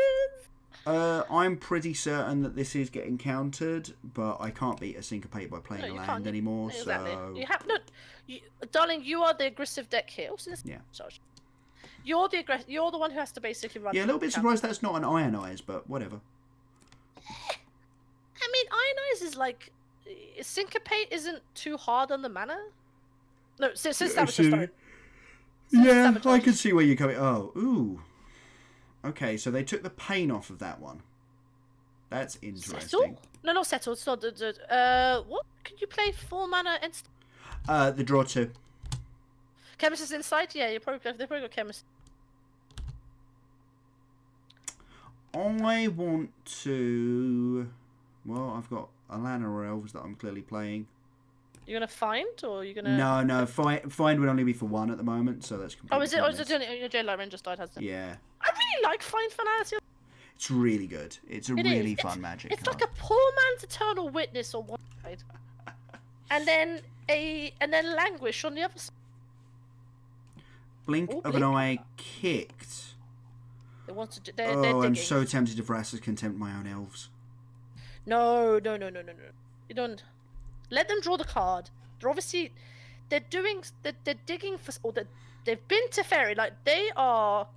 I'm pretty certain that this is getting countered, but I can't beat a Syncopate by playing a land anymore. Exactly. So You have darling. You are the aggressive deck here. Charge. You're the one who has to basically run. Yeah, a little bit surprised that's not an Ionize, but whatever. I mean, Ionize is like... Syncopate isn't too hard on the mana? No, since Sabotage, Yeah, I can see where you're coming... Oh, ooh. Okay, so they took the pain off of that one. That's interesting. Settle? No, not Settle. It's not... what? Can you play 4 mana instant? The draw 2. Chemist's Insight? Yeah, they've probably got Chemist. I want to... Well, I've got Alana or Elves that I'm clearly playing. You're gonna find, or you're gonna... No. Find would only be for 1 at the moment, so that's completely... Oh, is it? Or is it your J Light just died, hasn't it? Yeah. I really like Find Finality. It's really good. It's a really fun Magic It's card. like a poor man's Eternal Witness on one side, and then Languish on the other side. Blink of an Eye kicked. They want to. They're I'm digging. so tempted to Vraska's Contempt my own Elves. No. You don't. Let them draw the card. They're obviously... They're digging for... Or they've been to Fairy. Like, they are...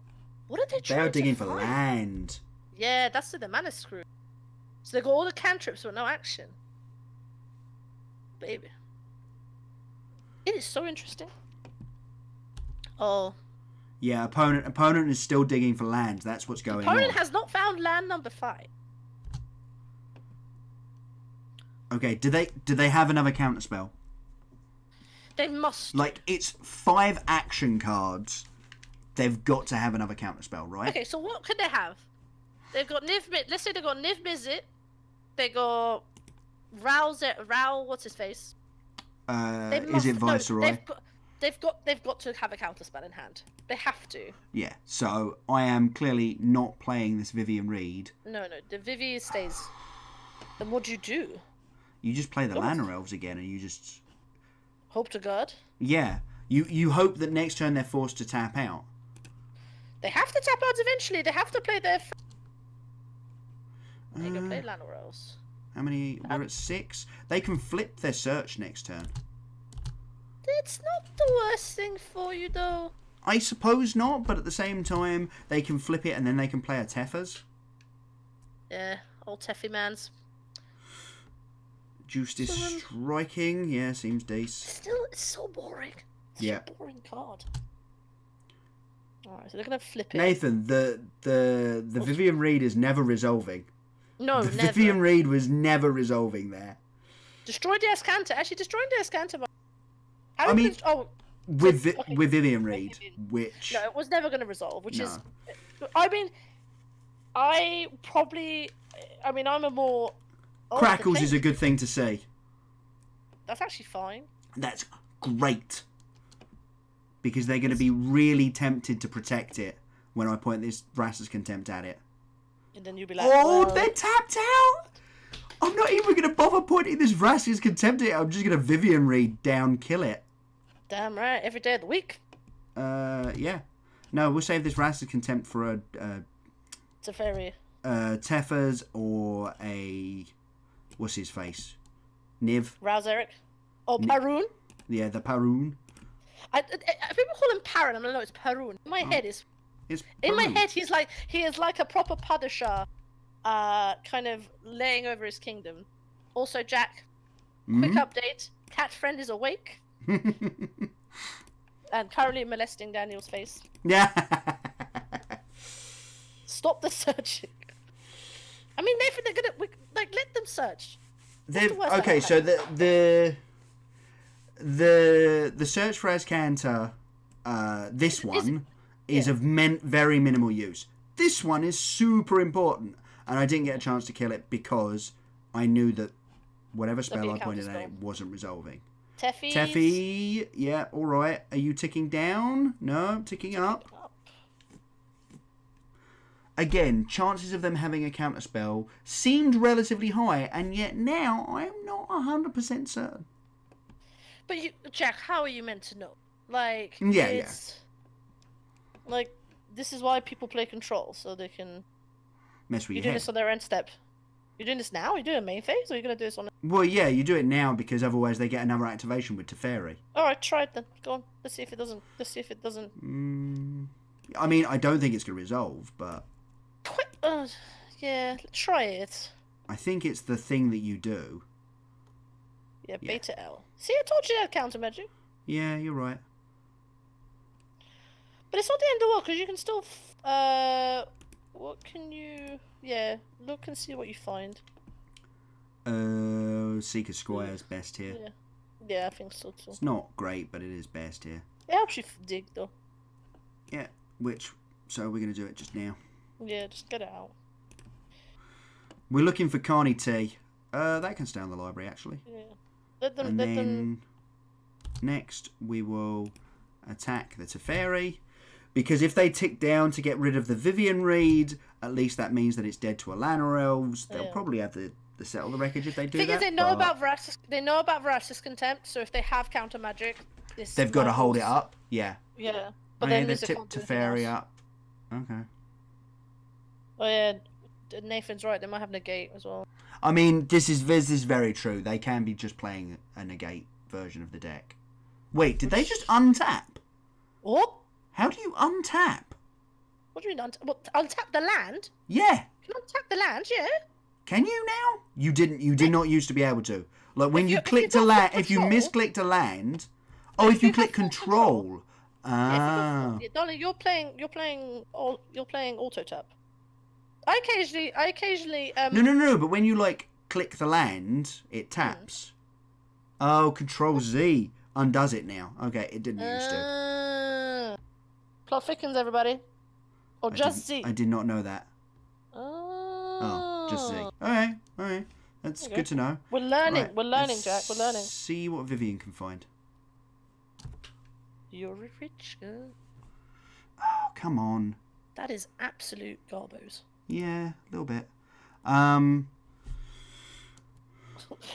What are they trying to They are digging for find? land. Yeah, that's the mana screw. So they got all the cantrips but no action. Baby. It is so interesting. Oh. Yeah, opponent is still digging for land. That's what's going on. Opponent has not found land number 5. Okay, do they have another counterspell? They must. Like, it's 5 action cards. They've got to have another counterspell, right? Okay, so what could they have? They've got let's say they've got Niv Mizzet. They got Rao, what's his face? Is it Viceroy? They've got to have a counterspell in hand. They have to. Yeah, so I am clearly not playing this Vivian Reed. No, the Vivi stays. Then what do you do? You just play the Lana Elves again and you just... Hope to God. Yeah. You hope that next turn they're forced to tap out. They have to tap out eventually. They have to play their... They can play Lana Elves. How many? We're at 6. They can flip their search next turn. It's not the worst thing for you, though. I suppose not, but at the same time, they can flip it and then they can play a Tethers. Yeah, old Teffy mans. Juice is striking. Yeah, seems decent. Still, it's so boring. It's such a boring card. Alright, so they're gonna flip it. Nathan, the Vivian Reed is never resolving. No, the never. Vivian Reed was never resolving there. Destroy the Escanter. Actually, destroying the Escanter. I mean, with Vivian Reed, which... No, it was never going to resolve, which is... I mean, I'm a more... Crackles is a good thing to see. That's actually fine. That's great. Because they're going to be really tempted to protect it when I point this Vraska's Contempt at it. And then you'll be like, they're tapped out! I'm not even going to bother pointing this Vraska's Contempt at it. I'm just going to Vivian Reed down kill it. Damn right, every day of the week. Yeah. No, we'll save this Vraska's Contempt for a... It's a fairy. Tethers or a... What's his face? Niv. Rouse Eric. Oh, Parun. Yeah, the Parun. People call him Parun. I'm like, no, it's Parun. In my head, It's in my Parun. head, he is like a proper Padishah, kind of laying over his kingdom. Also, Jack, quick update: cat friend is awake and currently molesting Daniel's face. Yeah. Stop the searching. I mean, Nathan, they're gonna let them search. Okay, so the search for Azcanta, this one is of very minimal use. This one is super important, and I didn't get a chance to kill it because I knew that whatever spell I pointed at it wasn't resolving. Teffy, yeah, all right. Are you ticking down? No, ticking up. Again, chances of them having a counterspell seemed relatively high, and yet now I'm not 100% certain. But Jack, how are you meant to know? Like, like, this is why people play Control, so they can mess with you your do head. this on their end step. You're doing this now? You're doing a main phase, or are you gonna do this on? Well, yeah, you do it now because otherwise they get another activation with Teferi. All right, try it then. Go on. Let's see if it doesn't. I mean, I don't think it's gonna resolve, but yeah, try it. I think it's the thing that you do. Yeah, beta L. See, I told you that counter magic. Yeah, you're right. But it's not the end of the world because you can still. What can you? Yeah, look and see what you find. Seeker Square is best here. Yeah, I think so too. It's not great, but it is best here. It helps you dig though. Yeah, so we're gonna do it just now. Yeah, just get it out. We're looking for Carney T. That can stay on the library actually. Yeah. Let them. Next we will attack the Teferi. Because if they tick down to get rid of the Vivian Reed, at least that means that it's dead to Alana Elves. They'll probably have to settle the wreckage if they do that. They know about Veracis Contempt, so if they have counter magic, they've got to hold it up. Yeah. Yeah. But then they tip Teferi up. Okay. Oh yeah, Nathan's right. They might have negate as well. I mean, this is very true. They can be just playing a negate version of the deck. Wait, did they just untap? What? How do you untap? What do you mean untap the land? Yeah. You can untap the land, yeah. Can you now? You did not used to be able to. Like when you clicked a land, if you misclicked a land, if you click control. Yeah, darling, you're playing auto tap. I occasionally No, but when you like click the land, it taps. Oh, Control Z undoes it now. Okay, it didn't used to. Plot thickens, everybody. Or just Z. I did not know that. Oh, just Z. Alright. That's good to know. We're learning. Right, we're learning, Jack. We're learning. See what Vivian can find. You're a rich girl. Oh, come on. That is absolute garbos. Yeah, a little bit.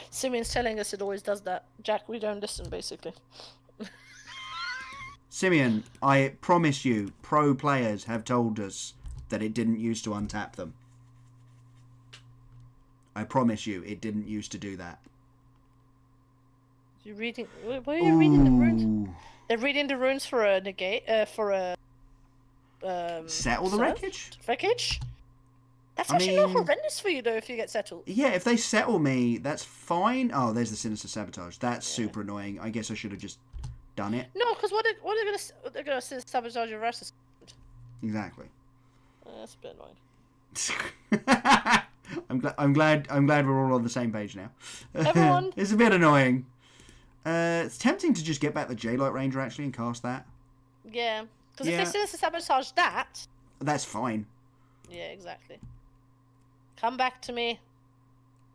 Simeon's telling us it always does that. Jack, we don't listen, basically. Simeon, I promise you, pro players have told us that it didn't used to untap them. I promise you, it didn't used to do that. You're reading... Where are you reading the runes? They're reading the runes for a negate... for a... settle the wreckage? Wreckage? That's actually not horrendous for you, though, if you get settled. Yeah, if they settle me, that's fine. Oh, there's the Sinister Sabotage. That's super annoying. I guess I should have just done it. No, because they're gonna sabotage your versus. Exactly. That's a bit annoying. I'm glad we're all on the same page now. Everyone. It's a bit annoying. It's tempting to just get back the J-Light Ranger actually and cast that. Yeah, because if they Sinister Sabotage that, that's fine. Yeah, exactly. Come back to me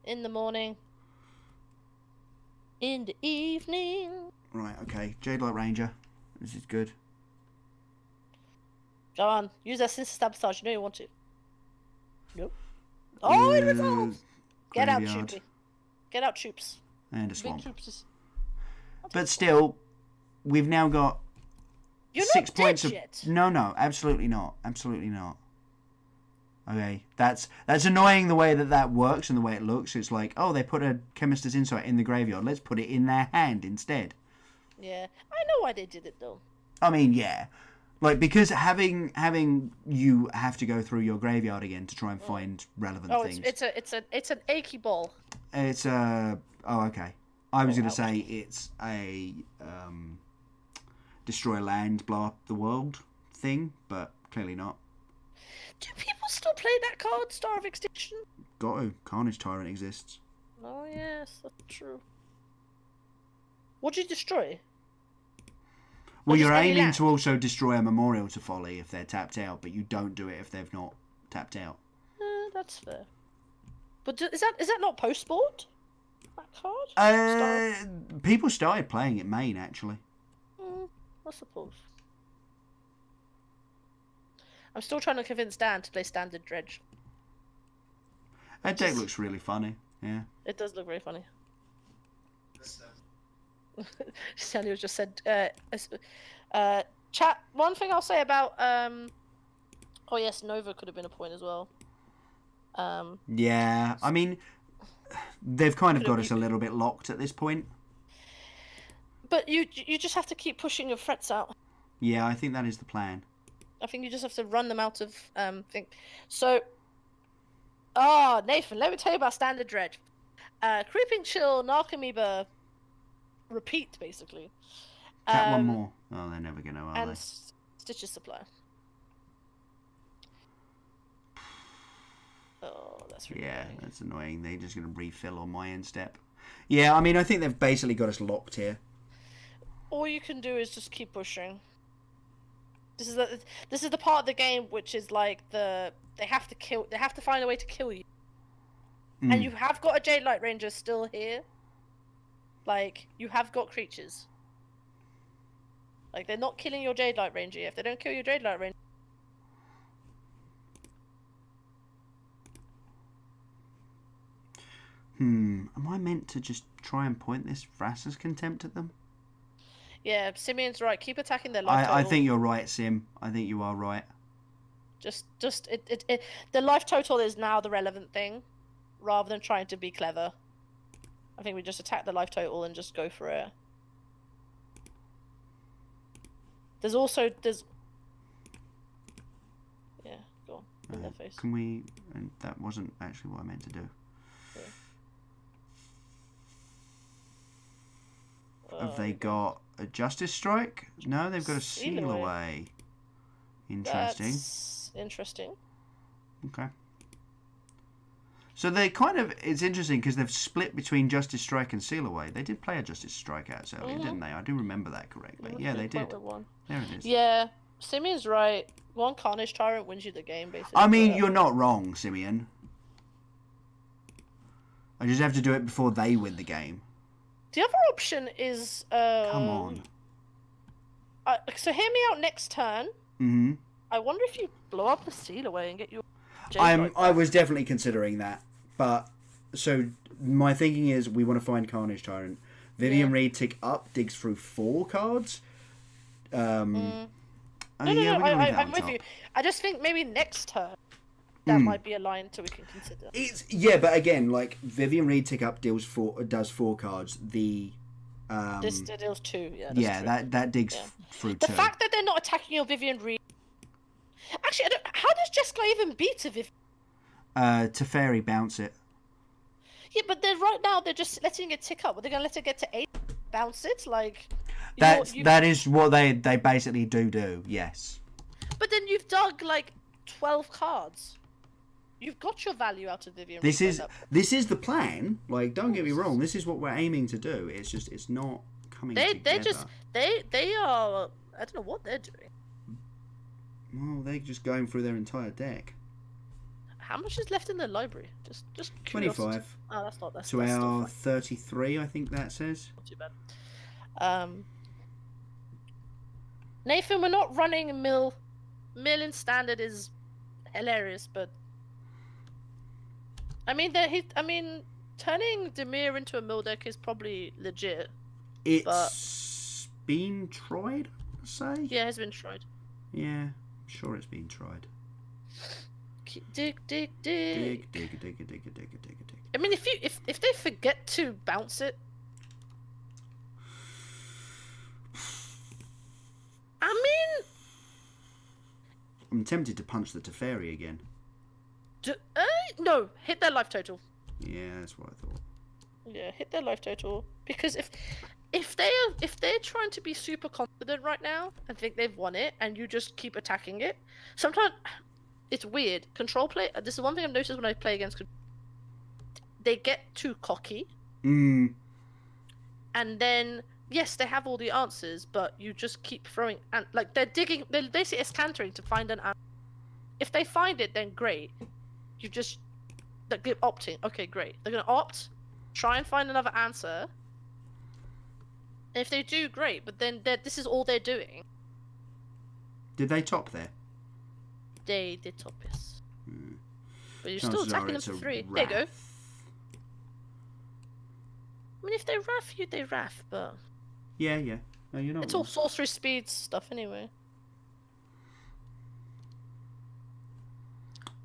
in the morning. In the evening. Right, okay. Jade-Light Ranger. This is good. Go on. Use that Sinister Sabotage. You know you want to. Nope. Oh, it resolves! Get out, Troopy. Get out, Troops. And a swamp. But still, we've now got You're 6 not points dead of... yet. No, absolutely not. Absolutely not. Okay, that's annoying the way that works and the way it looks. It's like, oh, they put a Chemist's Insight in the graveyard. Let's put it in their hand instead. Yeah, I know why they did it though. I mean, yeah, like because having you have to go through your graveyard again to try and find relevant things. It's an achy ball. It's a okay. I was gonna say it's a destroy land, blow up the world thing, but clearly not. Do people still play that card, Star of Extinction? Got to. Carnage Tyrant exists. Oh yes, that's true. What do you destroy? Well, you're aiming to also destroy a Memorial to Folly if they're tapped out, but you don't do it if they've not tapped out. That's fair. But is that not post-board? That card? People started playing it main, actually. I suppose. I'm still trying to convince Dan to play Standard Dredge. That deck looks really funny, yeah. It does look very funny. Samuel just said, chat, one thing I'll say about, oh yes, Nova could have been a point as well. Yeah, I mean, they've kind of got us a little bit locked at this point. But you just have to keep pushing your threats out. Yeah, I think that is the plan. I think you just have to run them out of, thing. So, Nathan, let me tell you about Standard Dredge. Creeping Chill, Narcomoeba, repeat, basically. Tap one more. Oh, they're never going to, are and they? Stitches Supply. Oh, that's really annoying. That's annoying. They're just going to refill on my end step. Yeah, I mean, I think they've basically got us locked here. All you can do is just keep pushing. This is the part of the game which is like they have to find a way to kill you. And you have got a Jade Light Ranger still here. Like, you have got creatures. Like, they're not killing your Jade Light Ranger. If they don't kill your Jade Light Ranger... Am I meant to just try and point this Vrasa's Contempt at them? Yeah, Simeon's right. Keep attacking their life total. I think you're right, Sim. I think you are right. The life total is now the relevant thing, rather than trying to be clever. I think we just attack the life total and just go for it. There's yeah, go on. In their face. Can we? And that wasn't actually what I meant to do. Yeah. Have they got a Justice Strike? No, they've got a Seal Away. Interesting. That's interesting. Okay. So they kind of, it's interesting because they've split between Justice Strike and Seal Away. They did play a Justice Strike out earlier, didn't they? I do remember that correctly. Yeah, they did. There it is. Yeah, Simeon's right. One Carnage Tyrant wins you the game, basically. I mean, you're not wrong, Simeon. I just have to do it before they win the game. The other option is... Come on. So hear me out next turn. Mm-hmm. I wonder if you blow up the Seal Away and get your... I was definitely considering that. But, so, my thinking is we want to find Carnage Tyrant. Vivian Reed tick up, digs through 4 cards. No, I'm with you. I just think maybe next turn that might be a line so we can consider. But again, like Vivian Reed tick up does 4 cards. This deals 2. Yeah, that digs through 2. The fact that they're not attacking your Vivian Reed. Actually, how does Jessica even beat a Vivian? Teferi bounce it. Yeah, but right now they're just letting it tick up. Are they going to let it get to 8? Bounce it? Like... That is what they basically do, yes. But then you've dug, like, 12 cards. You've got your value out of Vivian. This is the plan. Like, don't get me wrong. This is what we're aiming to do. It's just, it's not coming together. They are... I don't know what they're doing. Well, they're just going through their entire deck. How much is left in the library? Just 25. Oh, that's not... To our 33, I think that says. Not too bad. Nathan, we're not running mill. Mill in Standard is hilarious, but I mean turning Demir into a mill deck is probably legit. It's been tried, I'd say. Yeah, it's been tried. Yeah, I'm sure it's been tried. Dig. Dig. I mean, if they forget to bounce it, I mean, I'm tempted to punch the Teferi again. no, hit their life total. Yeah, that's what I thought. Yeah, hit their life total, because if they're trying to be super confident right now and think they've won it, and you just keep attacking it, sometimes it's weird. Control play. This is one thing I've noticed when I play against. They get too cocky. Mm. And then yes, they have all the answers, but you just keep throwing, and like they're digging. They're basically escantering to find an answer. If they find it, then great. You just like they're opting. Okay, great. They're gonna opt, try and find another answer. And if they do, great. But then this is all they're doing. Did they top there? They did top, yes. Mm. But you're Chances still attacking are them for it's a 3. There you go. Wrath. I mean, if they Wrath you, they Wrath, but Yeah. No, you're not. it's all sorcery speed stuff anyway.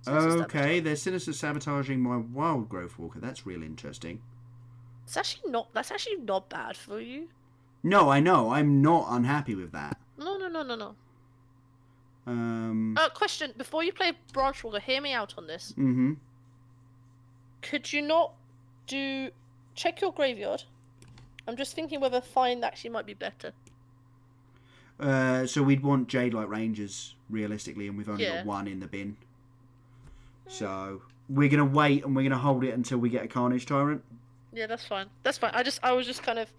Okay, they're sinister sabotaging my wild growth walker. That's real interesting. That's actually not bad for you. No, I know. I'm not unhappy with that. No. Um. Question: before you play Branch Walker, hear me out on this. Mm-hmm. Could you not check your graveyard? I'm just thinking whether Find actually might be better. So we'd want Jade Light Rangers realistically, and we've only got one in the bin. So we're gonna wait and we're gonna hold it until we get a Carnage Tyrant. Yeah, that's fine. I was just kind of.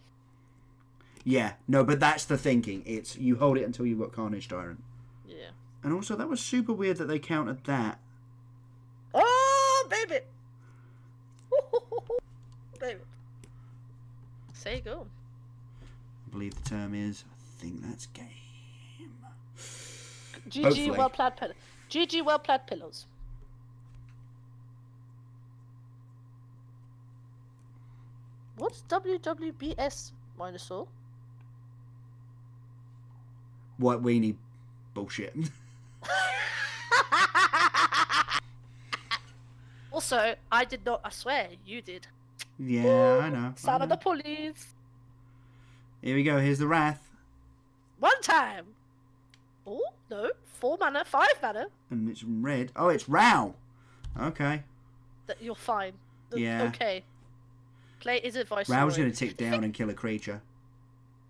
Yeah, no, but that's the thinking. It's you hold it until you've got Carnage Tyrant. Yeah. And also, that was super weird that they countered that. Oh, baby! Baby. Say go. I believe the term is, I think that's game. GG Hopefully. well-plaid pillows. GG well-plaid pillows. What's WWBS -4? White weenie bullshit. Also, I did not. I swear, you did. Yeah, I know. Sound of the police. Here we go. Here's the Wrath. One time. Oh no, 4 mana, 5 mana. And it's red. Oh, it's Rao. Okay. That you're fine. Yeah. Okay. Play is advice. Rao's going to tick down and kill a creature.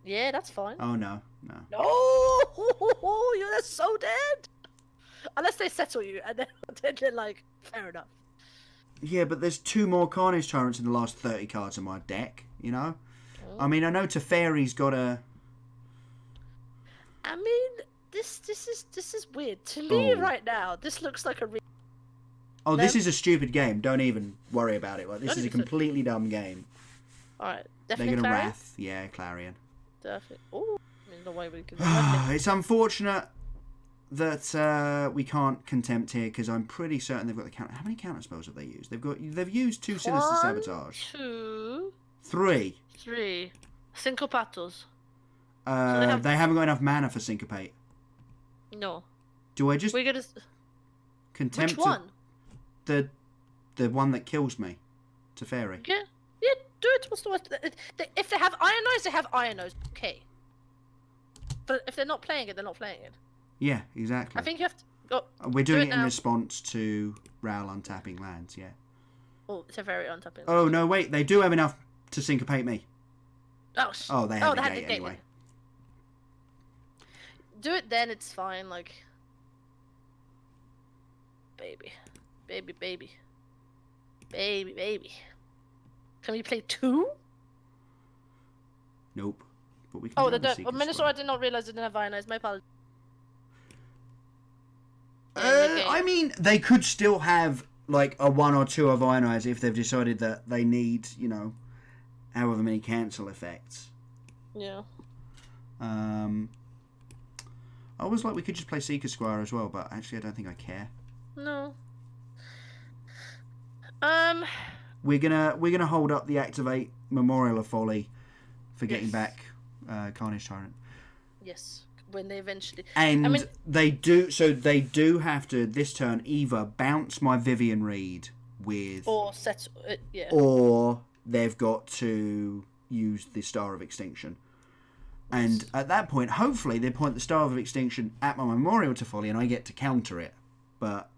Yeah, that's fine. Oh, no. No, you're so dead. Unless they settle you, and then they're like, fair enough. Yeah, but there's 2 more Carnage Tyrants in the last 30 cards in my deck, you know? Oh. I mean, I know Teferi's got a... I mean, this is weird. To me right now, this looks like a... Oh, this is a stupid game. Don't even worry about it. Like, this is a 100%. completely dumb game. Alright, They're definitely going to Clarion? Wrath. Yeah, Clarion. Definitely. Oh, I mean, no way we can... It's unfortunate that we can't Contempt here, because I'm pretty certain they've got the counter. How many counter spells have they used? They've used 2 Sinister Sabotage. 2, 3. 3. Cinco patos. They haven't got enough mana for Syncopate. No. Do I just We're gonna... Contempt Which one? the one that kills me? Teferi. Yeah, do it. What's the worst? If they have Ionize, they have Ionize. Okay. But if they're not playing it, they're not playing it. Yeah, exactly. I think you have to go. We're doing do it in now. response to Raoul untapping lands, yeah. Oh, it's a very untapping. Oh, no, wait. They do have enough to Syncopate me. Oh, they had the had gate anyway. Do it then, it's fine, like... Baby. Baby. Can we play 2? Nope. But we can Oh, have a Seeker Minnesota, Squad. I did not realize they didn't have Ionize. My apologies. I mean, they could still have, like, a 1 or 2 of Ionize if they've decided that they need, you know, however many cancel effects. Yeah. I was like, we could just play Seeker Squire as well, but actually I don't think I care. No. We're gonna hold up the Activate Memorial of Folly for getting back Carnage Tyrant. Yes. when they eventually. And I mean, they do have to this turn either bounce my Vivian Reed with, or set, yeah, or they've got to use the Star of Extinction. And at that point, hopefully, they point the Star of Extinction at my Memorial to Folly, and I get to counter it. But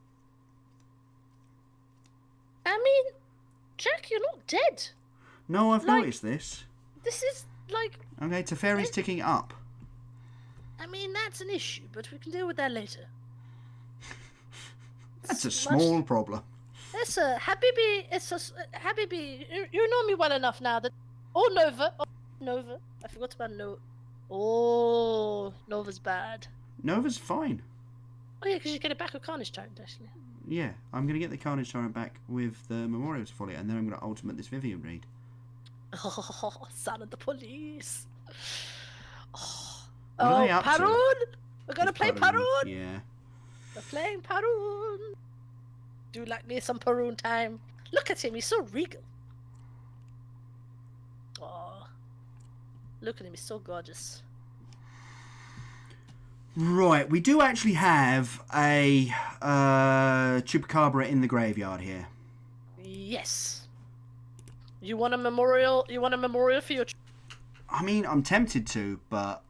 I mean, Jack, you're not dead. no, I've Like, noticed this. This is like. Okay, Teferi's ticking up. I mean, that's an issue, but we can deal with that later. That's a small problem. It's a Habibi. It's a Habibi. You know me well enough now that. Oh, Nova. Oh, Nova. I forgot about Nova. Oh, Nova's bad. Nova's fine. Oh yeah, because you get it back with Carnage Tyrant, actually. Yeah, I'm going to get the Carnage Tyrant back with the Memorial to Folly, and then I'm going to ultimate this Vivian Reed. Oh, son of the police. Oh, What are they up to? Parun! We're gonna play Parun! Yeah. We're playing Parun! Do you like me some Parun time? Look at him, he's so regal. Oh, look at him, he's so gorgeous. Right, we do actually have a Chupacabra in the graveyard here. Yes. You want a memorial? You want a memorial for your? I mean, I'm tempted to, but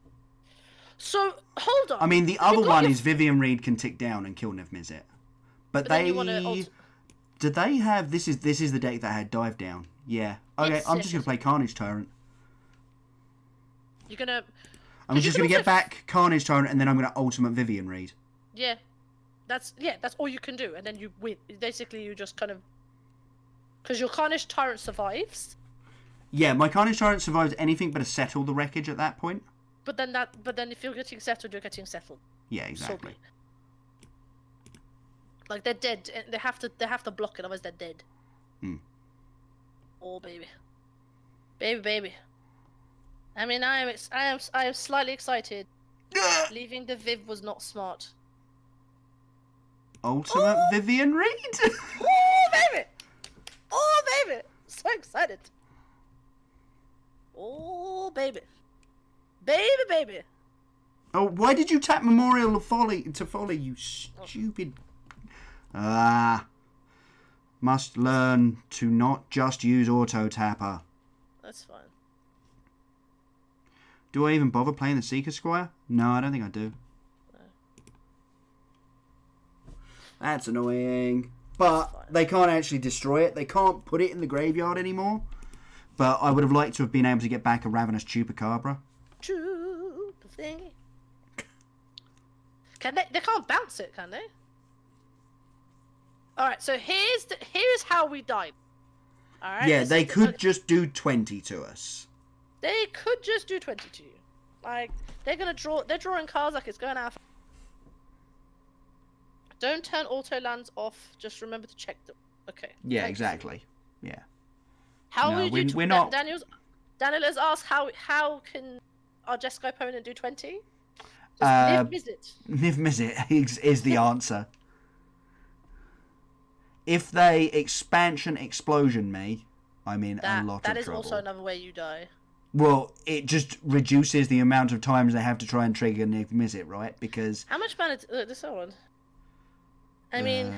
So hold on. I mean, the other one is Vivian Reed can tick down and kill Niv Mizzet. But then they you wanna did they have this is the deck that had Dive Down. Yeah. Okay, Yes, I'm yes, just gonna yes. play Carnage Tyrant. You're gonna. I'm just can gonna get also- back Carnage Tyrant and then I'm gonna ultimate Vivian Reed. Yeah, that's all you can do, and then you win. Basically, you just kind of. Because your Carnage Tyrant survives, Yeah, my Carnage Tyrant survives anything but a settle the wreckage at that point. but then if you're getting settled, you're getting settled. Yeah, So exactly. be. Like they're dead, and they have to block it, otherwise they're dead. Hmm. Oh baby, baby. I mean, I am slightly excited. Leaving the Viv was not smart. Ultimate Vivian Reed? Oh baby, oh baby, so excited. Oh baby, baby. Oh, why did you tap Memorial to Folly, you stupid... Must learn to not just use Auto Tapper. That's fine. Do I even bother playing the Seeker Squire? No, I don't think I do. No. That's annoying. But they can't actually destroy it. They can't put it in the graveyard anymore. But I would have liked to have been able to get back a Ravenous Chupacabra. True thingy. Can they? They can't bounce it, can they? All right. So here's how we died. All right. Yeah, this they is- could just do 20 to us. They could just do 20 to you. Like they're gonna draw. They're drawing cards like it's going out. Don't turn auto lands off. Just remember to check them. Okay. Yeah, Thanks. exactly. Yeah. How No, would you? we're not- Daniel has asked how can our Jesco opponent do 20? Visit. Niv Mizzet is the answer. If they expansion explosion me, I'm in a lot of trouble. That is also another way you die. Well, it just reduces the amount of times they have to try and trigger Niv Mizzet, right? Because How much mana? This one. I mean,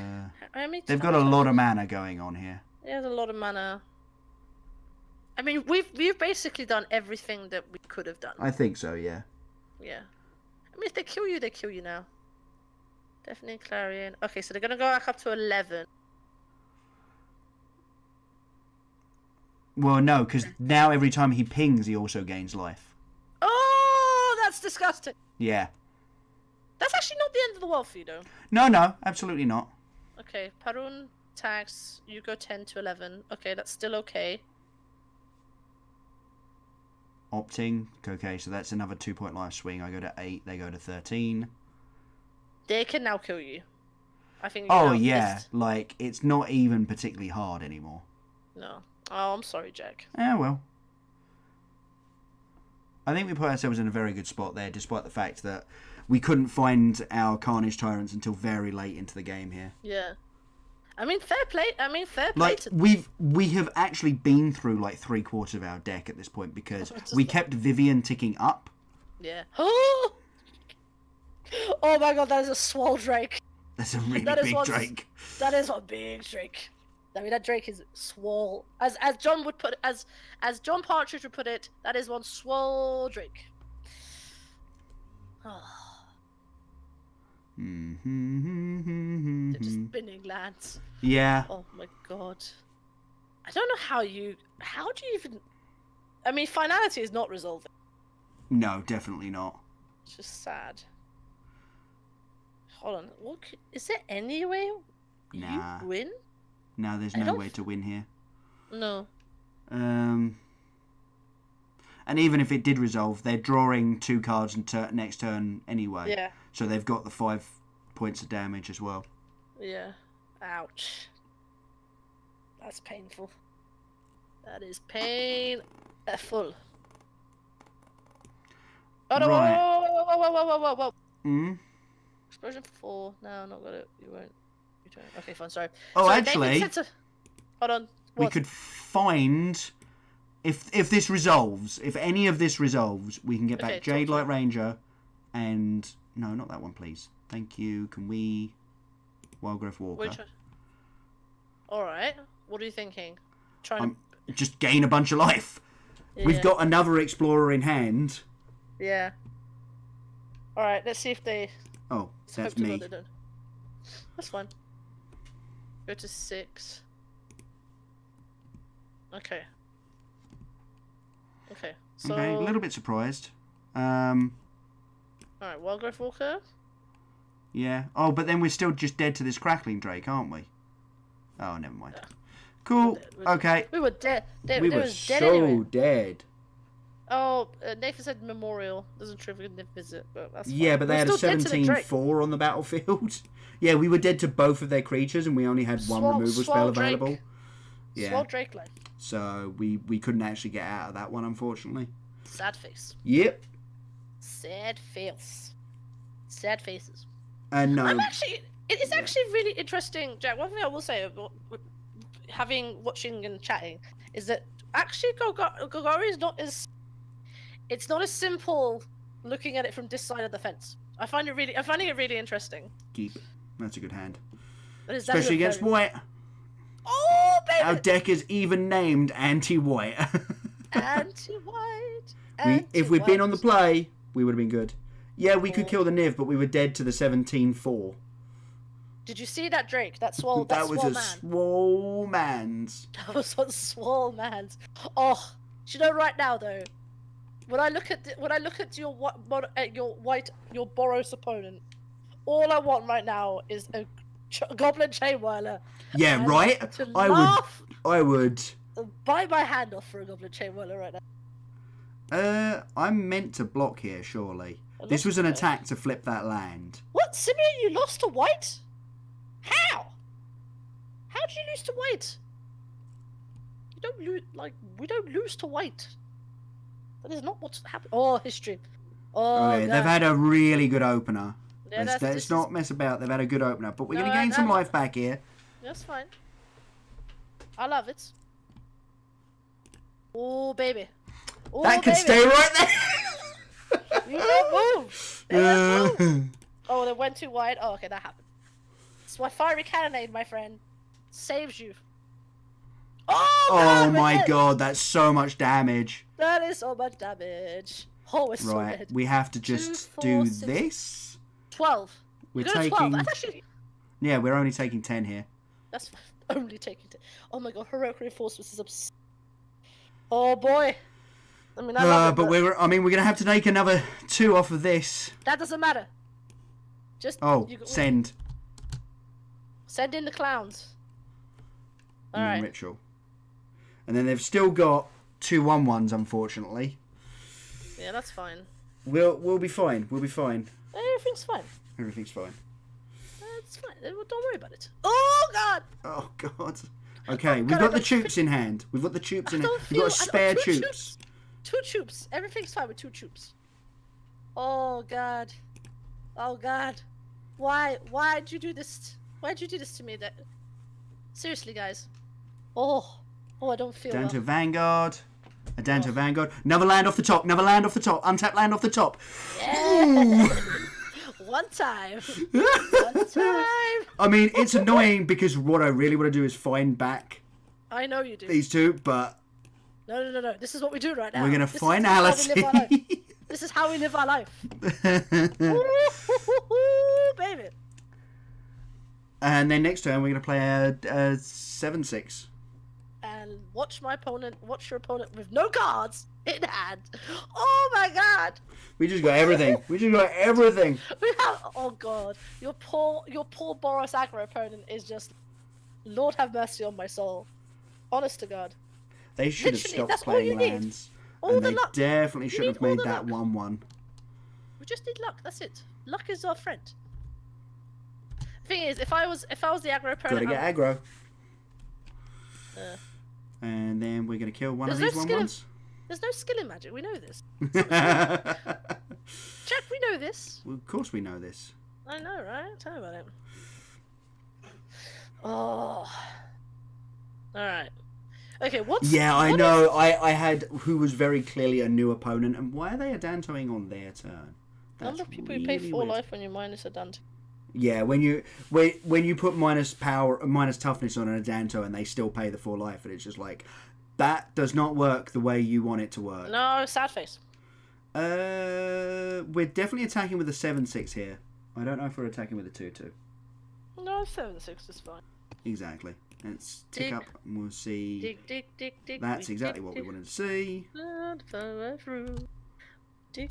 how many? they've got a lot of mana going on here. There's a lot of mana. I mean, we've basically done everything that we could have done. I think so, yeah. Yeah. I mean, if they kill you, they kill you now. Definitely Clarion. Okay, so they're gonna go back up to 11. Well, no, because now every time he pings, he also gains life. Oh, that's disgusting. Yeah. That's actually not the end of the world for you, though. No, absolutely not. Okay, Parun attacks. You go 10 to 11. Okay, that's still okay. Opting. Okay, so that's another 2-point life swing. I go to 8, they go to 13. They can now kill you. I think. Oh, yeah. Like, it's not even particularly hard anymore. No. Oh, I'm sorry, Jack. Well. I think we put ourselves in a very good spot there, despite the fact that we couldn't find our Carnage Tyrants until very late into the game here. Yeah. I mean, fair play. Like, to... we have actually been through like 3/4 of our deck at this point because we kept Vivian ticking up. Yeah. Oh! Oh my god, that is a swole Drake. That's a really That is big one- Drake. That is a big Drake. I mean, that Drake is swole. As John would put, as John Partridge would put it, that is one swole Drake. They're just spinning lands. Yeah. Oh my god. I don't know how do you even... I mean, finality is not resolving. No, definitely not. It's just sad. Hold on. Is there any way Nah. you win? No, there's I no don't way to win here. No. And even if it did resolve, they're drawing 2 cards next turn anyway. Yeah. So they've got the 5 points of damage as well. Yeah. Ouch. That's painful. That is painful. Oh no! Right. Whoa! Mm? Explosion 4. No, not got it. You won't. You don't. Okay, fine. Sorry. Oh, Sorry, actually, David said to... Hold on. we What? could find if this resolves. If any of this resolves, we can get Okay, back Jade talk to Light Ranger, and no, not that one, please. Thank you. Can we Wildgrowth Walker? Which one? All right. What are you thinking? Trying to... Just gain a bunch of life. Yeah. We've got another Explorer in hand. Yeah. All right. Let's see if they. Oh, Let's that's hope to God me. they don't. That's fine. Go to 6. Okay. Okay. So. Okay, a little bit surprised. All right. Wildgrowth Walker. Yeah. Oh, but then we're still just dead to this Crackling Drake, aren't we? Oh, never mind. Yeah. Cool. Okay. We were dead. We were was dead so anyway. dead. Oh, Nathan said Memorial. Doesn't trigger the visit, but that's fine. Yeah, but they We're had a still dead to the Drake. 17-4 on the battlefield. Yeah, we were dead to both of their creatures, and we only had one removal spell Drake. available. Yeah. Swell Drake line. So we couldn't actually get out of that one, unfortunately. Sad face. Yep. Sad face. Sad faces. And no. It is actually really interesting, Jack. One thing I will say about watching and chatting is that actually Golgari is not as... It's not as simple looking at it from this side of the fence. I'm finding it really interesting. Keep. That's a good hand. That is Especially against white. Oh, baby! Our deck is even named anti-white. Anti-white. If we'd been on the play, we would have been good. Yeah, we could kill the Niv, but we were dead to the 17-4. Did you see that Drake? That swole. That was a man. swole man's. That was one swole man's. Oh, do you know right now though? When I look at your Boros opponent, all I want right now is a Goblin Chainwhirler. Yeah, right. To I laugh would. and bite my hand off for a Goblin Chainwhirler right now. I'm meant to block here, surely. This was an attack to flip that land. What, Simeon? You lost to white? How? How did you lose to white? You don't lose. Like, we don't lose to white. That is not what's happened. Oh, history. Oh, Okay, they've had a really good opener. Yeah, Let's not mess about. They've had a good opener, but we're going to gain some life back here. That's fine. I love it. Oh, baby. Oh, That could baby. stay right there. You don't move. They don't move. Oh, they went too wide. Oh, okay, that happened. That's why Fiery Cannonade, my friend, saves you. Oh, God, my dead. god, that's so much damage. That is so much damage. Oh, it's so Right, dead. we have to just 2, 4, do 6, this. 12. We're You're gonna taking. 12. That's actually... Yeah, we're only taking 10 here. That's only taking 10. Oh my god, heroic reinforcements is absurd. Oh boy. I mean, I love it, but we're gonna have to take another 2 off of this. that doesn't matter. Just Send. Send in the clowns. And then Alright. ritual. And then they've still got 2 1/1s, unfortunately. Yeah, that's fine. We'll be fine. We'll be fine. Everything's fine. Everything's fine. It's fine. Don't worry about it. Oh god. Oh god. Okay, we've God, got I the troops in hand. We've got the troops in hand. We've got a spare troops. 2 troops. Everything's fine with 2 troops. Oh god. Oh god. Why'd you do this? Why'd you do this to me? That seriously, guys. Oh, I don't feel Down well. to Vanguard. Down to Vanguard. Another land off the top. Another land off the top. Untapped land off the top. Yeah. One time. One time. I mean, it's annoying because what I really want to do is find back I know you do. these two, but No. This is what we do right now. we're gonna This is finality. how we live our life. This is how we live our life. Ooh, baby. And then next turn we're gonna play a 7-6. And watch your opponent with no cards in hand. Oh my god. We just got everything. We have, oh god. Your poor Boros aggro opponent is just, Lord have mercy on my soul. Honest to God. They should have Literally, stopped that's all playing you need. lands. All And the they luck. definitely You should have need all made the that luck. 1-1. We just need luck. That's it. Luck is our friend. Thing is, if I was the aggro opponent, Gotta get aggro. Uh, And then we're gonna kill one of There's these no 1-1s. there's no skill in Magic. We know this. Well, Jack, we know this. of course we know this. I know, right? Tell me about it. Oh. Alright. Okay, Yeah, I know. I had who was very clearly a new opponent, and why are they Adantoing on their turn? That's Number of people who pay really 4 weird. life when you minus a Dante. Yeah, when you put minus toughness on an Adanto and they still pay the 4 life, and it's just like that does not work the way you want it to work. No, sad face. We're definitely attacking with a 7-6 here. I don't know if we're attacking with a 2-2. No, 7-6 is fine. Exactly. Let's tick Dig. up and we'll see. Dig. That's exactly what we wanted to see. Dig.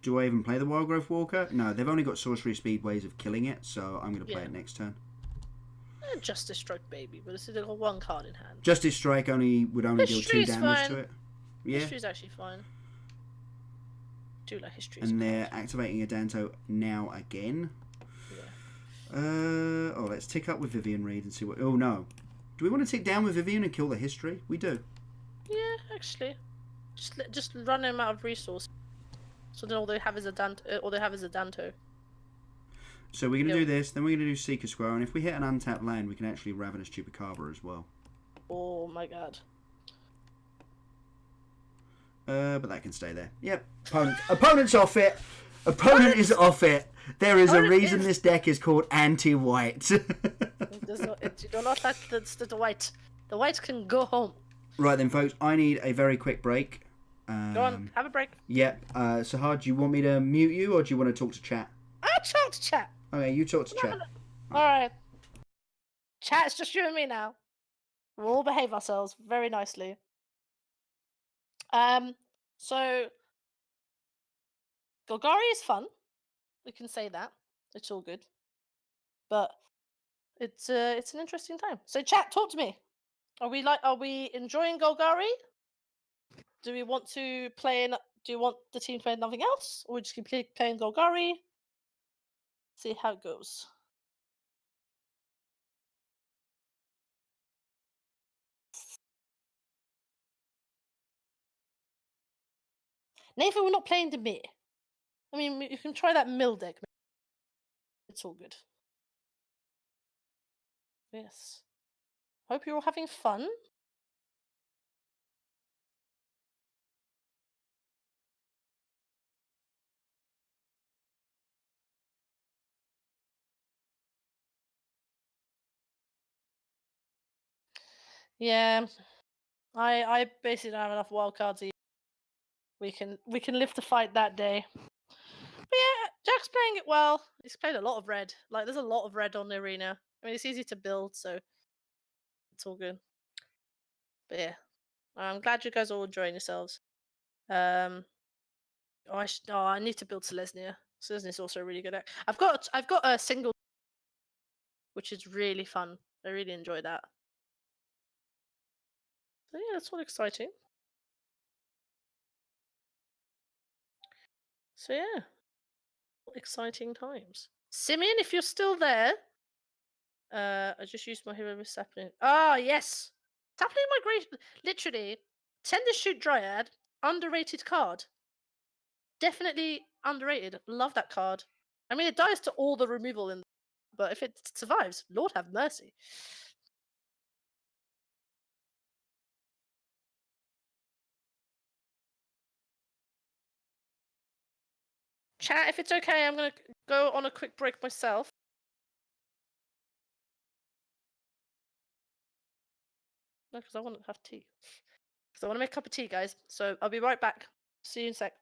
Do I even play the Wild Growth Walker? No, they've only got sorcery speed ways of killing it, so I'm going to play Yeah. it next turn. Justice Stroke, baby, but it's got 1 card in hand. Justice Strike would only deal 2 History's damage fine. to it. Yeah. History's actually fine. Do like history. And they're activating Adanto now again. Yeah. Let's tick up with Vivian Reed and see what... Oh, no. Do we want to tick down with Vivian and kill the history? We do. Yeah, actually. Just run him out of resource. So then all they have is a Danto. So we're going to do this, then we're going to do Seeker Square, and if we hit an untapped land, we can actually Ravenous Chupacabra as well. Oh my god. But that can stay there. Yep. Opponent's off it. Opponent is off it. There is a Opponent reason is- this deck is called anti-white. You do not let the white. The white can go home. Right then, folks, I need a very quick break. Go on, have a break. Yep. Sahar, do you want me to mute you, or do you want to talk to chat? I'll talk to chat. Okay, you talk to chat. Alright. Chat, it's just you and me now. We'll all behave ourselves very nicely. So Golgari is fun. We can say that. It's all good. But it's an interesting time. So chat, talk to me. Are we enjoying Golgari? Do we want to play do you want the team to play nothing else? Or we just keep playing Golgari? See how it goes. Nathan, we're not playing Demir. I mean, you can try that mill deck. It's all good. Yes. Hope you're all having fun. Yeah. I basically don't have enough wildcards either. We can live to fight that day. But yeah, Jack's playing it well. He's played a lot of red. Like, there's a lot of red on the arena. I mean, it's easy to build, so it's all good. But yeah, I'm glad you guys are all enjoying yourselves. I need to build Selesnya. Selesnya's also a really good deck. I've got a single, which is really fun. I really enjoy that. So yeah, that's all exciting. So yeah, exciting times. Simeon, if you're still there, I just used my hero with sapling. Ah, yes, sapling migration. Literally, Tender Shoot Dryad, underrated card. Definitely underrated. Love that card. I mean, it dies to all the removal in, but if it survives, Lord have mercy. Chat, if it's okay, I'm gonna go on a quick break myself. No, because I want to have tea. Because I want to make a cup of tea, guys. So I'll be right back. See you in a sec.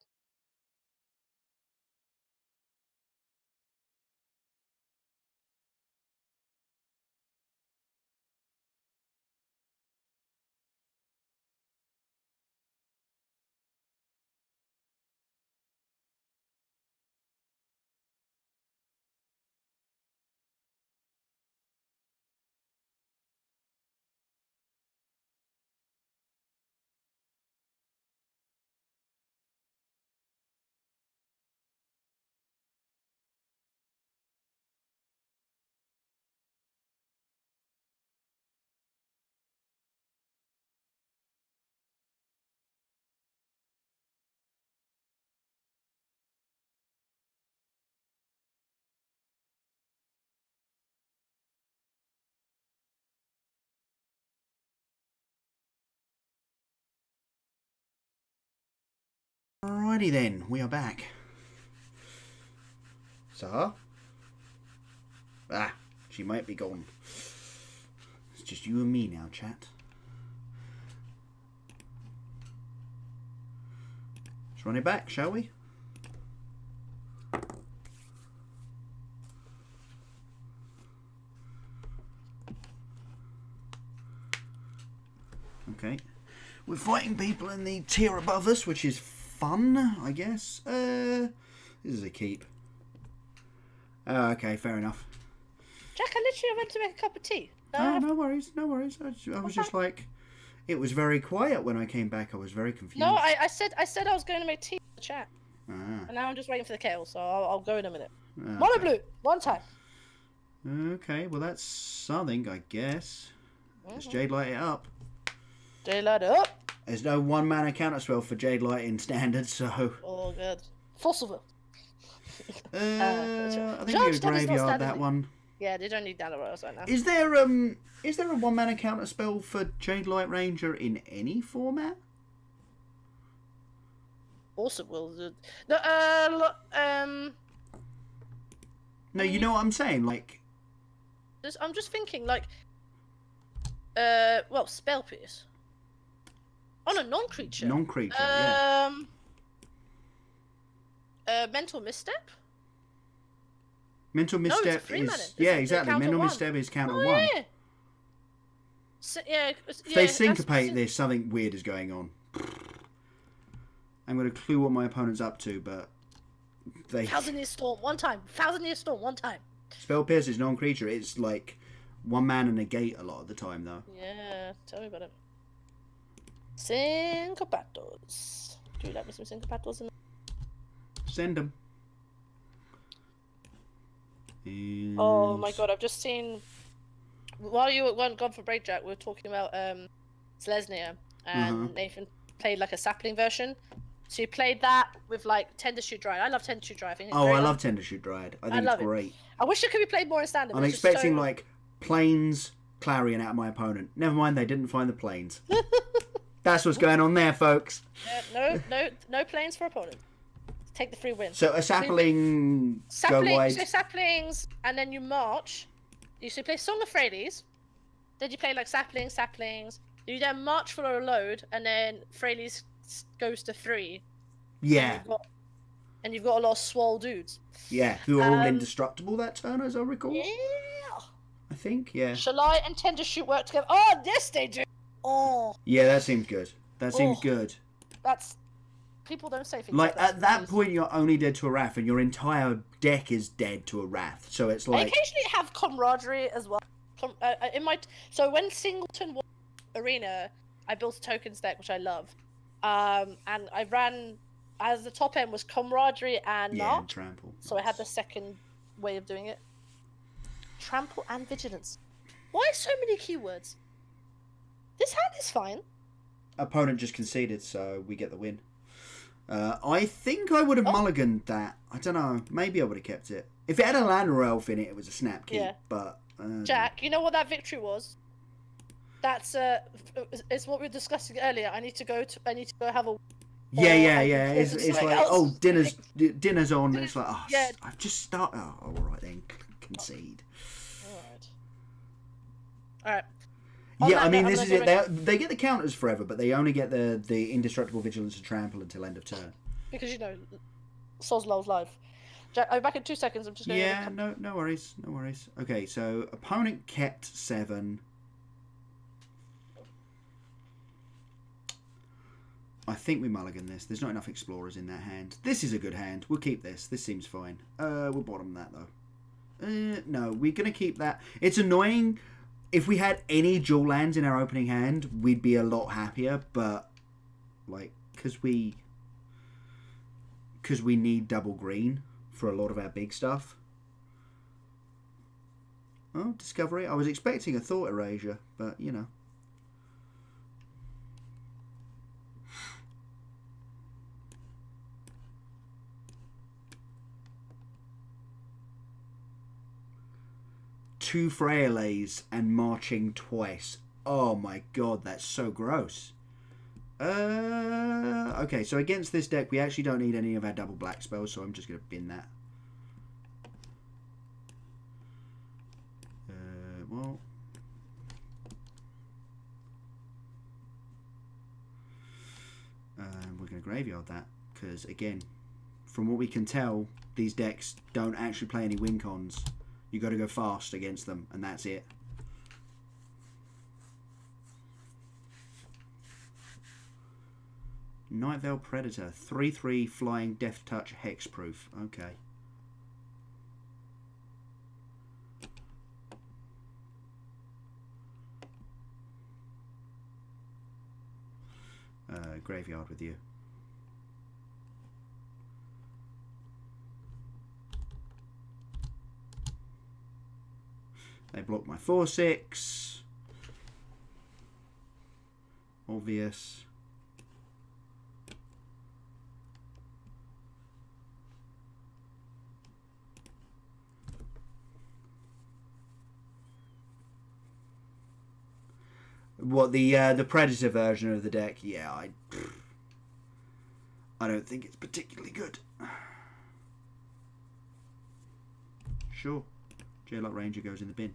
Alrighty then, we are back. So, she might be gone. It's just you and me now, chat. Let's run it back, shall we? Okay. We're fighting people in the tier above us, which is fun, I guess. This is a keep. Oh, okay, fair enough. Jack, I literally went to make a cup of tea. No worries, no worries. I was just like, it was very quiet when I came back. I was very confused. No, I said I was going to make tea in the chat. Ah. And now I'm just waiting for the kettle, so I'll go in a minute. Okay. Mono blue, one time. Okay, well that's something, I guess. Let's Jade Light it up. Jade Light it up. There's no one mana counter spell for Jade Light in standard, so. Oh, good. Fossilville. I think we graveyard that one. Yeah, they don't need that right now. Is there a one mana counter spell for Jade Light Ranger in any format? Also, will No, you know what I'm saying, like. I'm just thinking, like, well, spell pierce. Oh no, non-creature. Non-creature. Yeah. Mental misstep. Mental misstep is exactly. Mental misstep is counter one. Yeah. So, yeah. If they syncopate this, something weird is going on. I'm going to clue what my opponent's up to, but they. Thousand Year Storm one time. Thousand Year Storm one time. Spell pierce is non-creature. It's like one mana negate a lot of the time, though. Yeah, tell me about it. Syncopatos. Do you like me some syncopatos? Send them. Oh my god, I've just seen. While you weren't gone for break, Jack, we were talking about Selesnya, and Nathan played like a sapling version. So you played that with like Tender Shoot Dryad. I love Tender Shoot Dryad. I love Tender Shoot Dryad. I think it's great. I wish it could be played more in standard. I'm expecting like planes Clarion out of my opponent. Never mind, they didn't find the planes. That's what's going on there, folks. No planes for opponent. Take the free win. So a sapling go wide. So saplings, and then you march. You play Song of Freylies. Then you play like saplings. You then march for a load, and then Freylies goes to 3. Yeah. And you've got a lot of swole dudes. Yeah, who are all indestructible that turn, as I recall. Yeah. I think, yeah. Shalai and Tender Shoot work together. Oh, yes, they do. Oh. Yeah, that seems good. That seems good. That's. People don't say things like that. At that point, you're only dead to a Wrath, and your entire deck is dead to a Wrath. So it's like. I occasionally have camaraderie as well. So when Singleton was Arena, I built a tokens deck, which I love. And I ran as the top end was camaraderie and and trample. So I had the second way of doing it. Trample and vigilance. Why so many keywords? This hand is fine. Opponent just conceded, so we get the win. I think I would have mulliganed that. I don't know. Maybe I would have kept it. If it had a land or elf in it, it was a snap keep. Yeah. But Jack, you know what that victory was? That's it's what we were discussing earlier. I need to go have a Yeah, or yeah, I can yeah. pause It's and it's something like, else. oh, dinner's on. It's like, oh, Yeah. I've just started. Oh, all right then, concede. All right. Yeah, I mean, this is it. They get the counters forever, but they only get the indestructible vigilance and trample until end of turn. Because, you know, Souls Low's live. Jack, I'll be back in 2 seconds. I'm just going Yeah, no worries, no worries. Okay, so opponent kept 7. I think we mulligan this. There's not enough explorers in that hand. This is a good hand. We'll keep this. This seems fine. We'll bottom that though. No, we're gonna keep that. It's annoying. If we had any dual lands in our opening hand, we'd be a lot happier. But like, because we need double green for a lot of our big stuff. Oh, Discovery. I was expecting a Thought Erasure, but you know. Two Freyalays and marching twice. Oh my god, that's so gross. Okay, so against this deck, we actually don't need any of our double black spells, so I'm just going to bin that. Well. We're going to graveyard that, because again, from what we can tell, these decks don't actually play any win cons. You got to go fast against them, and that's it. Nightveil Predator, 3/3 flying, death touch, hexproof. Okay. Graveyard with you. They block my 4/6. Obvious. What, the Predator version of the deck? Yeah, I don't think it's particularly good. Sure. J-Lock Ranger goes in the bin.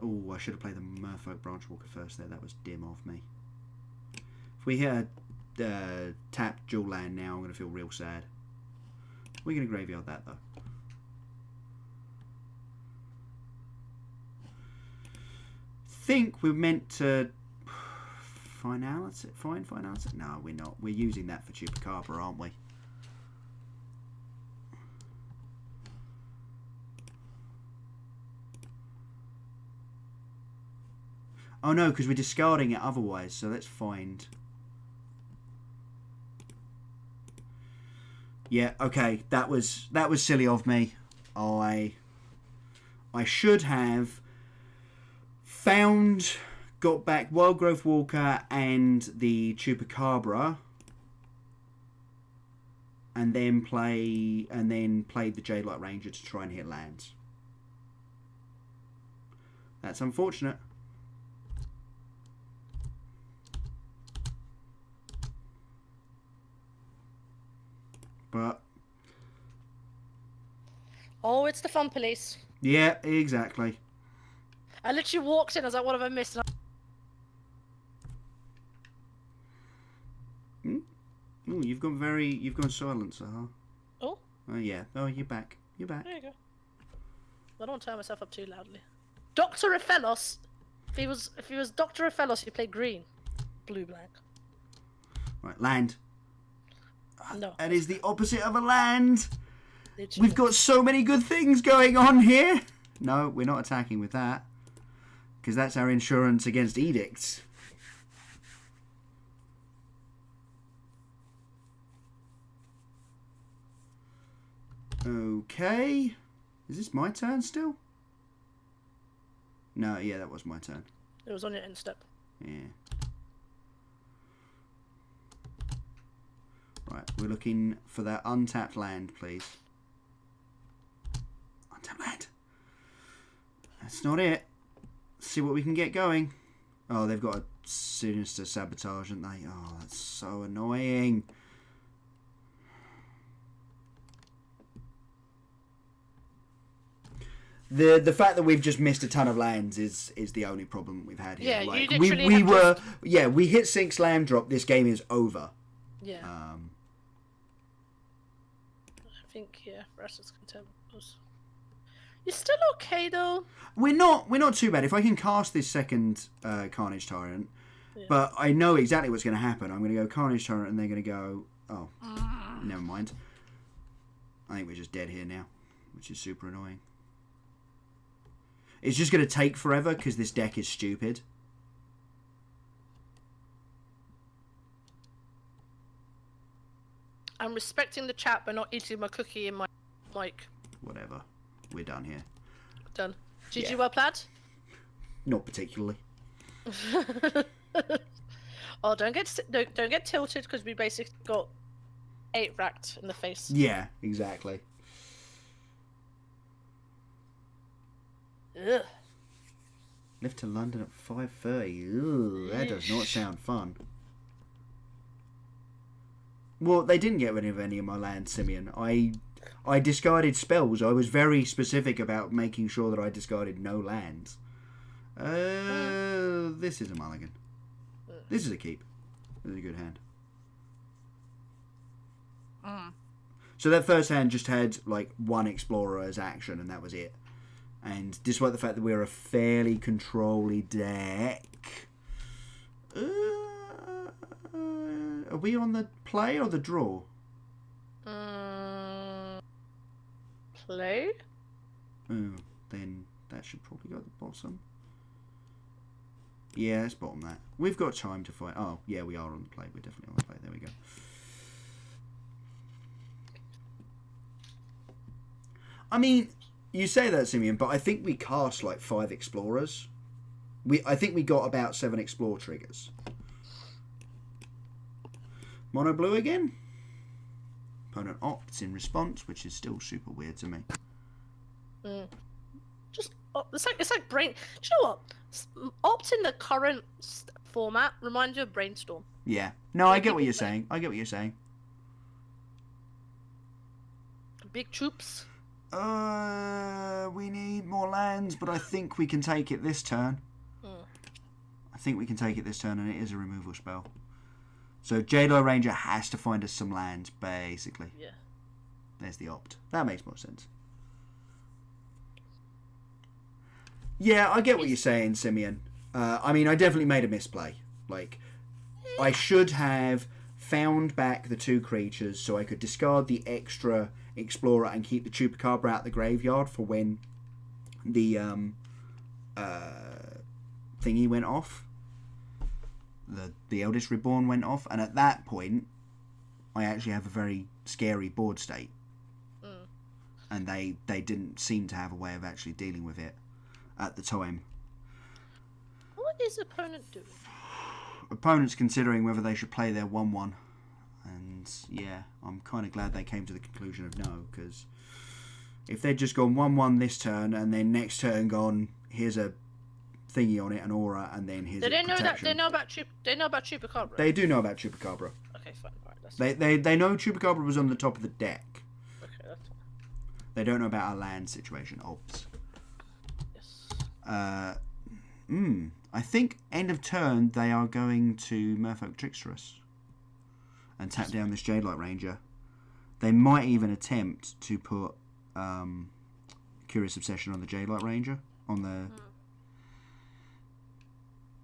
Oh, I should have played the Merfolk Branchwalker first there. That was dim of me. If we hit a tapped dual land now, I'm going to feel real sad. We're going to graveyard that though. Think we're meant to finalize it. Finalize it? No, we're not. We're using that for Chupacabra, aren't we? Oh no, because we're discarding it otherwise. So let's find. Yeah. Okay. That was silly of me. I should have got back Wildgrowth Walker and the Chupacabra, and then played the J-Light Ranger to try and hit lands. That's unfortunate. But oh, it's the fun police. Yeah, exactly. I literally walked in. I was like, "What have I missed?" Oh, you've gone silent, huh? Oh. Oh yeah. Oh, you're back. You're back. There you go. I don't want to turn myself up too loudly. Dr. Ophelos. If he was Dr. Ophelos, he played green, blue, black. Right, land. No. That is the opposite of a land. Literally. We've got so many good things going on here. No, we're not attacking with that. Because that's our insurance against edicts. Okay. Is this my turn still? No, yeah, that was my turn. It was on your end step. Yeah. Right, we're looking for that untapped land, please. Untapped land. That's not it. see what we can get going. Oh, they've got a sinister sabotage, haven't they? Oh, that's so annoying. The fact that we've just missed a ton of lands is the only problem we've had here. Yeah, like, you literally we hit 6 land drop. This game is over. Yeah. I think Restless Contempt was. You're still okay though. We're not too bad. If I can cast this second Carnage Tyrant, but I know exactly what's going to happen. I'm going to go Carnage Tyrant, and they're going to go. Oh, never mind. I think we're just dead here now, which is super annoying. It's just going to take forever because this deck is stupid. I'm respecting the chat by not eating my cookie in my mic. Whatever. We're done here. Done. GG well played? Not particularly. Oh, don't get tilted because we basically got 8 racked in the face. Yeah, exactly. Ugh. Lift to London at 5:30. That does not sound fun. Well, they didn't get rid of any of my land, Simeon. I discarded spells. I was very specific about making sure that I discarded no lands. This is a mulligan. This is a keep. This is a good hand. So that first hand just had like 1 explorer as action, and that was it. And despite the fact that we're a fairly controlly deck, are we on the play or the draw? Play? Oh, then that should probably go at the bottom. Yeah, let's bottom that. We've got time to fight. Oh, yeah, we are on the play. We're definitely on the play. There we go. I mean, you say that, Simeon, but I think we cast like 5 explorers. I think we got about 7 explore triggers. Mono blue again. Opponent opts in response, which is still super weird to me. Just it's like brain. Do you know what? Opt in the current format reminds you of Brainstorm. Yeah. No, I get what you're saying. I get what you're saying. Big troops. We need more lands, but I think we can take it this turn. I think we can take it this turn, and it is a removal spell. So Jadar Ranger has to find us some lands, basically. Yeah. There's the opt. That makes more sense. Yeah, I get what you're saying, Simeon. I mean, I definitely made a misplay. Like, I should have found back the 2 creatures so I could discard the extra Explorer and keep the Chupacabra out the graveyard for when the thingy went off. The Eldest Reborn went off, and at that point, I actually have a very scary board state. And they didn't seem to have a way of actually dealing with it at the time. What is opponent doing? Opponents considering whether they should play their 1/1. And yeah, I'm kind of glad they came to the conclusion of no, because if they'd just gone 1/1 this turn and then next turn gone, here's a thingy on it, an aura, and then here's a protection. They know about Chupacabra. They do know about Chupacabra. Okay, fine. Right, that's they know Chupacabra was on the top of the deck. okay. That's fine. They don't know about our land situation. Opts. Yes. I think end of turn they are going to Merfolk Tricksterous and tap down this Jadelight Ranger. They might even attempt to put Curious Obsession on the Jadelight Ranger on the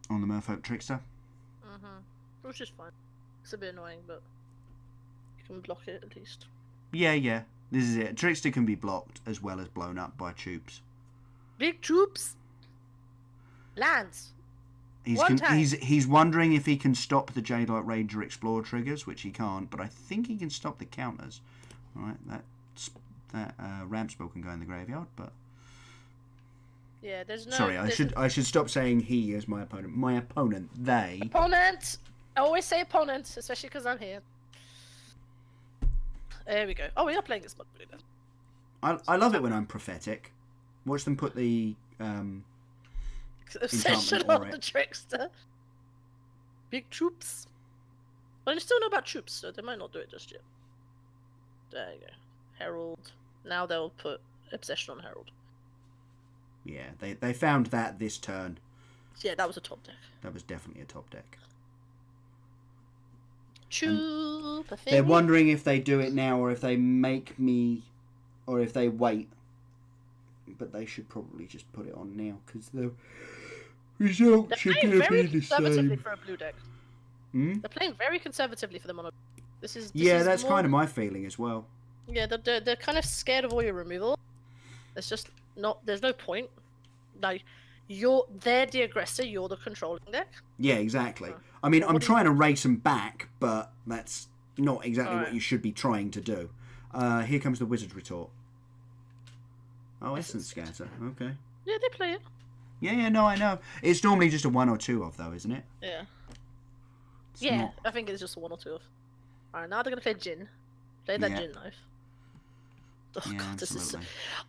Merfolk Trickster. Which is fine. It's a bit annoying, but you can block it at least. Yeah. This is it. Trickster can be blocked as well as blown up by troops. Big troops. Lands. He's wondering if he can stop the Jadelight Ranger Explorer triggers, which he can't, but I think he can stop the counters. Alright, that ramp spell can go in the graveyard, but yeah, there's no. Sorry, I should stop saying he as my opponent. My opponent, they. Opponent. I always say opponent, especially because I'm here. There we go. Oh, we are playing this mod blue then. I love it when I'm prophetic. Watch them put the Obsession Enchantment on Aura. the Trickster. Big troops. But I still know about troops, so they might not do it just yet. There you go. Herald. Now they'll put Obsession on Herald. Yeah, they found that this turn. Yeah, that was a top deck. That was definitely a top deck. They're They're wondering if they do it now or if they make me, or if they wait. But they should probably just put it on now because the result should be the conservatively same. for a blue deck. Hmm? They're playing very conservatively for the mono. This is That's more... kind of my feeling as well. Yeah, they're kind of scared of all your removal. There's just not. There's no point. Like, they're the aggressor. You're the controlling deck. Yeah, exactly. I mean, I'm trying to race them back, but that's not exactly what Alright. you should be trying to do. Here comes the Wizard's Retort. Oh, Essence Scatter. Okay. Yeah, they play it. Yeah, no, I know. It's normally just a 1 or 2 of, though, isn't it? Yeah. It's Yeah, not- I think it's just a 1 or 2 of. Alright, now they're gonna play Jin. Play that Yeah. Jin knife. Oh Yeah, god, this is.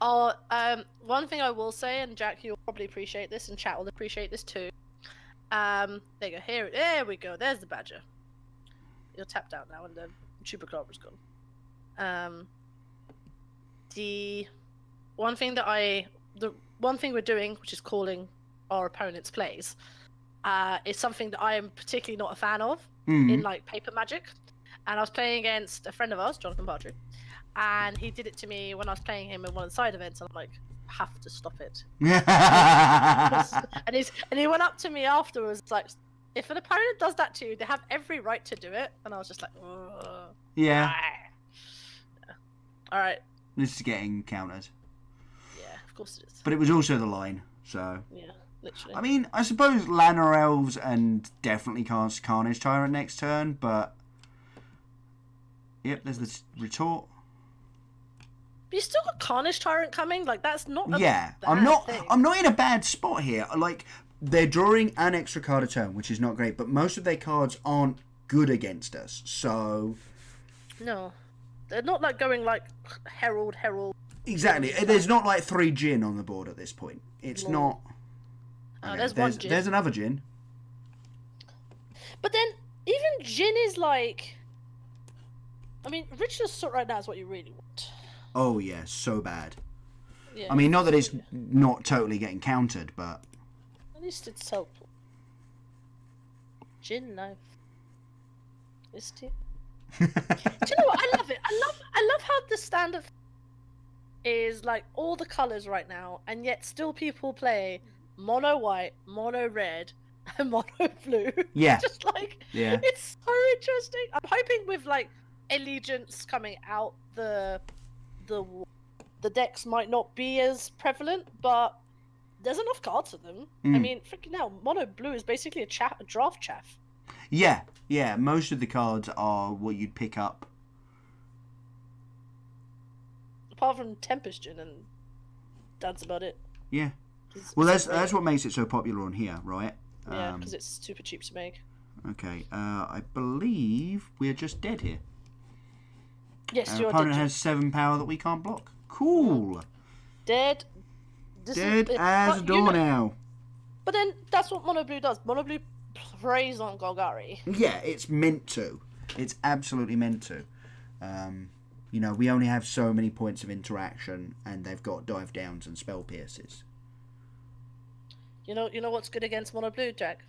absolutely. One thing I will say, and Jack, you'll probably appreciate this, and chat will appreciate this too. There you go. There we go. There's the badger. You're tapped out now, and the chupacabra's gone. The one thing we're doing, which is calling our opponent's plays, is something that I am particularly not a fan of in like paper Magic. And I was playing against a friend of ours, Jonathan Partridge, and he did it to me when I was playing him in one of the side events. And I'm like, have to stop it. and he went up to me afterwards, like, if an opponent does that to you, they have every right to do it. And I was just like, ugh. Yeah. All right. This is getting countered. Yeah, of course it is. But it was also the line, so... Yeah, literally. I mean, I suppose Lana Elves and definitely cast Carnage Tyrant next turn, but... Yep, there's this retort. But you still got Carnage Tyrant coming. Like, that's not. A Yeah, bad I'm not. thing. I'm not in a bad spot here. Like, they're drawing an extra card a turn, which is not great. But most of their cards aren't good against us. So No, they're not like going like Herald. exactly, there's not like 3 Jin on the board at this point. It's Lol. not. Okay, There's one Jin. There's another Jin. But then even Jin is like. I mean, Richard Assault right now is what you really want. Oh yeah, so bad. Yeah. I mean, not that it's not totally getting countered, but At least it's helpful. Jin knife. Is it? Do you know what? I love it. I love how the standard is like all the colors right now, and yet still people play mono white, mono red, and mono blue. Yeah. Just like Yeah. it's so interesting. I'm hoping with like Allegiance coming out, the decks might not be as prevalent, but there's enough cards for them. I mean, freaking hell, mono blue is basically a draft chaff. Yeah. Most of the cards are what you'd pick up. Apart from Tempest Gin, and that's about it. Yeah. 'Cause Well, it's that's what makes it so popular on here, right? Yeah, because it's super cheap to make. Okay. I believe we're just dead here. Yes, Our you're opponent dead. has 7 power that we can't block. Cool. Dead. Dead as a door now. But then that's what mono blue does. Mono blue preys on Golgari. Yeah, it's meant to. It's absolutely meant to. You know, we only have so many points of interaction, and they've got dive downs and spell pierces. You know what's good against mono blue, Jack?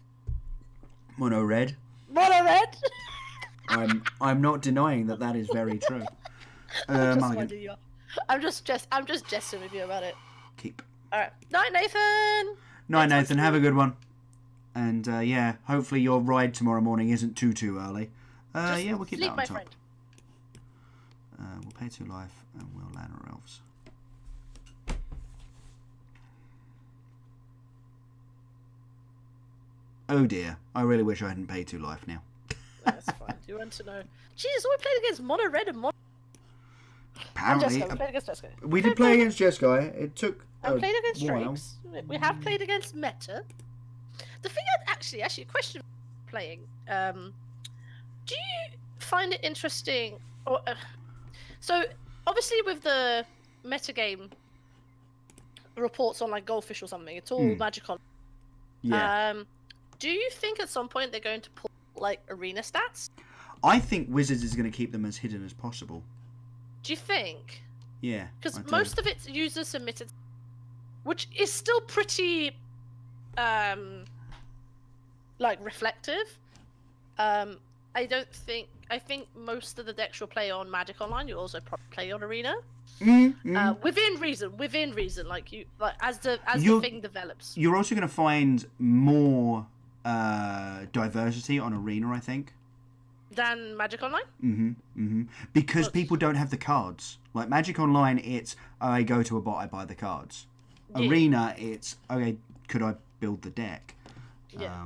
Mono red. Mono red. I'm not denying that is very true. Mulligan. I'm just jesting with you about it. Keep. All right, night, Nathan. Night, Nathan. Have a good one. And yeah, hopefully your ride tomorrow morning isn't too early. Yeah, we'll keep that Sleep, on my top. friend. We'll pay 2 life and we'll land our elves. Oh dear, I really wish I hadn't paid 2 life now. That's fine. Do you want to know? Jesus, we played against mono red and mono. Apparently, We played against Jeskai. we did play against Jeskai. It took I played against while. Drakes. We have played against Meta. The thing actually, a question playing. Do you find it interesting? Or so obviously with the metagame reports on like Goldfish or something, it's all Magic on. Yeah. Do you think at some point they're going to pull like arena stats? I think Wizards is going to keep them as hidden as possible. Do you think? Yeah. Because most of it's user submitted, which is still pretty, like reflective. I think most of the decks you'll play on Magic Online, you also probably play on Arena. Within reason, like as the thing develops. You're also going to find more diversity on Arena, I think. Than Magic Online? Because people don't have the cards. Like Magic Online, it's I go to a bot, I buy the cards. Yeah. Arena, it's okay, could I build the deck? Yeah.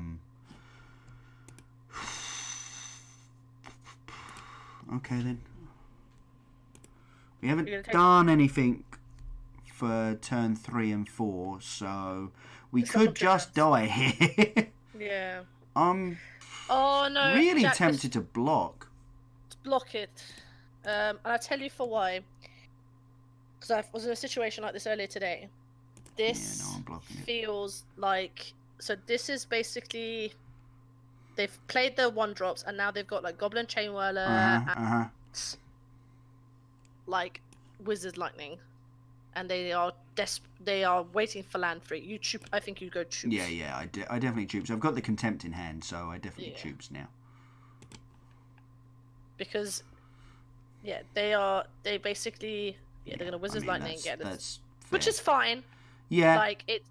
Okay then. We haven't done anything for turn 3 and 4, so we could just die here. Yeah. Oh no! Really Jack, tempted to block. Block it, and I'll tell you for why. Because I was in a situation like this earlier today. This feels like this is basically they've played their 1-drops and now they've got like Goblin Chain Whirler and like Wizard Lightning, and they are waiting for land free. You choop. I think you go troops. Yeah, I definitely troops. I've got the Contempt in hand, so I definitely troops now. Because, they basically they're gonna Wizard Lightning and get it, which is fine. Yeah. Like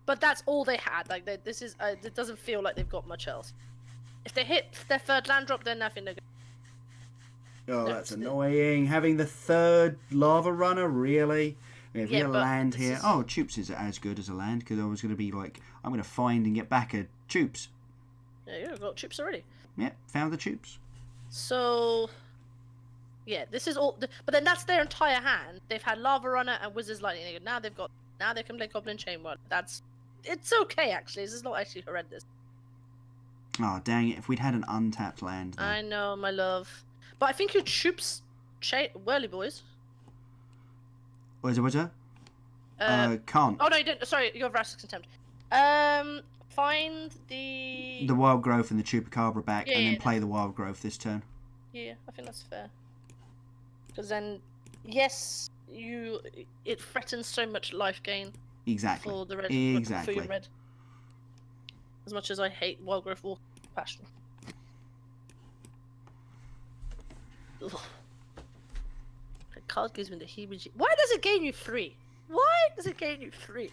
but that's all they had. Like this is it doesn't feel like they've got much else. If they hit their 3rd land drop, then nothing. Oh, that's annoying. Having the 3rd Lava Runner, really? If we get a land here... Oh, Choops is as good as a land, because I was going to be like, I'm going to find and get back a Choops. Yeah, you've got Choops already. Yeah, found the Choops. So... Yeah, this is all... But then that's their entire hand. They've had Lava Runner and Wizard's Lightning. Now they can play Goblin Chain Whirler. It's okay, actually. This is not actually horrendous. Oh, dang it. If we'd had an untapped land... Then... I know, my love. But I think your Choops... Whirly boys... What's it? Can't. Oh no, you didn't. Sorry, your Vraska's Contempt. Find the Wild Growth and the Chupacabra back, and then play the Wild Growth this turn. Yeah, I think that's fair. Because then, yes, it threatens so much life gain. Exactly. For the red. Exactly. For your red. As much as I hate Wild Growth Walk Passion. Ugh. Card gives me the heebie. Why does it gain you 3? Why does it gain you 3?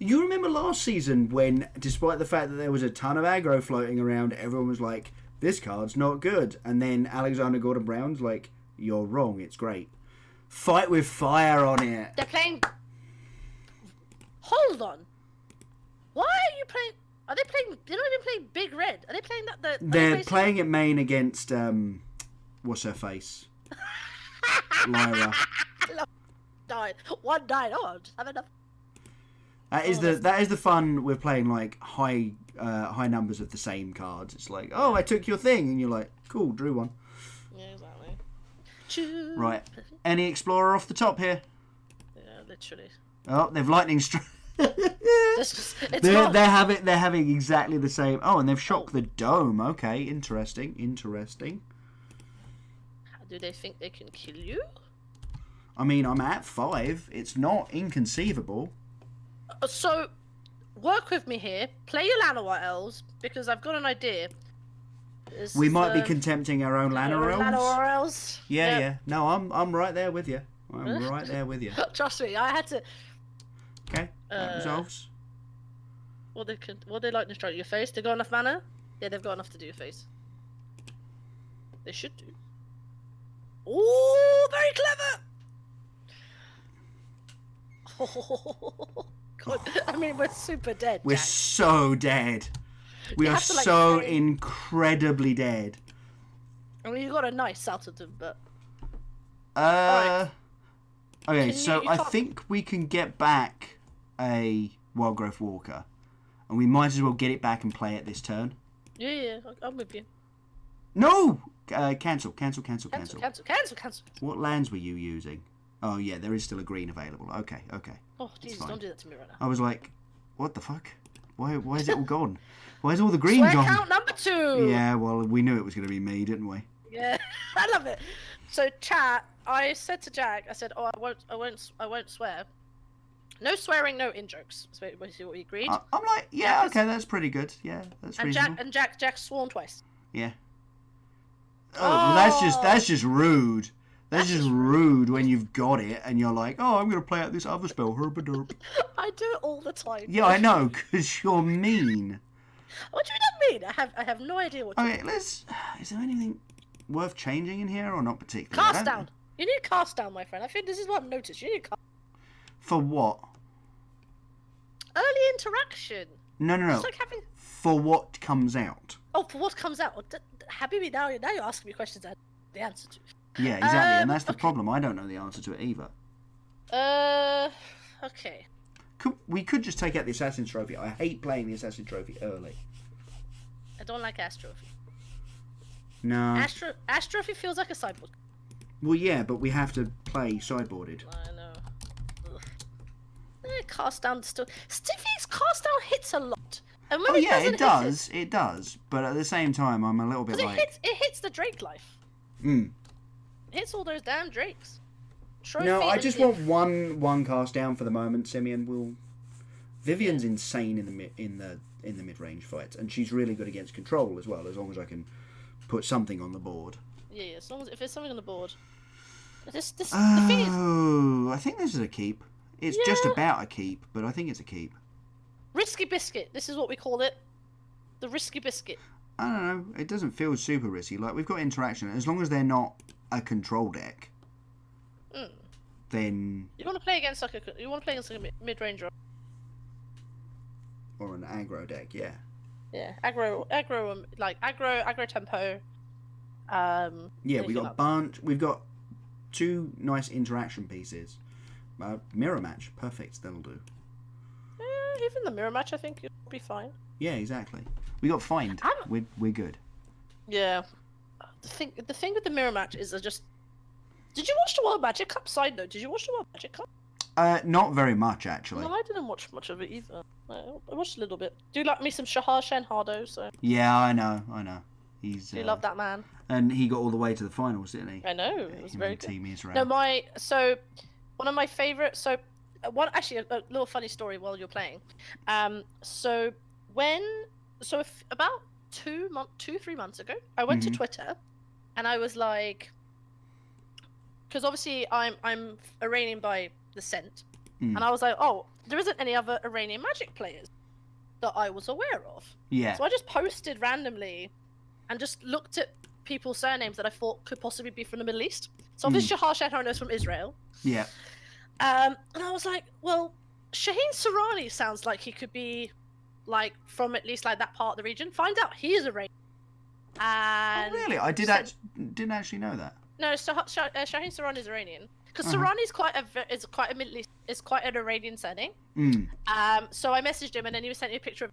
You remember last season when, despite the fact that there was a ton of aggro floating around, everyone was like, this card's not good. And then Alexander Gordon Brown's like, you're wrong, it's great. Fight with fire on it. They're playing... Hold on. Why are you playing... Are they playing... They're not even playing Big Red. Are they playing that... They're playing it main against... what's her face? Lyra. Died. One died. Oh, I'll just have enough. That is the fun with playing like high numbers of the same cards. It's like, oh, I took your thing, and you're like, cool, drew one. Yeah, exactly. Right. Any Explorer off the top here? Yeah, literally. Oh, they've lightning strike. They're having exactly the same. Oh, and they've shocked the dome. Okay, interesting. Do they think they can kill you? I mean, I'm at 5. It's not inconceivable. So, work with me here. Play your Llanowar Elves, because I've got an idea. We might be contempting our own Llanowar Elves. Yeah. No, I'm right there with you. I'm right there with you. Trust me, I had to... Okay, that resolves. What they lightning strike your face? They got enough mana? Yeah, they've got enough to do your face. They should do. Oh, very clever! Oh, God. I mean, we're super dead. We're Jack. so dead. We are so incredibly dead. I mean, you got a nice out of them, but... Okay, so I think we can get back a Wild Growth Walker. And we might as well get it back and play it this turn. Yeah, I'm with you. No! Cancel. What lands were you using? Oh, yeah, there is still a green available. Okay. Oh, Jesus, don't do that to me right now. I was like, what the fuck? Where's it all gone? Where's all the green Swear gone? count number 2. Yeah, well, we knew it was going to be me, didn't we? Yeah, I love it. So chat, I said to Jack, I said, "Oh, I won't swear. No swearing, no in jokes." So we agreed. I'm like, yeah, okay, that's pretty good. Yeah, that's reasonable. Jack sworn twice. Yeah. Oh, that's just rude. That's just rude when you've got it and you're like, oh, I'm going to play out this other spell, herb-a-derp. I do it all the time. Yeah, I know, because you're mean. What do you mean? I have no idea what. Okay, is there anything worth changing in here or not particularly? Cast down. You need cast down, my friend. I think this is what I've noticed. You need cast. For what? Early interaction. No. It's like having. For what comes out. Oh, for what comes out? Habibi, now you're asking me questions I have the answer to. Yeah, exactly, and that's the problem. I don't know the answer to it either. Okay. We could just take out the Assassin's Trophy. I hate playing the Assassin's Trophy early. I don't like Astrophy. No. Astrophy feels like a sideboard. Well, yeah, but we have to play sideboarded. I know. Cast down still. Stiffy's cast down hits a lot. And when it does. But at the same time, I'm a little bit like... It hits the Drake life. Mm. It hits all those damn Drakes. No, I just want one cast down for the moment. Simeon Vivian's insane in the mid-range fights, and she's really good against control as well. As long as I can put something on the board. Yeah. As long as if there's something on the board. The thing is. I think this is a keep. It's just about a keep, but I think it's a keep. Risky biscuit. This is what we call it. The risky biscuit. I don't know. It doesn't feel super risky. Like, we've got interaction. As long as they're not a control deck, then... You want to play against like a mid-range or an aggro deck, yeah. Yeah, aggro tempo. Yeah, we've got 2 nice interaction pieces. Mirror match, perfect. That'll do. Even the mirror match, I think you'll be fine. Yeah, exactly. We got find. We're good. Yeah. The thing with the mirror match is Did you watch the World Magic Cup? Side note, did you watch the World Magic Cup? Not very much, actually. No, I didn't watch much of it either. I watched a little bit. Do you like me some Shahar Shenhardo? So. Yeah, I know. Do you love that man? And he got all the way to the finals, didn't he? I know. It was very good. Team Israel. No, one of my favorite. Actually, a little funny story while you're playing. About 3 months ago, I went to Twitter, and I was like, because obviously I'm Iranian by descent, and I was like, oh, there isn't any other Iranian Magic players that I was aware of. Yeah. So I just posted randomly, and just looked at people's surnames that I thought could possibly be from the Middle East. So obviously Shahar Shenhardo is from Israel. Yeah. And I was like, well, Shaheen Sarani sounds like he could be, like, from at least like that part of the region. Find out he is Iranian. And really? I didn't actually know that. No, Shaheen Sarani is Iranian because Sarani is quite a Middle East, is quite an Iranian surname. So I messaged him, and then he sent me a picture of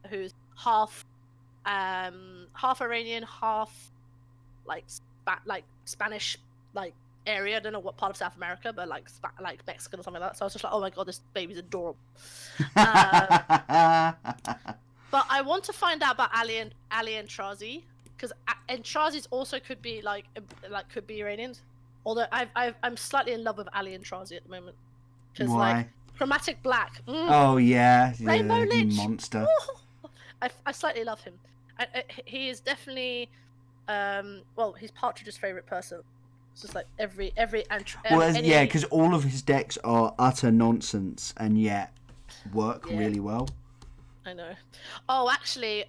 who's half Iranian, half like Spanish area. I don't know what part of South America, but like Mexican or something like that. So I was just like, oh my god, this baby's adorable. But I want to find out about Ali and Trazi, because Trazi's also could be could be Iranians. Although I'm slightly in love with Ali and Trazi at the moment. Because like chromatic black. Oh yeah, Rainbow Lich monster. I slightly love him. He is definitely he's Partridge's favorite person. It's just like every because all of his decks are utter nonsense and yet work really well. I know. Oh, actually,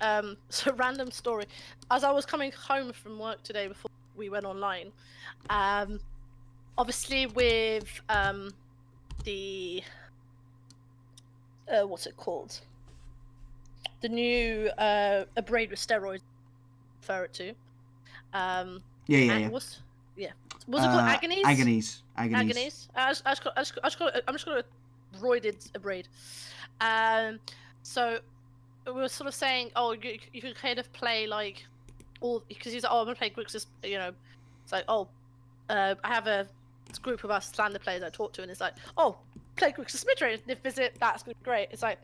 so random story. As I was coming home from work today before we went online, obviously with the what's it called? The new Abrade with steroids. Refer it to. Was it called Agonies? Agonies. I'm just gonna roided Abrade. So we were sort of saying, oh, you could kind of play like all, because he's like, oh, I'm gonna play Grixis, you know. It's like, oh, I have a group of us Slander players I talk to, and it's like, oh, play Grixis midrange, visit, that's great. It's like,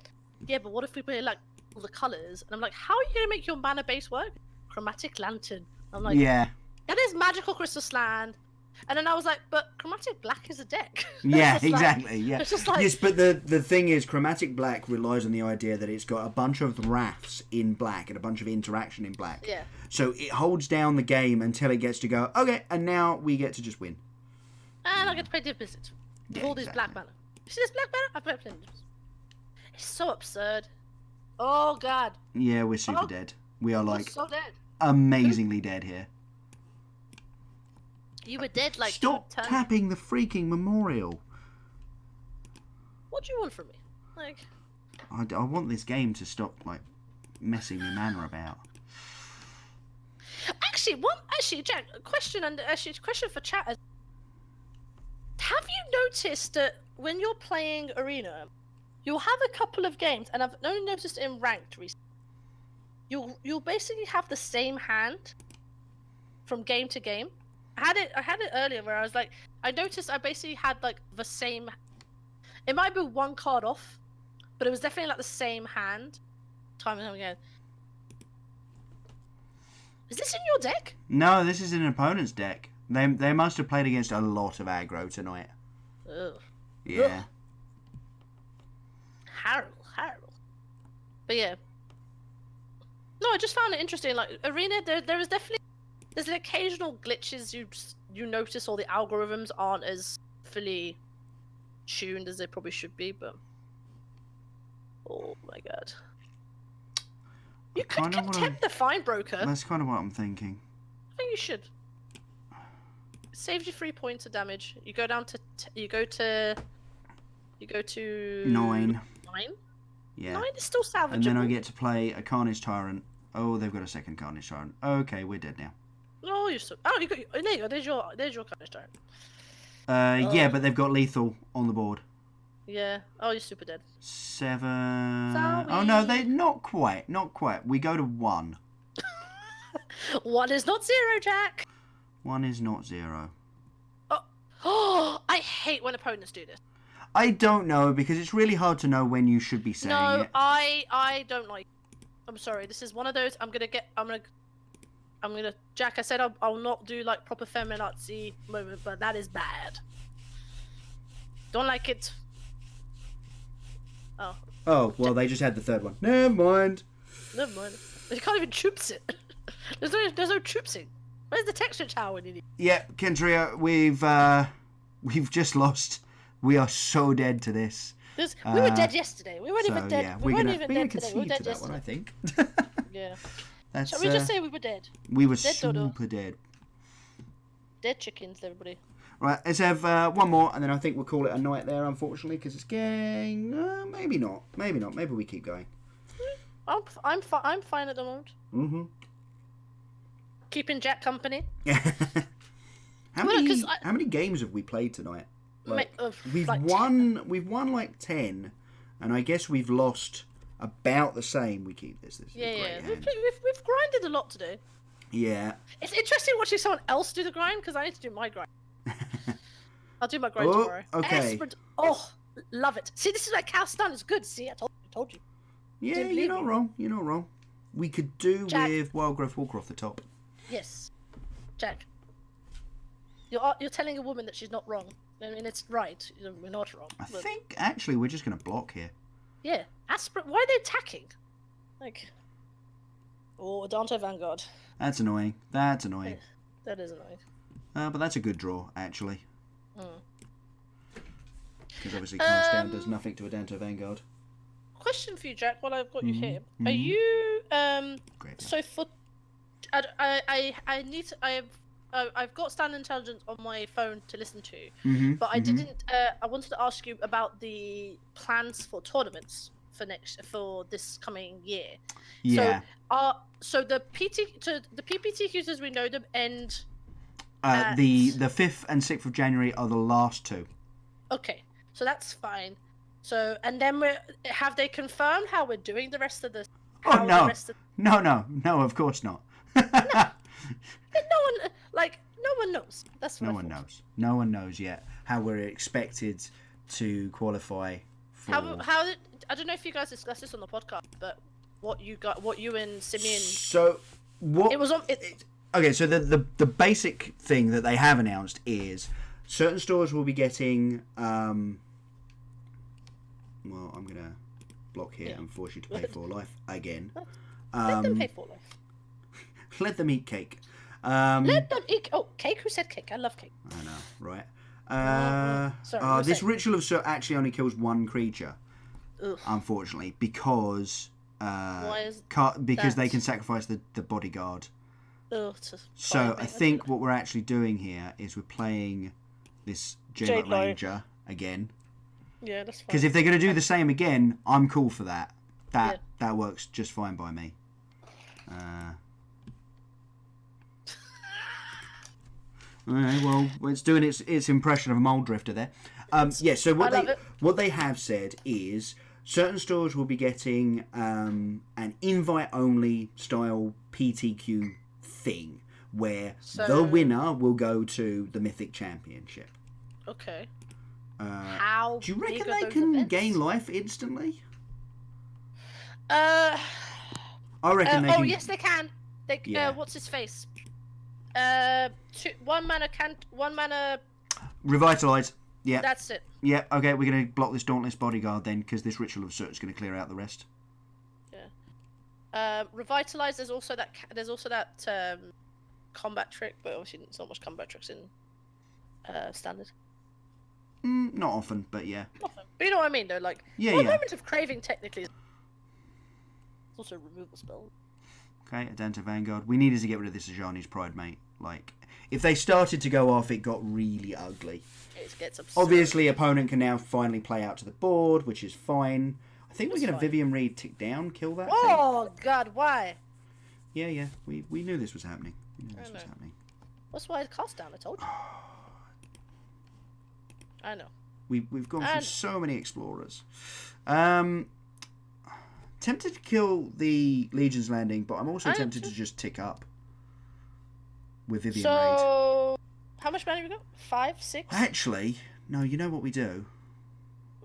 yeah, but what if we play like all the colors, and I'm like, how are you gonna make your mana base work? Chromatic Lantern. I'm like, Yeah. That is Magical Crystal Sand. And then I was like, but Chromatic Black is a deck. Yeah, exactly. Yeah. It's just like, yes, but the thing is, Chromatic Black relies on the idea that it's got a bunch of wraths in black and a bunch of interaction in black. Yeah. So it holds down the game until it gets to go, okay, and now we get to just win. And I get to play Divinity. With all these black mana. You see this black mana? I've played Divinity. It's so absurd. Oh, God. Yeah, we're super dead. We are, like, so dead. amazingly dead here. You were dead, like... Stop tapping the freaking memorial. What do you want from me? Like... I want this game to stop, like, messing me mana about. Actually, Jack, a question for chat. Have you noticed that when you're playing Arena, you'll have a couple of games, and I've only noticed in ranked recently, you'll basically have the same hand from game to game. I had it earlier where I was like, I noticed I basically had like the same. It might be one card off, but it was definitely like the same hand, time and time again. Is this in your deck? No, this is an opponent's deck. They must have played against a lot of aggro tonight. Ugh. Yeah. Ugh. Horrible. But yeah. No, I just found it interesting. Like Arena, there is definitely there's an occasional glitches you notice, or the algorithms aren't as fully tuned as they probably should be. But oh my god, you could contempt the fine broker. That's kind of what I'm thinking. I think you should. It saves you 3 points of damage. You go down to you go to 9. 9. Yeah. 9 is still salvageable. And then I get to play a Carnage Tyrant. Oh, they've got a second Carnage Tyrant. Okay, we're dead now. Oh, you're so. Oh, you got. There you go. There's your Carnage Tyrant. Yeah, but they've got lethal on the board. Yeah. Oh, you're super dead. 7. Sorry. Oh no, they not quite. We go to 1. 1 is not 0, Jack. 1 is not 0. Oh, I hate when opponents do this. I don't know, because it's really hard to know when you should be saying No, it. I don't like. I'm sorry. This is one of those. I'm gonna. Jack, I said I'll not do like proper feminazi moment, but that is bad. Don't like it. Oh. Oh well, they just had the third one. Never mind. Never mind. You can't even troops it. There's no troopsing. Where's the texture tower when you need? Yeah, Kentria, we've just lost. We are so dead to this. We were dead yesterday. We weren't even dead. Yeah, we weren't even dead concede today. We were dead to that yesterday. one, I think. Yeah. That's, Shall we just say we were dead? We were dead super dodo. dead. Dead chickens, everybody. Right, let's have one more, and then I think we'll call it a night there, unfortunately, because it's getting... maybe not. Maybe we keep going. I'm fine at the moment. Mm-hmm. Keeping Jack company. How many games have we played tonight? We've won like 10, and I guess we've lost about the same. We keep this. Yeah. We've grinded a lot today. Yeah. It's interesting watching someone else do the grind, because I need to do my grind. I'll do my grind tomorrow. Okay. Oh, love it. See, this is where Cal Stun is good. See, I told you. Yeah, you're not wrong. We could do with Wildgrowth Walker off the top. Yes. Jack. You're telling a woman that she's not wrong. I mean, it's right. We're not wrong. I think, actually, we're just going to block here. Yeah. Why are they attacking? Like... Oh, Dante Vanguard. That's annoying. That is annoying. But that's a good draw, actually. Because obviously Cast Down does nothing to a Dante Vanguard. Question for you, Jack, while I've got you here. Are you... So for... I've got Stand Intelligence on my phone to listen to, but I didn't. I wanted to ask you about the plans for tournaments for this coming year. Yeah. So the PPTQs as we know them end. The 5th and 6th of January are the last 2. Okay, so that's fine. So and then have they confirmed how we're doing the rest of the? Oh no! No, of course not. No one knows. That's what no one knows. No one knows yet how we're expected to qualify for. How I don't know if you guys discussed this on the podcast, but what you and Simeon. So what? It was on. It, Okay, so the basic thing that they have announced is certain stores will be getting. Well, I'm gonna block here and force you to pay for life again. Let them pay for life. Let them eat cake. Let them eat. Oh, cake! Who said cake? I love cake. I know, right? Sorry, this ritual of Soot actually only kills one creature, Ugh. unfortunately, because Why is because they that? can sacrifice the bodyguard. Ugh, So I think what we're actually doing here is we're playing this Jade Light. Ranger again. Yeah, that's fine. Because if they're going to do the same again, I'm cool for that. That works just fine by me. Alright, well, it's doing its impression of a mole drifter there. So what they have said is certain stores will be getting an invite-only style PTQ thing, where the winner will go to the Mythic Championship. Okay. How do you reckon they can gain life instantly? I reckon they can. Oh yes, they can. What's his face? One mana. Revitalize. Yeah. That's it. Yeah. Okay, we're gonna block this Dauntless Bodyguard then, because this Ritual of Soot is gonna clear out the rest. Yeah. Revitalize. There's also that combat trick, but obviously not so much combat tricks in standard. Not often, but yeah. Often. But you know what I mean, though. Like, Moment of Craving technically. It's also a removal spell. Okay, Adanta Vanguard. We needed to get rid of this Ajani's Pride, mate. Like, if they started to go off, it got really ugly. It gets absurd. Obviously, opponent can now finally play out to the board, which is fine. I think we're going to Vivian Reed tick down, kill that thing. God, why? Yeah. We knew this was happening. That's why I cast down, I told you. I know. We've gone through so many explorers. Tempted to kill the Legion's Landing, but I'm also tempted to just tick up with Vivian Raid. So, how much mana have we got? 5, 6? Actually, no, you know what we do?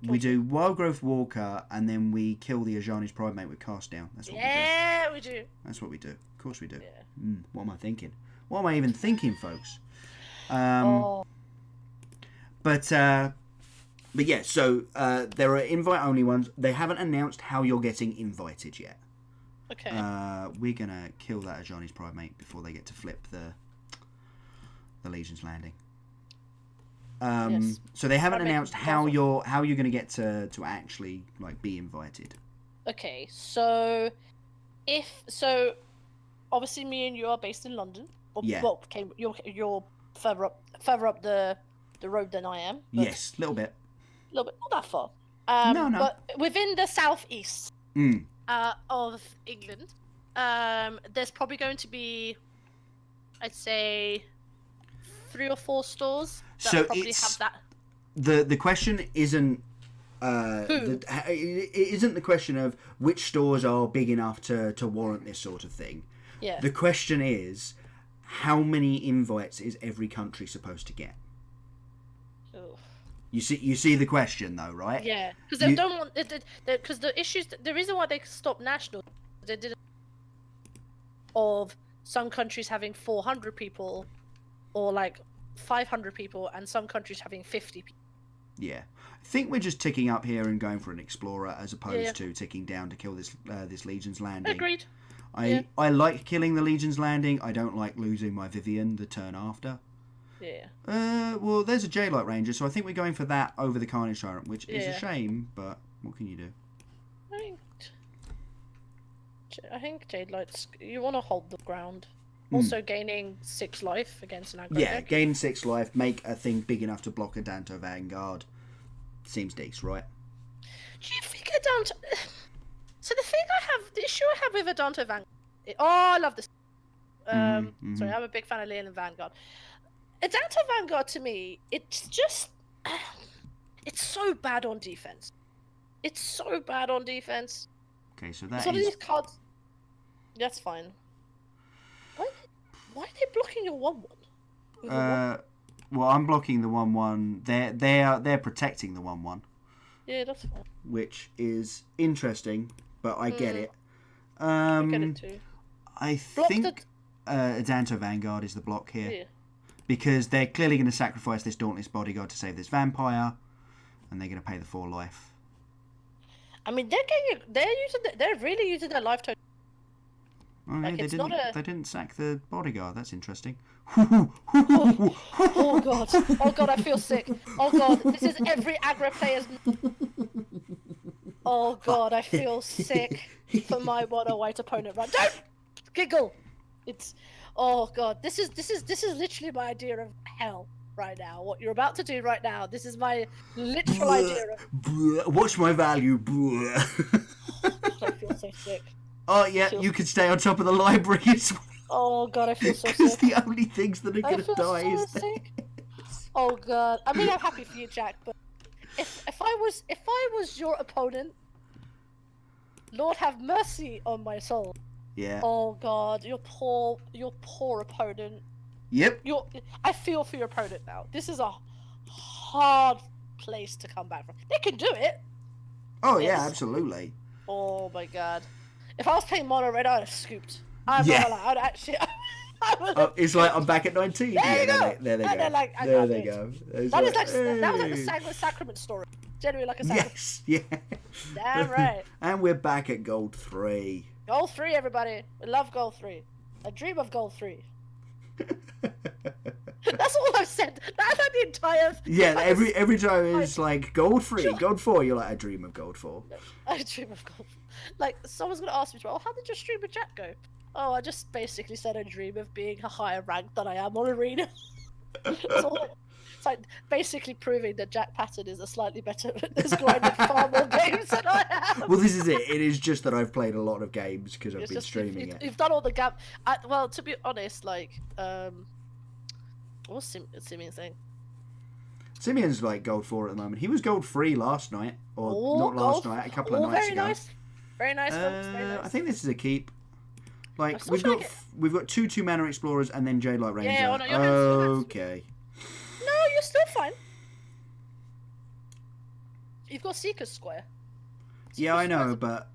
We do Wildgrowth Walker, and then we kill the Ajani's Pride Mate with Cast Down. That's what we do. Yeah, we do. That's what we do. Of course we do. Yeah. What am I thinking? What am I even thinking, folks? But yeah, so there are invite-only ones. They haven't announced how you're getting invited yet. Okay. We're going to kill that Ajani's Pride Mate before they get to flip the Legion's Landing. Yes. So they haven't announced how you're going to get to actually like be invited. Okay, so obviously me and you are based in London. Well, you're further up the road than I am. Yes, a little bit. A little bit, not that far. No. But within the southeast of England, there's probably going to be, I'd say, 3 or 4 stores that probably have that. The question isn't. It isn't the question of which stores are big enough to warrant this sort of thing. Yeah. The question is, how many invites is every country supposed to get? Oof. You see the question though, right? Yeah, because they don't want because the issues. The reason why they stopped national, they did of some countries having 400 people, or like 500 people, and some countries having 50 people. Yeah, I think we're just ticking up here and going for an explorer as opposed to ticking down to kill this Legion's Landing. Agreed. I like killing the Legion's Landing. I don't like losing my Vivian the turn after. Yeah. Well, there's a J-Light Ranger, so I think we're going for that over the Carnage Tyrant, which is a shame, but what can you do? I think Jade Light's... You want to hold the ground. Also gaining 6 life against an aggro deck. Gain 6 life, make a thing big enough to block a Danto Vanguard. Seems decent, right? Do you think a Danto... So the issue I have with a Danto Vanguard... I love this. Sorry, I'm a big fan of Leland Vanguard. A Danto Vanguard, to me, it's just... It's so bad on defense. Okay, so that is... these cards... That's fine. Why are they blocking your 1/1? Well, I'm blocking the 1/1. They're protecting the 1/1. Yeah, that's fine. Which is interesting, but I get it. Get it too. I Block think Adanto Vanguard is the block here. Yeah. Because they're clearly going to sacrifice this Dauntless Bodyguard to save this vampire. And they're going to pay the 4 life. I mean, they're really using their life total. Oh, Like, yeah, it's they didn't sack the bodyguard. That's interesting. Oh god. Oh god, I feel sick. Oh god, this is every aggro player's... Oh god, I feel sick for my mono white opponent. Right? Don't giggle. It's... Oh god, this is literally my idea of hell right now. What you're about to do right now. This is my literal idea of... Watch my value. I feel so sick. Oh yeah, you can stay on top of the library as well. Oh god, I feel so Because sick. the only things that are I going to feel die so is... sick. Oh god. I mean, I'm happy for you, Jack, but if I was your opponent, Lord have mercy on my soul. Yeah. Oh god, your poor opponent. Yep. I feel for your opponent now. This is a hard place to come back from. They can do it. Oh yeah, absolutely. Oh my god. If I was playing mono red, I'd have scooped. I'd actually. It's like I'm back at 19. There you go. There they go. There they go. That was like the sacrament story. Genuinely like a sacrament. Yes, yeah. Damn right. And we're back at gold 3. Goal 3, everybody. We love goal 3. I dream of goal 3. That's all I've said. That's like the entire. Yeah, every time it's like gold 3, gold 4. You're like, I dream of gold 4. I dream of gold. Like someone's gonna ask me, "Oh, how did your stream of Jack go?" Oh, I just basically said I dream of being a higher rank than I am on Arena. It's like basically proving that Jack Patton is a slightly better, has grinded far more games than I have. Well, this is it. It is just that I've played a lot of games because I've been streaming it. You've done all the gap. Well, to be honest, like, what's Simeon's saying? Simeon's like gold 4 at the moment. He was gold 3 last night, or not last night, a couple of nights ago. Very nice, folks. Very nice. I think this is a keep. Like we've got 2 mana explorers and then Jade Light Ranger. Yeah, no, okay. No, you're still fine. You've got Seeker's Square. Yeah, I know, but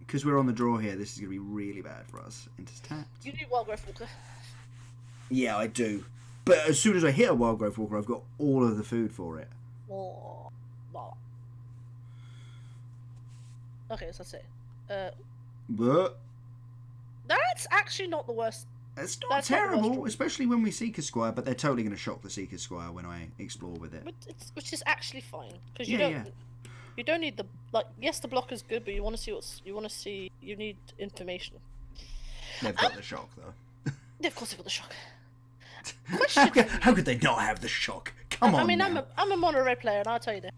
because we're on the draw here, this is going to be really bad for us. Into tapped. You need Wildgrowth Walker. Yeah, I do. But as soon as I hit a Wildgrowth Walker, I've got all of the food for it. Oh. Wow. Okay, so that's it. But That's actually not the worst. it's not terrible, especially when we Seeker Squire, but they're totally going to shock the Seeker Squire when I explore with it. Which is actually fine because you don't need the yes, the block is good, but you want to see you need information. They've got the shock though. Of course, they've got the shock. How could they not have the shock? Come on. I mean, now. I'm a mono red player, and I'll tell you that.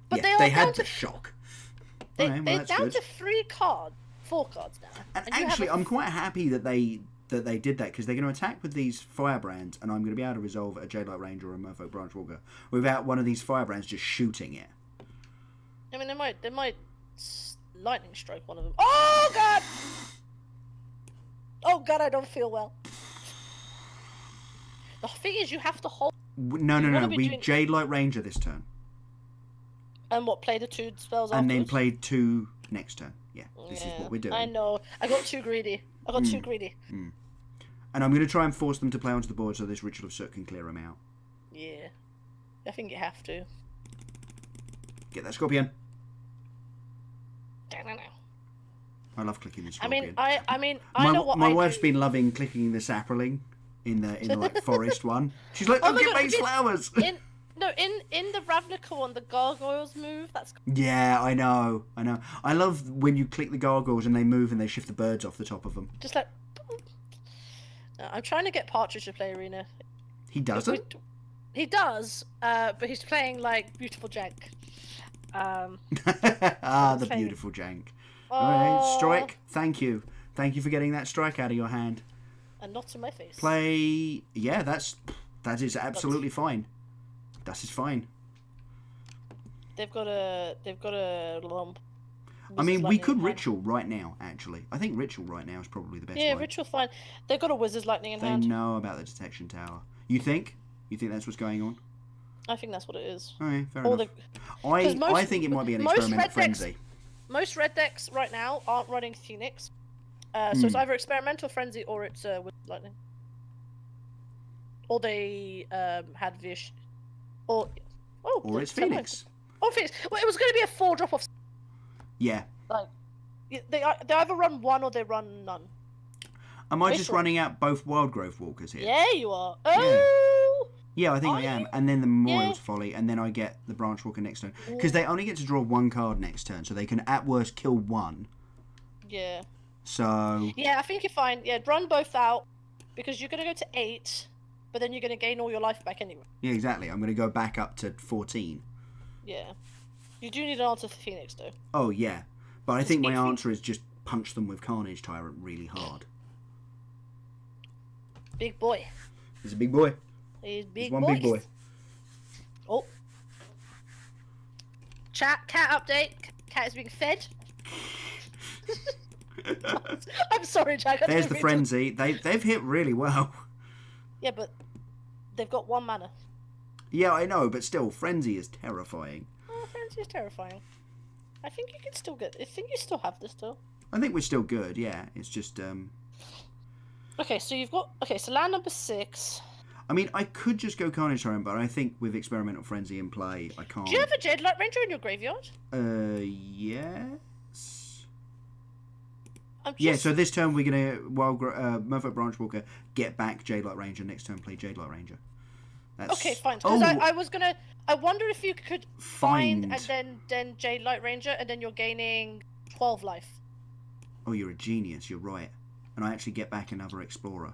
But yeah, they had the shock. They're down to 4 cards now. And actually, I'm quite happy that they did that because they're going to attack with these firebrands, and I'm going to be able to resolve a Jade Light Ranger or a Merfolk Branch Walker without one of these firebrands just shooting it. I mean, they might lightning strike one of them. Oh god! Oh god, I don't feel well. The thing is, you have to hold. No. We Jade Light Ranger this turn. And what? Play the 2 spells and afterwards? then play 2 next turn. Yeah, this is what we're doing. I know. I got too greedy. And I'm going to try and force them to play onto the board so this Ritual of Soot can clear them out. Yeah. I think you have to. Get that Scorpion. I love clicking the Scorpion. I know what my wife's been loving clicking the Sapperling in the like forest one. She's like, get these flowers. In the Ravnica one, the gargoyles move. That's yeah, I know. I love when you click the gargoyles and they move and they shift the birds off the top of them. Just like. I'm trying to get Partridge to play Arena. He doesn't. He does, but he's playing like beautiful jank. The beautiful jank. All right, strike. Thank you for getting that strike out of your hand. And not in my face. Play. Yeah, that is absolutely fine. That is fine. They've got a lump. I mean, we could Ritual right now, actually. I think Ritual right now is probably the best way. Ritual fine. They've got a Wizard's Lightning in hand. They know about the detection tower. You think? You think that's what's going on? I think that's what it is. All right, fair enough. I think it might be an experimental frenzy. most red decks right now aren't running Phoenix. So it's either Experimental Frenzy or it's with Lightning. Or they had Vish. Or it's Phoenix. Or Phoenix. Well, it was going to be a 4-drop off. Yeah. Like, they either run one or they run none. Am I just running out both Wild Growth Walkers here? Yeah, you are. Oh! Yeah, I think I am. And then the Memorial's Folly, and then I get the Branch Walker next turn. Because they only get to draw one card next turn, so they can at worst kill one. Yeah. So... Yeah, I think you're fine. Yeah, run both out, because you're going to go to 8, but then you're going to gain all your life back anyway. Yeah, exactly. I'm going to go back up to 14. Yeah. You do need an answer for Phoenix, though. Oh, yeah. But I think my answer is just punch them with Carnage Tyrant really hard. Big boy. He's a big boy. He's big boy. Oh. Cat update. Cat is being fed. I'm sorry, Jack. There's the frenzy. They've hit really well. Yeah, but they've got 1 mana. Yeah, I know, but still, frenzy is terrifying. Oh, frenzy is terrifying. I think you can still get. I think you still have this still. I think we're still good. Yeah, it's just. Okay, so you've got. Okay, so land number 6. I mean, I could just go Carnage Tyrant, but I think with Experimental Frenzy in play, I can't. Do you have a Jade Light Ranger in your graveyard? Yes. Just... Yeah, so this turn we're gonna Mother Branch Walker get back Jade Light Ranger. Next turn play Jade Light Ranger. That's... Okay, fine. Because I was gonna. I wonder if you could find and then Jade Light Ranger, and then you're gaining 12 life. Oh, you're a genius. You're right. And I actually get back another Explorer.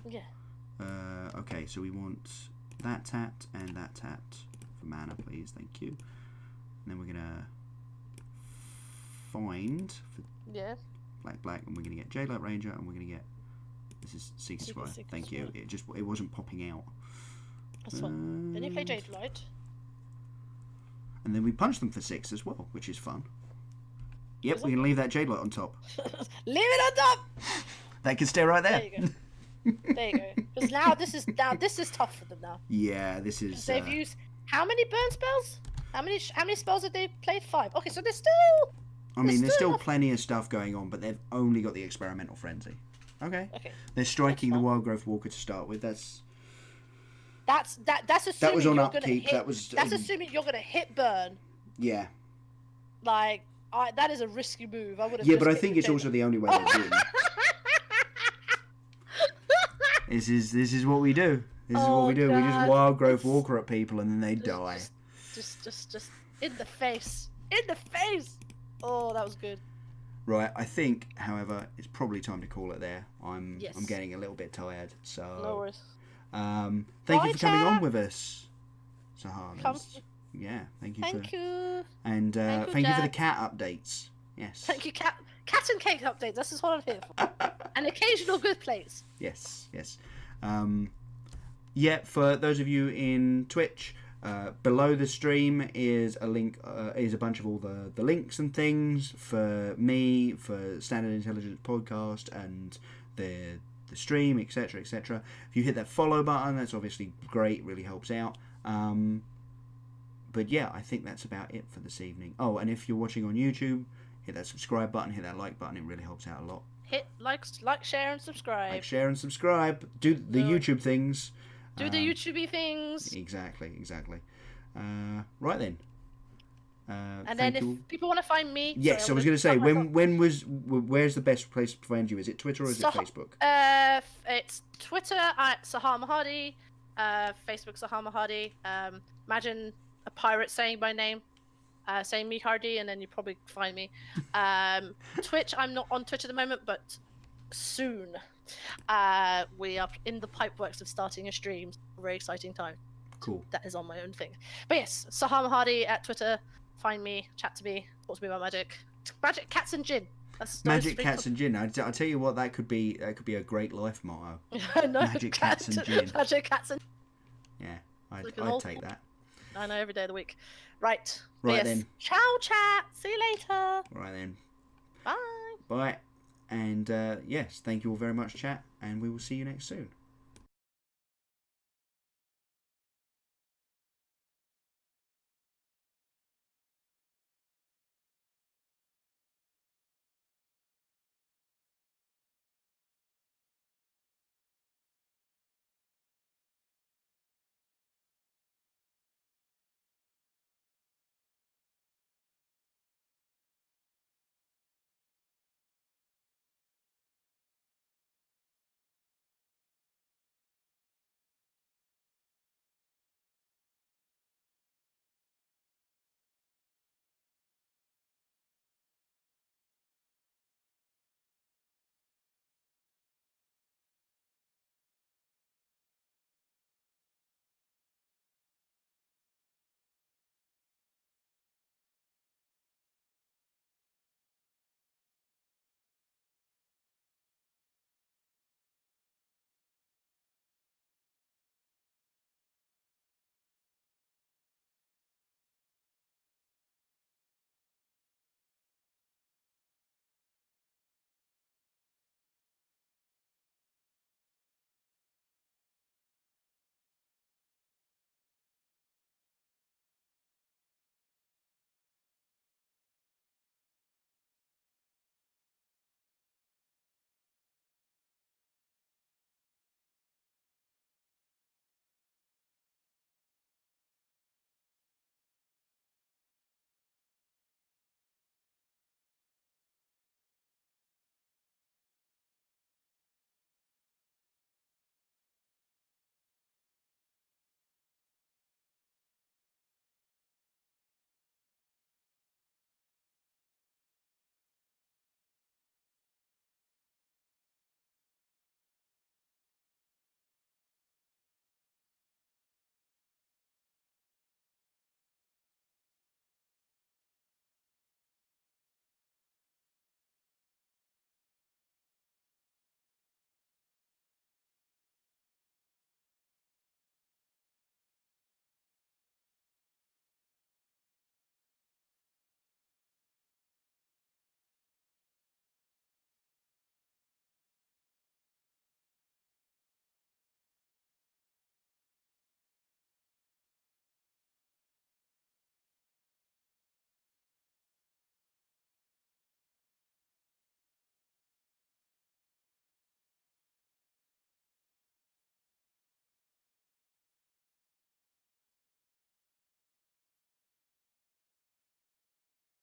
Yeah. Okay, so we want that tapped and that tapped for mana, please. Thank you. And then we're gonna find for black, and we're gonna get Jade Light Ranger, and we're gonna get this is Seeker Squire. Thank you. It wasn't popping out. That's fine. Then you play Jade Light. And then we punch them for 6 as well, which is fun. Yep, we can leave that Jade Light on top. Leave it on top! That can stay right there. There you go. There you go. Because now this is tough for them now. Yeah, this is. They've used how many burn spells? How many spells have they played? 5. Okay, so there's still. I mean, there's still plenty of stuff going on, but they've only got the Experimental Frenzy. Okay. They're striking the Wild Growth Walker to start with. That's assuming that was on you're upkeep. Hit, that's assuming you're gonna hit burn. Yeah. Like that is a risky move. I would have. Yeah, but I think it's also the only way they win. This is what we do. This is what we do. God. We just Wild Growth Walker at people and then they die. Just in the face. In the face. Oh, that was good. Right, I think, however, it's probably time to call it there. I'm getting a little bit tired, so. No worries. Thank you for coming on with us, Sahar. Yeah, thank you. Thank you. And thank you for the cat updates. Yes. Thank you, cat and cake updates. This is what I'm here for. And occasional good plays. Yes. Yeah, for those of you in Twitch, below the stream is a link, is a bunch of all the links and things for me, for Standard Intelligence Podcast, and the stream, etc., etc. If you hit that follow button, that's obviously great, really helps out. But yeah, I think that's about it for this evening. Oh, and if you're watching on YouTube, hit that subscribe button, hit that like button, it really helps out a lot. Hit like, share, and subscribe. Like, share, and subscribe. Do the YouTube things. Do the YouTubey things. Exactly. Right then. And then if people want to find me... Yes, I was going to say, where's the best place to find you? Is it Twitter or is it Facebook? It's Twitter at Sahar Mahadi, Facebook Sahar Mahadi. Imagine a pirate saying my name, saying me Hardy, and then you probably find me. Twitch, I'm not on Twitch at the moment, but soon. We are in the pipeworks of starting a stream. Very exciting time. Cool. That is on my own thing. But yes, Sahar Mahadi at Twitter. Find me, chat to me, talk to me about magic. Magic, cats and gin. Magic, cats and gin. I'll tell you what, that could be a great life motto. No, Magic, cats and gin. Magic, cats and... Yeah, I'd take that. I know, every day of the week. Right. Right then. Ciao, chat. See you later. Right then. Bye. Bye. And yes, thank you all very much, chat, and we will see you next soon.